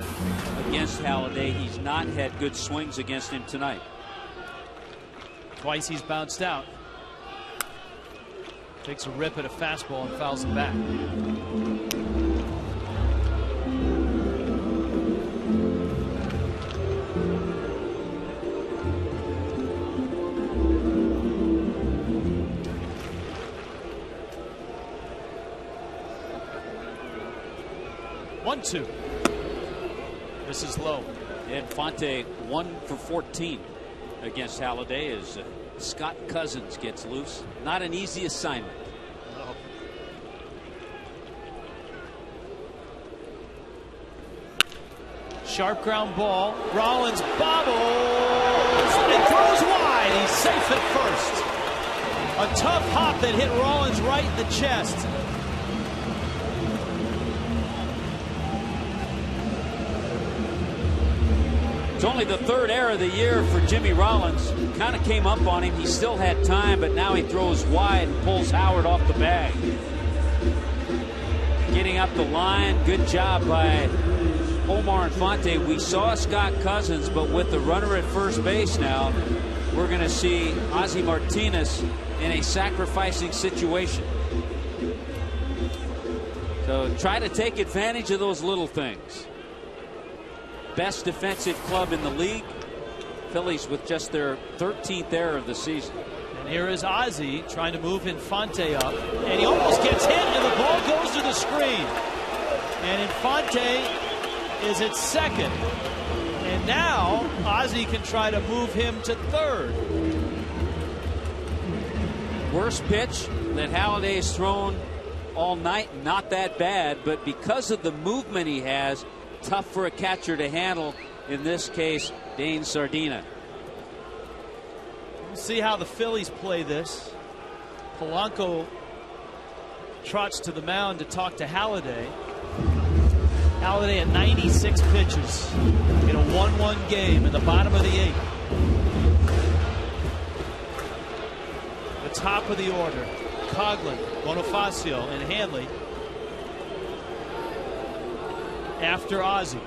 S2: against Halladay. He's not had good swings against him tonight.
S1: Twice he's bounced out. Takes a rip at a fastball and fouls it back. One-two. This is low.
S2: Infante 1 for 14 against Halladay as Scott Cousins gets loose. Not an easy assignment.
S1: No. Sharp ground ball. Rollins bobbles and throws wide. He's safe at first. A tough hop that hit Rollins right in the chest.
S2: It's only the 3rd error of the year for Jimmy Rollins. Kind of came up on him. He still had time, but now he throws wide and pulls Howard off the bag. Getting up the line. Good job by Omar Infante. We saw Scott Cousins, but with the runner at first base now, we're going to see Ozzie Martinez in a sacrificing situation. So try to take advantage of those little things. Best defensive club in the league. Phillies with just their 13th error of the season.
S1: And here is Ozzie trying to move Infante up. And he almost gets hit, and the ball goes to the screen. And Infante is at second. And now Ozzie can try to move him to third.
S2: Worst pitch that Halladay has thrown all night. Not that bad, but because of the movement he has, tough for a catcher to handle, in this case Dane Sardina.
S1: We'll see how the Phillies play this. Polanco trots to the mound to talk to Halladay. Halladay at 96 pitches in a 1-1 game in the bottom of the 8th. The top of the order, Coughlin, Bonifacio, and Hanley. After Ozzie.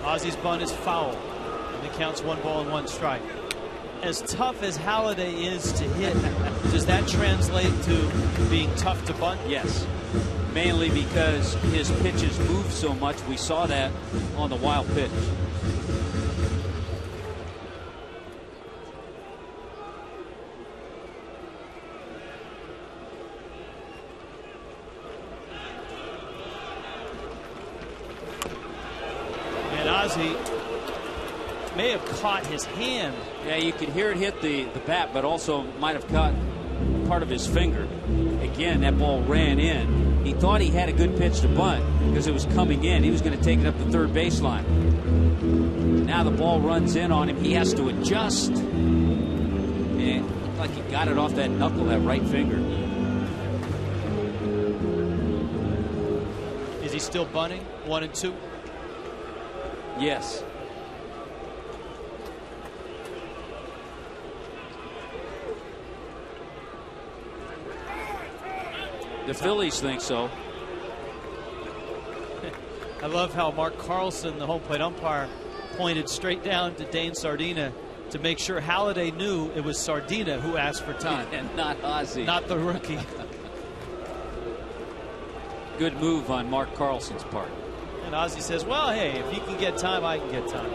S1: Ozzie's bunt is foul. And it counts 1 ball and 1 strike. As tough as Halladay is to hit, does that translate to being tough to bunt?
S2: Yes. Mainly because his pitches move so much. We saw that on the wild pitch.
S1: Ozzie may have caught his hand.
S2: Yeah, you could hear it hit the bat, but also might have caught part of his finger. Again, that ball ran in. He thought he had a good pitch to bunt because it was coming in. He was going to take it up the third baseline. Now the ball runs in on him. He has to adjust. And it looked like he got it off that knuckle, that right finger.
S1: Is he still bunting? 1 and 2?
S2: Yes. The Phillies think so.
S1: I love how Mark Carlson, the home plate umpire, pointed straight down to Dane Sardina to make sure Halladay knew it was Sardina who asked for time.
S2: And not Ozzie.
S1: Not the rookie.
S2: good move on Mark Carlson's part.
S1: And Ozzie says, well, hey, if he can get time, I can get time.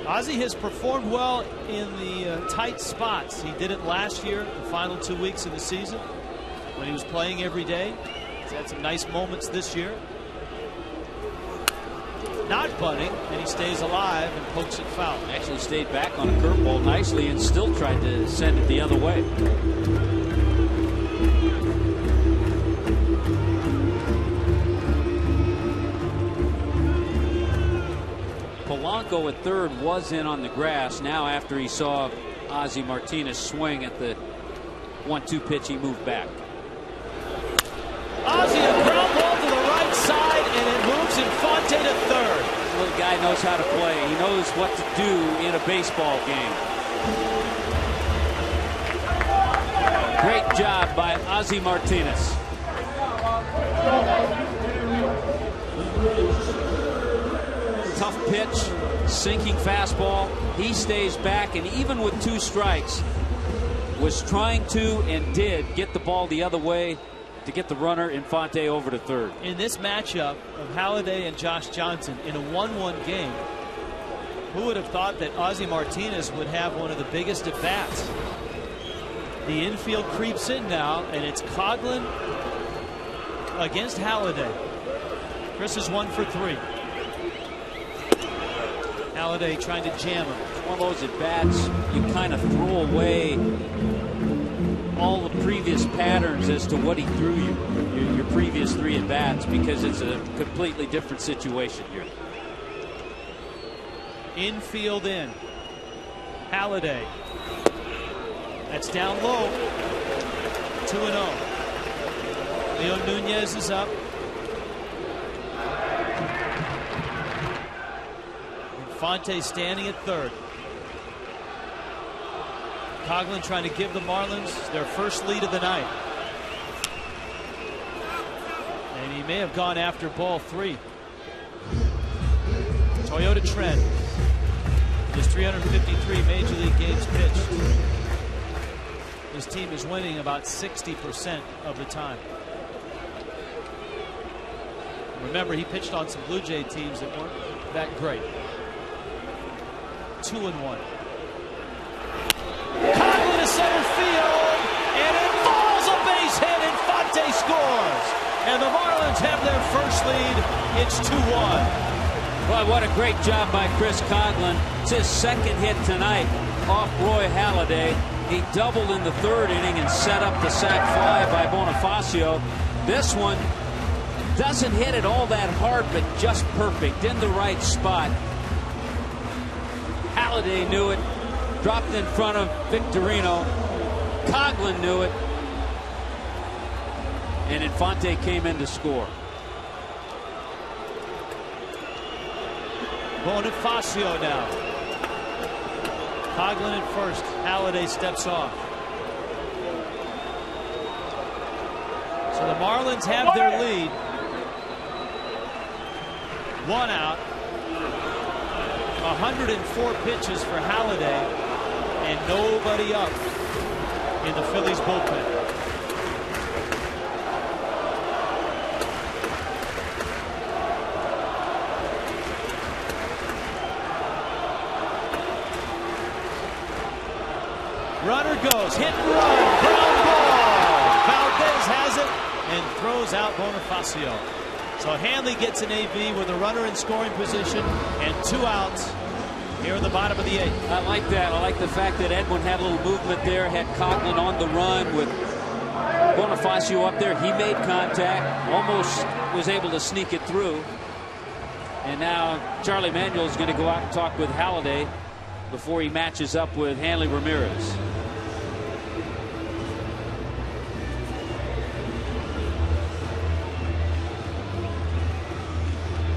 S1: Ozzie has performed well in the tight spots. He did it last year, the final 2 weeks of the season, when he was playing every day. He's had some nice moments this year. Not bunting, and he stays alive and pokes it foul.
S2: Actually stayed back on a curveball nicely and still tried to send it the other way. Polanco at third was in on the grass. Now after he saw Ozzie Martinez swing at the 1-2 pitch, he moved back.
S1: Ozzie, a ground ball to the right side, and it moves Infante to third.
S2: This little guy knows how to play. He knows what to do in a baseball game. Great job by Ozzie Martinez. Tough pitch, sinking fastball. He stays back, and even with 2 strikes, was trying to and did get the ball the other way to get the runner Infante over to third. In this matchup of Halladay and Josh Johnson in a 1-1 game, who would have thought that Ozzie Martinez would have one of the biggest at bats? The infield creeps in now, and it's Coghlan against Halladay. Chris is 1 for 3. Halladay trying to jam him. It's one of those at bats you kind of throw away all the previous patterns as to what he threw you, your previous 3 at bats, because it's a completely different situation here. Infield in. Halladay. That's down low. 2-0. Leo Nunez is up. Infante standing at third. Coghlan trying to give the Marlins their first lead of the night. And he may have gone after ball 3. Toyota Trent. His 353 Major League games pitched. His team is winning about 60% of the time. Remember, he pitched on some Blue Jay teams that weren't that great. 2-1. Coghlan to center field, and it falls, a base hit. Infante scores, and the Marlins have their first lead. It's 2-1. Boy, what a great job by Chris Coghlan. It's his second hit tonight off Roy Halladay. He doubled in the third inning and set up the sac fly by Bonifacio. This one doesn't hit it all that hard, but just perfect in the right spot. Halladay knew it, dropped in front of Victorino. Coghlan knew it, and Infante came in to score. Bonifacio now. Coghlan at first. Halladay steps off. So the Marlins have their lead. 1 out. 104 pitches for Halladay, and nobody up in the Phillies bullpen. Runner goes, hit and run, ground ball. Valdez has it and throws out Bonifacio. So Hanley gets an AB with a runner in scoring position and 2 outs here in the bottom of the 8th. I like that. I like the fact that Edwin had a little movement there, had Coghlan on the run with Bonifacio up there. He made contact, almost was able to sneak it through. And now Charlie Manuel is going to go out and talk with Halladay before he matches up with Hanley Ramirez.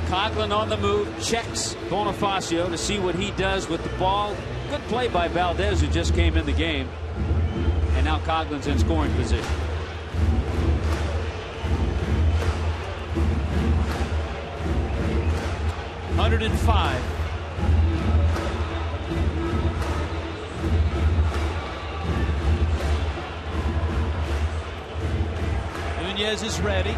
S2: Coghlan on the move, checks Bonifacio to see what he does with the ball. Good play by Valdez, who just came in the game. And now Coghlan's in scoring position. .105.
S1: Nunez is ready.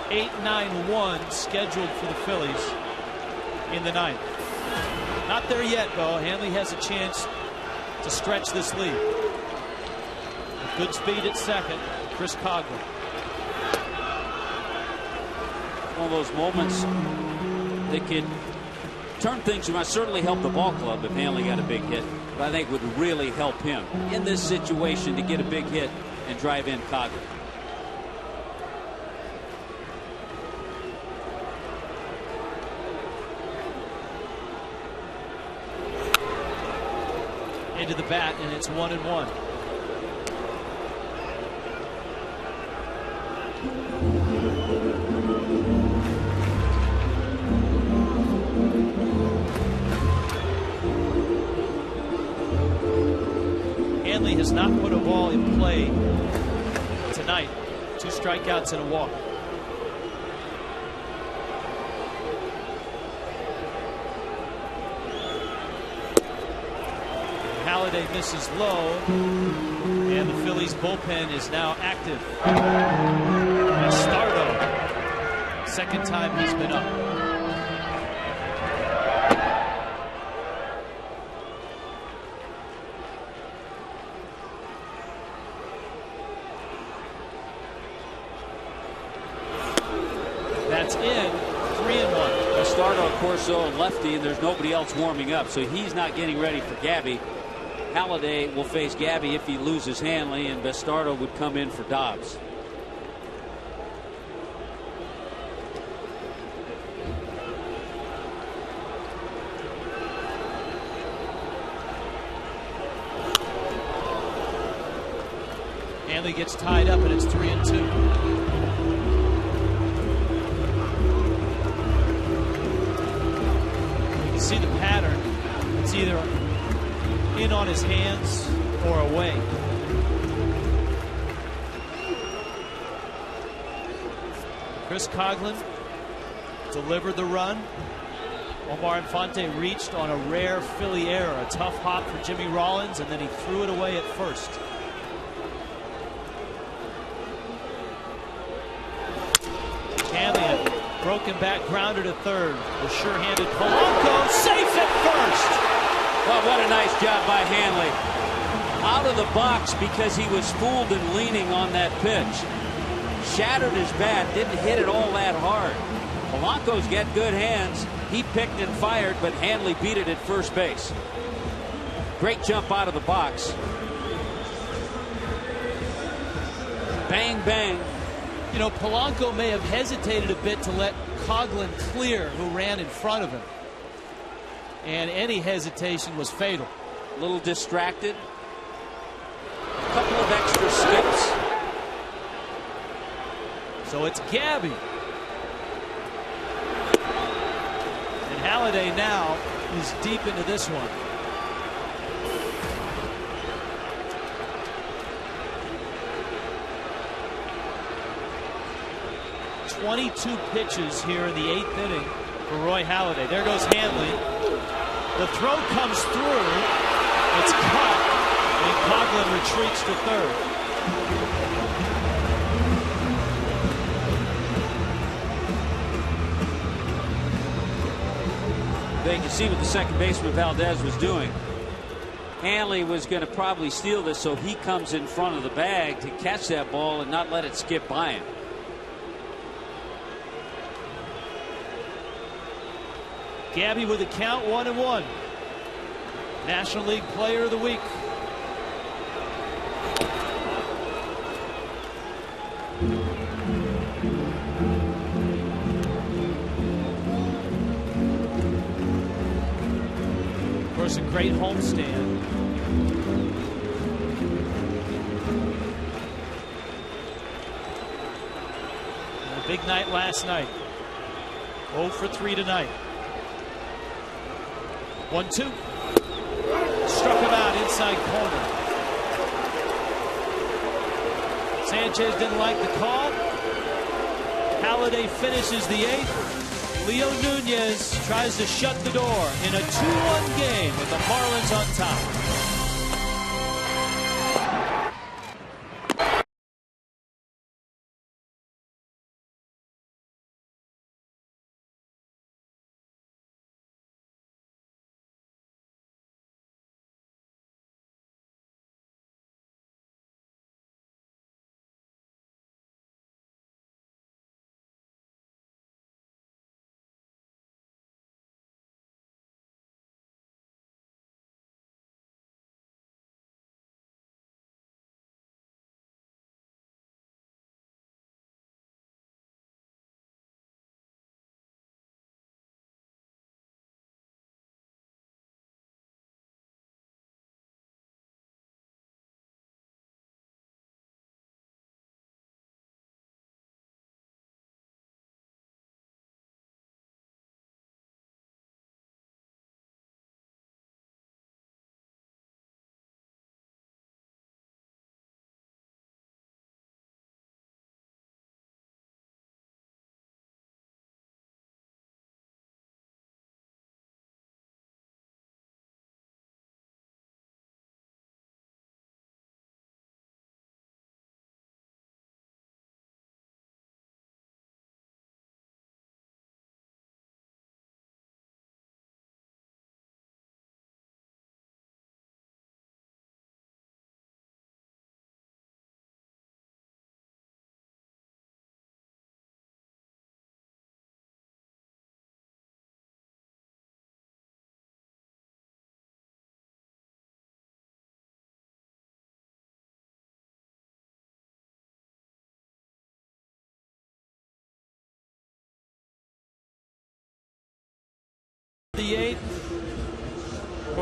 S1: (8-9-1) scheduled for the Phillies in the ninth. Not there yet, though. Hanley has a chance to stretch this lead. With good speed at second, Chris Coghlan.
S2: One of those moments that could turn things around. Certainly help the ball club if Hanley got a big hit, but I think would really help him in this situation to get a big hit and drive in Coghlan.
S1: Into the bat, and it's 1-1. Hanley has not put a ball in play tonight. 2 strikeouts and a walk. Halladay misses low, and the Phillies bullpen is now active. Bastardo, second time he's been up. That's in, 3-1.
S2: Bastardo, of course, so lefty, and there's nobody else warming up, so he's not getting ready for Gabby. Halladay will face Gabby if he loses Hanley, and Bastardo would come in for Dobbs.
S1: Hanley gets tied up, and it's 3-2. You can see the pattern. It's either in on his hands or away. Chris Coghlan delivered the run. Omar Infante reached on a rare Philly error, a tough hop for Jimmy Rollins, and then he threw it away at first. Hanley, a broken back grounder to third. The sure-handed Polanco, safe at first.
S2: Well, what a nice job by Hanley. Out of the box because he was fooled and leaning on that pitch. Shattered his bat, didn't hit it all that hard. Polanco's got good hands. He picked and fired, but Hanley beat it at first base. Great jump out of the box. Bang, bang.
S1: You know, Polanco may have hesitated a bit to let Coghlan clear, who ran in front of him. And any hesitation was fatal.
S2: A little distracted. A couple of extra skips.
S1: So it's Gabby. And Halladay now is deep into this one. .22 pitches here in the 8th inning for Roy Halladay. There goes Hanley. The throw comes through. It's caught, and Coghlan retreats to third.
S2: They can see what the second baseman Valdez was doing. Hanley was going to probably steal this, so he comes in front of the bag to catch that ball and not let it skip by him.
S1: Gabby with a count, 1-1. National League Player of the Week. Of course, a great homestand. And a big night last night. 0 for 3 tonight. 1-2. Struck him out inside corner. Sanchez didn't like the call. Halladay finishes the 8th. Leo Nunez tries to shut the door in a 2-1 game with the Marlins on top.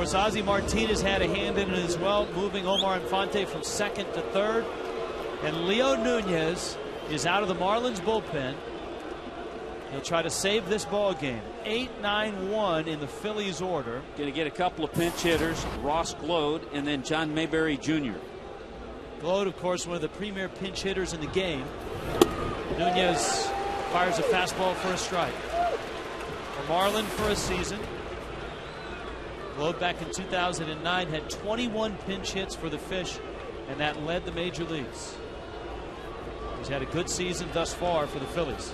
S1: course, Ozzie Martinez had a hand in it as well, moving Omar Infante from second to third. And Leo Nunez is out of the Marlins bullpen. He'll try to save this ball game. 8-9-1 in the Phillies order.
S2: Going to get a couple of pinch hitters, Ross Glode and then John Mayberry Jr.
S1: Glode, of course, one of the premier pinch hitters in the game. Nunez fires a fastball for a strike. A Marlin for a season. Glode back in 2009 had 21 pinch hits for the Fish, and that led the major leagues. He's had a good season thus far for the Phillies.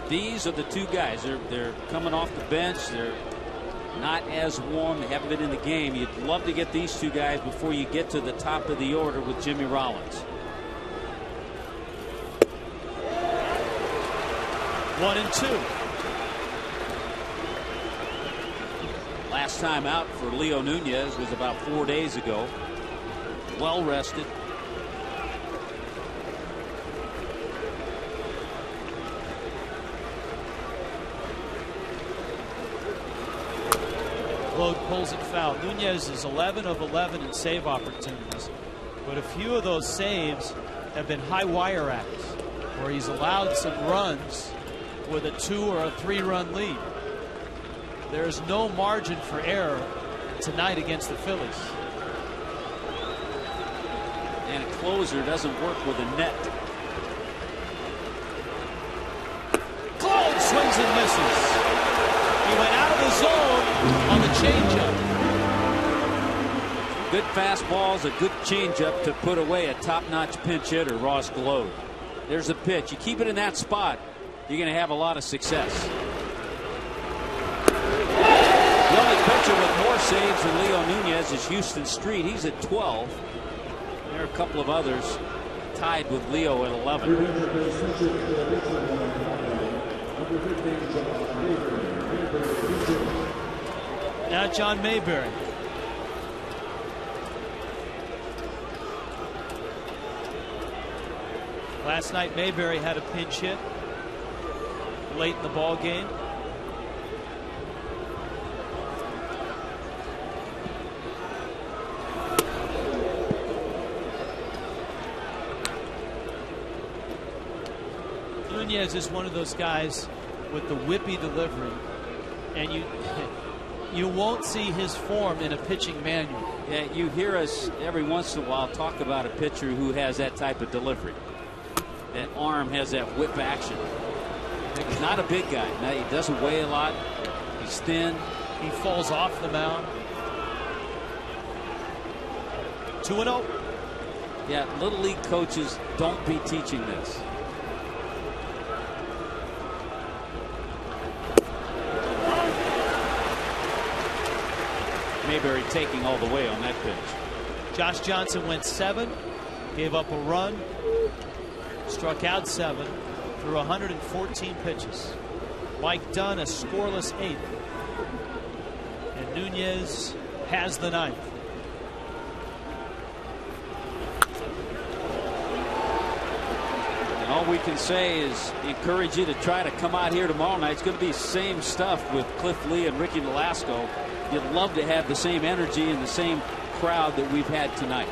S2: These are the two guys. They're coming off the bench. They're not as warm. They haven't been in the game. You'd love to get these two guys before you get to the top of the order with Jimmy Rollins.
S1: 1-2.
S2: Last time out for Leo Nunez was about 4 days ago. Well rested.
S1: Glode pulls it foul. Nunez is 11 of 11 in save opportunities, but a few of those saves have been high wire acts where he's allowed some runs with a 2 or a 3-run lead. There's no margin for error tonight against the Phillies.
S2: And a closer doesn't work with a net.
S1: Glode swings and misses. He went out of the zone on the changeup.
S2: Good fastballs, a good changeup to put away a top-notch pinch hitter, Ross Glode. There's a pitch. You keep it in that spot, you're going to have a lot of success. The only pitcher with more saves than Leo Nunez is Houston Street. He's at 12. There are a couple of others tied with Leo at 11.
S1: Now John Mayberry. Last night Mayberry had a pinch hit late in the ball game. Nunez is one of those guys with the whippy delivery, and you won't see his form in a pitching manual.
S2: Yeah, you hear us every once in a while talk about a pitcher who has that type of delivery. That arm has that whip action. He's not a big guy. Now, he doesn't weigh a lot. He's thin.
S1: He falls off the mound. 2-0.
S2: Yeah, little league coaches don't be teaching this. Mayberry taking all the way on that pitch.
S1: Josh Johnson went 7, gave up a run, struck out 7 through 114 pitches. Mike Dunn a scoreless 8th, and Nunez has the 9th.
S2: And all we can say is encourage you to try to come out here tomorrow night. It's going to be the same stuff with Cliff Lee and Ricky Nolasco. You'd love to have the same energy and the same crowd that we've had tonight.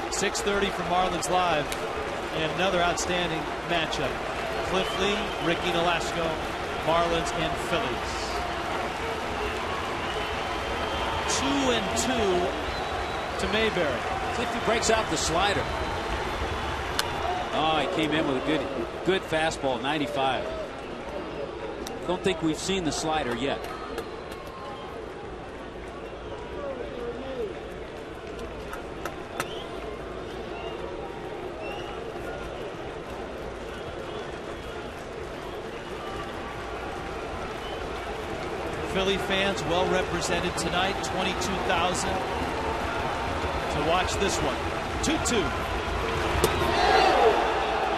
S1: 6:30 for Marlins Live, and another outstanding matchup. Cliff Lee, Ricky Nolasco, Marlins and Phillies. 2-2 to Mayberry.
S2: See if he breaks out the slider. Oh, he came in with a good fastball, 95. Don't think we've seen the slider yet.
S1: Philly fans well represented tonight, 22,000 to watch this one. 2-2.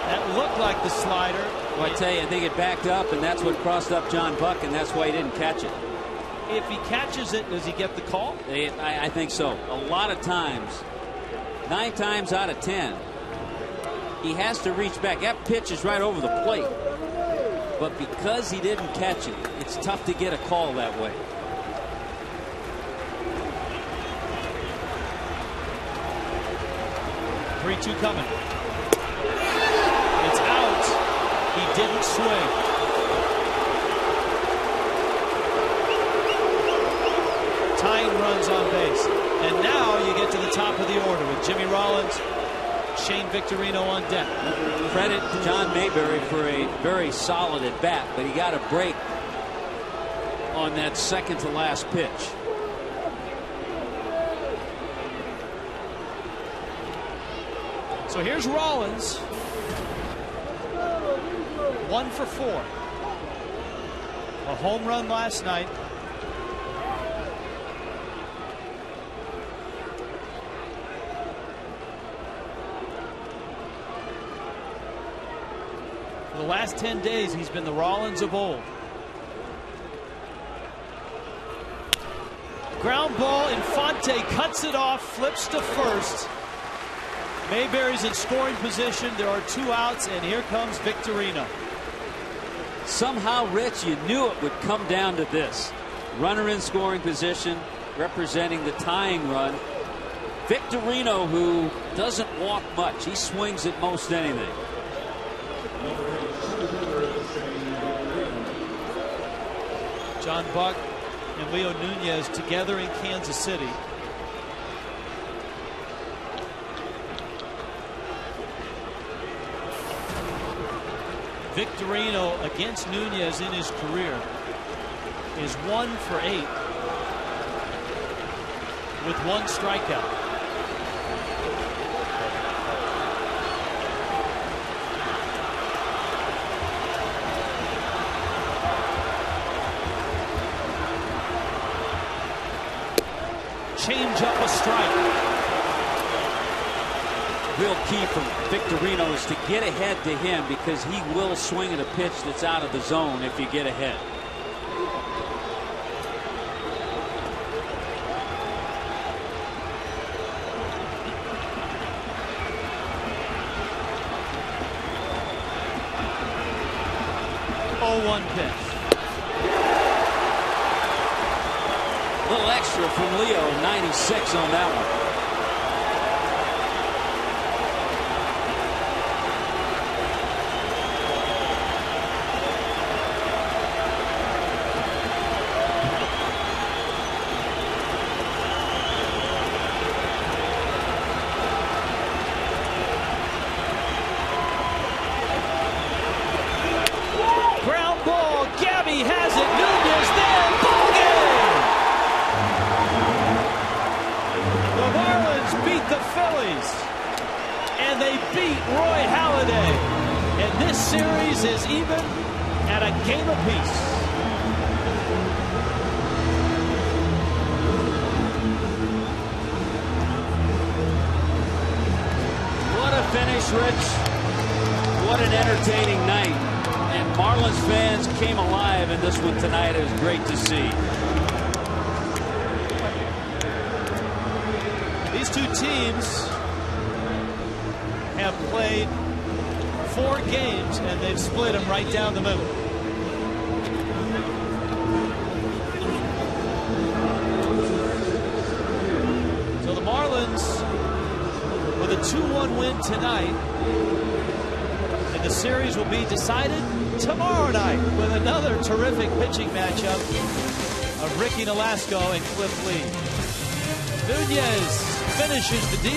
S1: That looked like the slider.
S2: Well, I tell you, I think it backed up, and that's what crossed up John Buck, and that's why he didn't catch it.
S1: If he catches it, does he get the call?
S2: I think so. A lot of times, 9 times out of 10, he has to reach back. That pitch is right over the plate. but because he didn't catch it, it's tough to get a call that way.
S1: Three-two coming. It's out. He didn't swing. Tying runs on base. And now you get to the top of the order with Jimmy Rollins, Shane Victorino on deck.
S2: Credit to John Mayberry for a very solid at bat, but he got a break on that second to last pitch.
S1: So here's Rollins. 1 for 4. A home run last night. For the last 10 days, he's been the Rollins of old. Ground ball, Infante cuts it off, flips to first. Mayberry's in scoring position. There are 2 outs, and here comes Victorino.
S2: Somehow, Rich, you knew it would come down to this. Runner in scoring position, representing the tying run. Victorino, who doesn't walk much. He swings at most anything.
S1: John Buck and Leo Nunez together in Kansas City. Victorino against Nunez in his career is 1 for 8 with 1 strikeout. Change up a strike.
S2: Real key from Victorino is to get ahead to him, because he will swing at a pitch that's out of the zone if you get ahead.
S1: Oh, 1 pitch.
S2: A little extra from Leo, 96 on that one.
S1: Has it. Nunez there. Ball game. The Marlins beat the Phillies, and they beat Roy Halladay. And this series is even at a game apiece.
S2: What a finish, Rich. What an entertaining night. And Marlins fans came alive in this one tonight. It was great to see.
S1: These 2 teams have played 4 games, and they've split them right down the middle. So the Marlins with a 2-1 win tonight, and the series will be decided tomorrow night with another terrific pitching matchup of Ricky Nolasco and Cliff Lee. Nunez finishes the deal.